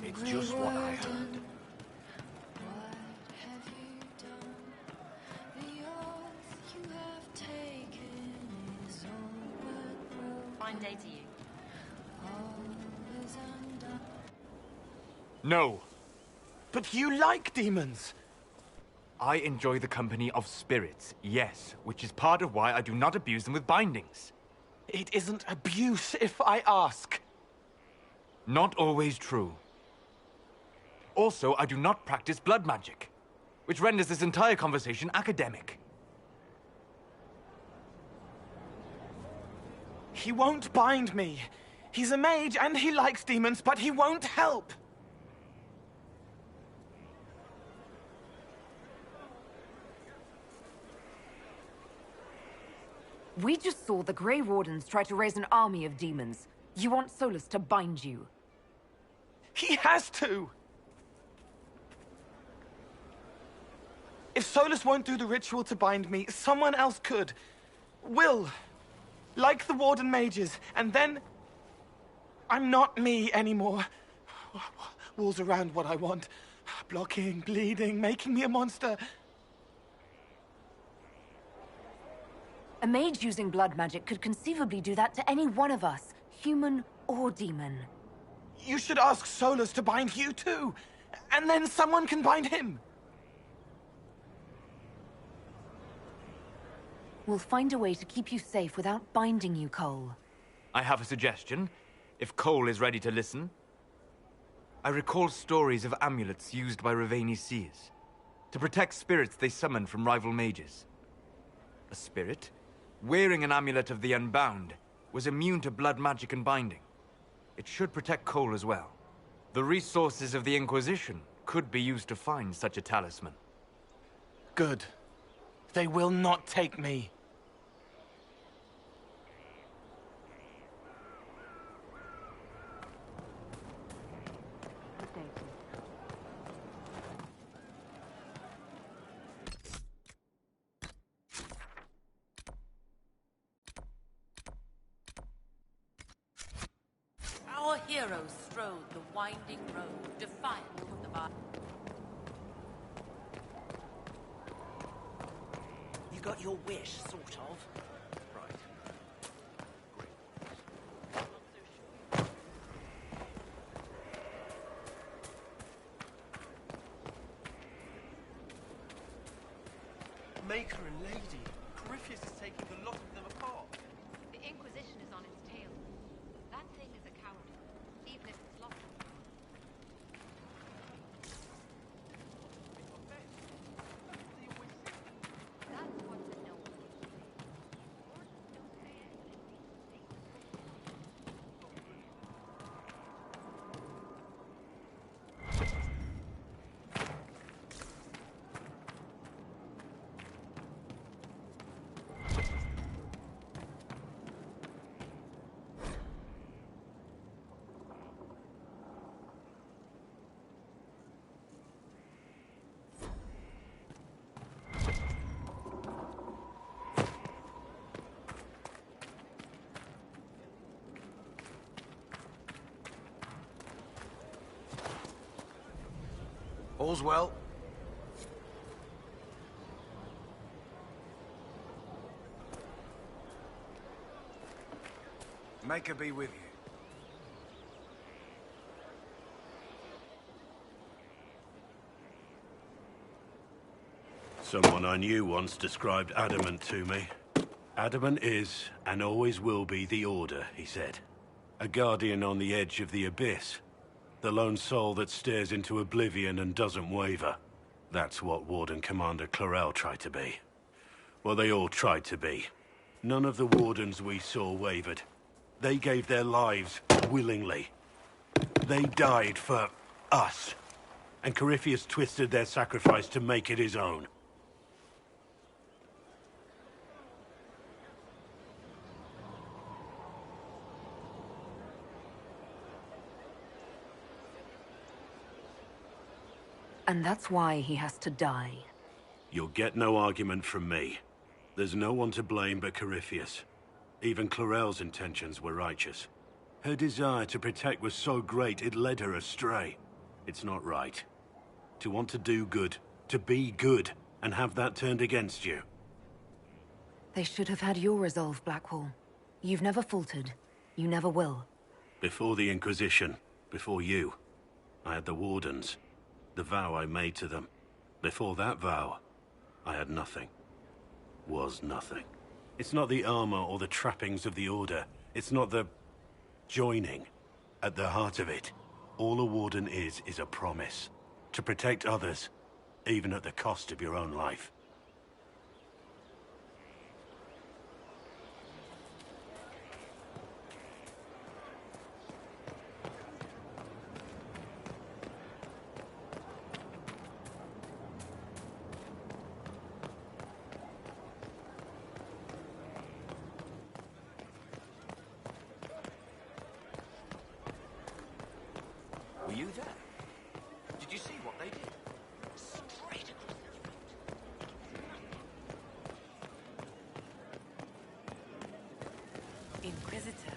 It's just what I heard. fine day to you. No. But you like demons! I enjoy the company of spirits, yes, which is part of why I do not abuse them with bindings. It isn't abuse if I ask. Not always true. Also, I do not practice blood magic, which renders this entire conversation academic. He won't bind me. He's a mage and he likes demons, but he won't help. We just saw the Grey Wardens try to raise an army of demons. You want Solus to bind you? He has to! If Solus won't do the ritual to bind me, someone else could. Will. Like the Warden mages, and then... I'm not me anymore. Walls around what I want. Blocking, bleeding, making me a monster. A mage using blood magic could conceivably do that to any one of us, human or demon. You should ask Solus to bind you too, and then someone can bind him. We'll find a way to keep you safe without binding you, Cole. I have a suggestion, if Cole is ready to listen. I recall stories of amulets used by Rivaini seers to protect spirits they summoned from rival mages. A spirit, wearing an amulet of the Unbound, was immune to blood magic and binding. It should protect Cole as well. The resources of the Inquisition could be used to find such a talisman. Good. They will not take me. Our heroes strode the winding road, defiant of the bar. You got your wish, sort of. Right. Maker and Lady. Corypheus is taking a lot of them apart. The Inquisition is on its tail. That thing is a coward, even if it's lost. That's what the noble All's well? Maker be with you. Someone I knew once described Adamant to me. Adamant is, and always will be, the Order, he said. A guardian on the edge of the abyss. The lone soul that stares into oblivion and doesn't waver. That's what Warden Commander Clarel tried to be. Well, they all tried to be. None of the Wardens we saw wavered. They gave their lives willingly. They died for us. And Corypheus twisted their sacrifice to make it his own. And that's why he has to die. You'll get no argument from me. There's no one to blame but Corypheus. Even Clarel's intentions were righteous. Her desire to protect was so great it led her astray. It's not right. To want to do good, to be good, and have that turned against you. They should have had your resolve, Blackwall. You've never faltered. You never will. Before the Inquisition, before you, I had the Wardens, the vow I made to them. Before that vow, I had nothing. Was nothing. It's not the armor or the trappings of the Order. It's not the joining. At the heart of it, all a Warden is a promise. To protect others, even at the cost of your own life. Were you there? Did you see what they did? Straight across the Inquisitor.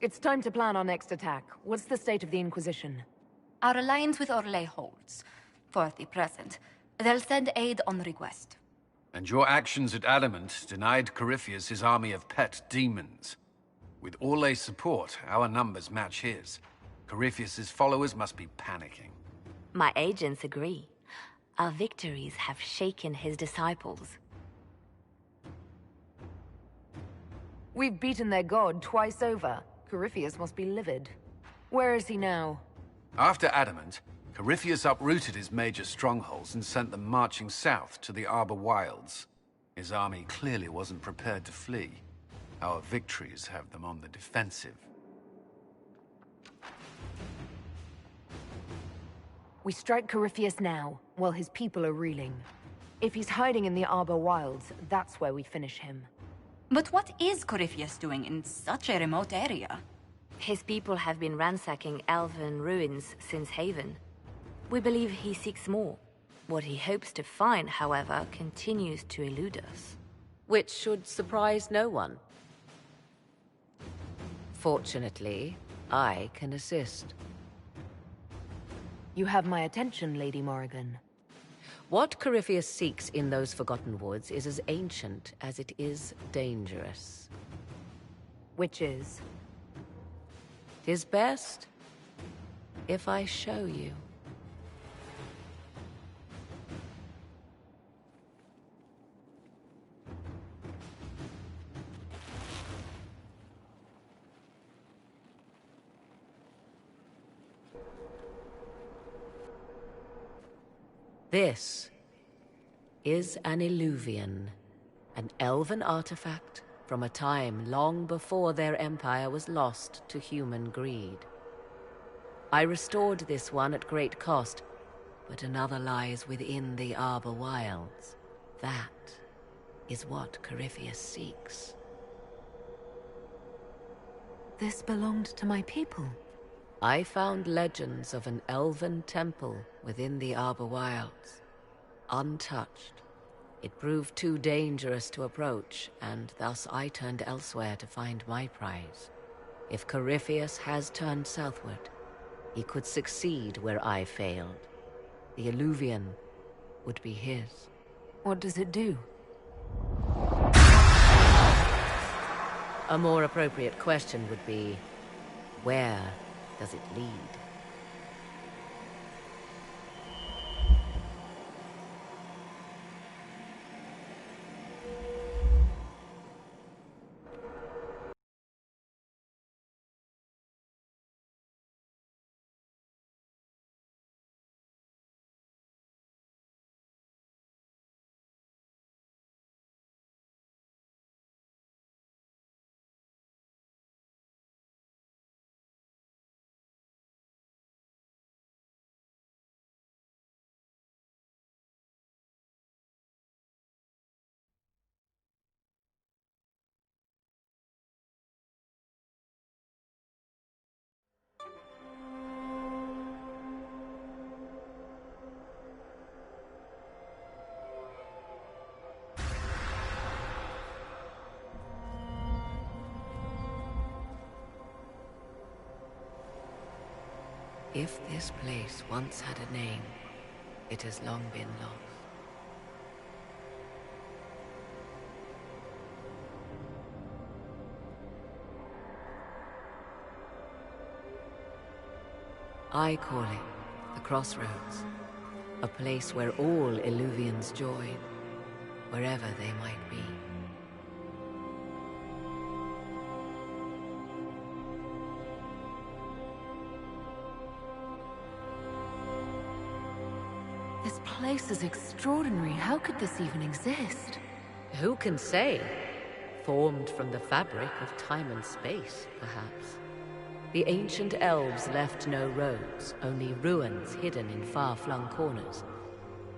It's time to plan our next attack. What's the state of the Inquisition? Our alliance with Orlais holds, for the present. They'll send aid on request. And your actions at Adamant denied Corypheus his army of pet demons. With Orlais' support, our numbers match his. Corypheus' followers must be panicking. My agents agree. Our victories have shaken his disciples. We've beaten their god twice over. Corypheus must be livid. Where is he now? After Adamant, Corypheus uprooted his major strongholds and sent them marching south to the Arbor Wilds. His army clearly wasn't prepared to flee. Our victories have them on the defensive. We strike Corypheus now, while his people are reeling. If he's hiding in the Arbor Wilds, that's where we finish him. But what is Corypheus doing in such a remote area? His people have been ransacking elven ruins since Haven. We believe he seeks more. What he hopes to find, however, continues to elude us. Which should surprise no one. Fortunately, I can assist. You have my attention, Lady Morrigan. What Corypheus seeks in those Forgotten Woods is as ancient as it is dangerous. Which is? 'Tis best if I show you. This is an Illuvian, an elven artifact from a time long before their empire was lost to human greed. I restored this one at great cost, but another lies within the Arbor Wilds. That is what Corypheus seeks. This belonged to my people. I found legends of an elven temple within the Arbor Wilds. Untouched. It proved too dangerous to approach, and thus I turned elsewhere to find my prize. If Corypheus has turned southward, he could succeed where I failed. The Illuvian would be his. What does it do? A more appropriate question would be, where does it lead? If this place once had a name, it has long been lost. I call it the Crossroads, a place where all Illuvians join, wherever they might be. This place is extraordinary. How could this even exist? Who can say? Formed from the fabric of time and space, perhaps. The ancient elves left no roads, only ruins hidden in far-flung corners.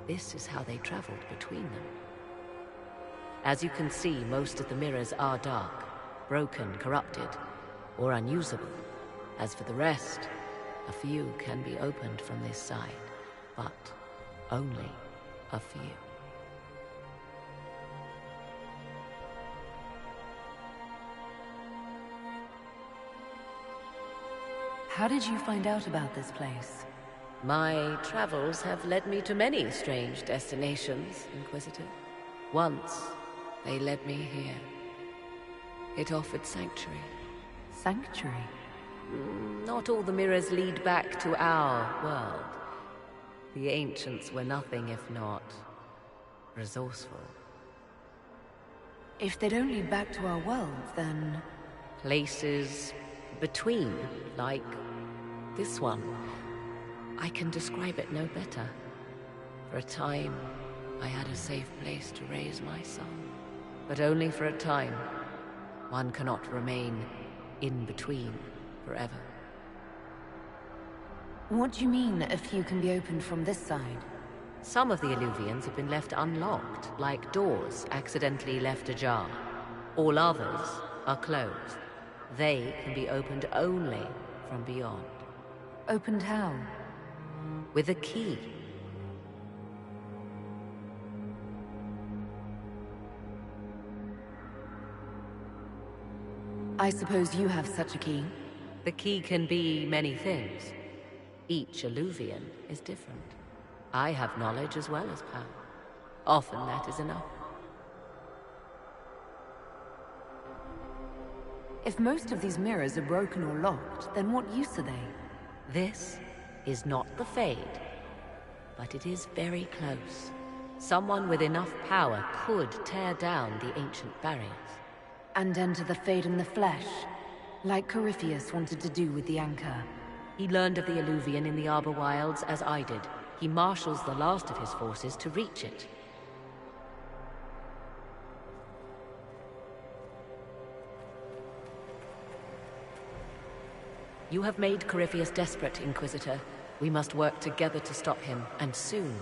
This is how they traveled between them. As you can see, most of the mirrors are dark, broken, corrupted, or unusable. As for the rest, a few can be opened from this side, but only a few. How did you find out about this place? My travels have led me to many strange destinations, Inquisitor. Once, they led me here. It offered sanctuary. Sanctuary? Not all the mirrors lead back to our world. The ancients were nothing if not resourceful. If they don't lead back to our world, then... Places between, like this one. I can describe it no better. For a time, I had a safe place to raise my son. But only for a time. One cannot remain in between forever. What do you mean, a few can be opened from this side? Some of the Illuvians have been left unlocked, like doors accidentally left ajar. All others are closed. They can be opened only from beyond. Opened how? With a key. I suppose you have such a key? The key can be many things. Each Illuvian is different. I have knowledge as well as power. Often that is enough. If most of these mirrors are broken or locked, then what use are they? This is not the Fade, but it is very close. Someone with enough power could tear down the ancient barriers. And enter the Fade in the flesh, like Corypheus wanted to do with the Anchor. He learned of the Illuvian in the Arbor Wilds as I did. He marshals the last of his forces to reach it. You have made Corypheus desperate, Inquisitor. We must work together to stop him, and soon.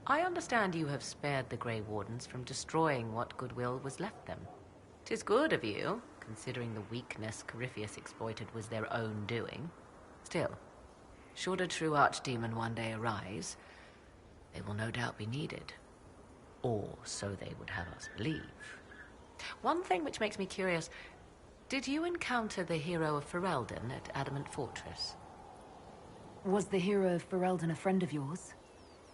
I understand you have spared the Grey Wardens from destroying what goodwill was left them. 'Tis good of you, considering the weakness Corypheus exploited was their own doing. Still, should a true archdemon one day arise, they will no doubt be needed. Or so they would have us believe. One thing which makes me curious, did you encounter the hero of Ferelden at Adamant Fortress? Was the hero of Ferelden a friend of yours?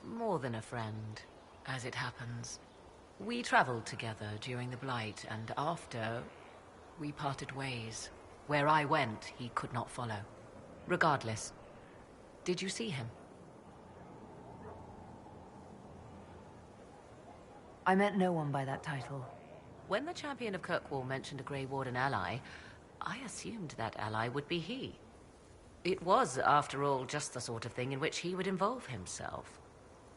More than a friend, as it happens. We traveled together during the Blight, and after, we parted ways. Where I went, he could not follow. Regardless, did you see him? I met no one by that title. When the Champion of Kirkwall mentioned a Grey Warden ally, I assumed that ally would be he. It was, after all, just the sort of thing in which he would involve himself.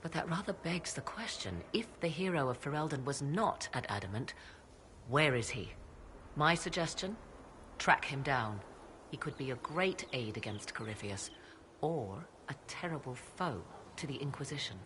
But that rather begs the question, if the hero of Ferelden was not at Adamant, where is he? My suggestion? Track him down. He could be a great aid against Corypheus, or a terrible foe to the Inquisition.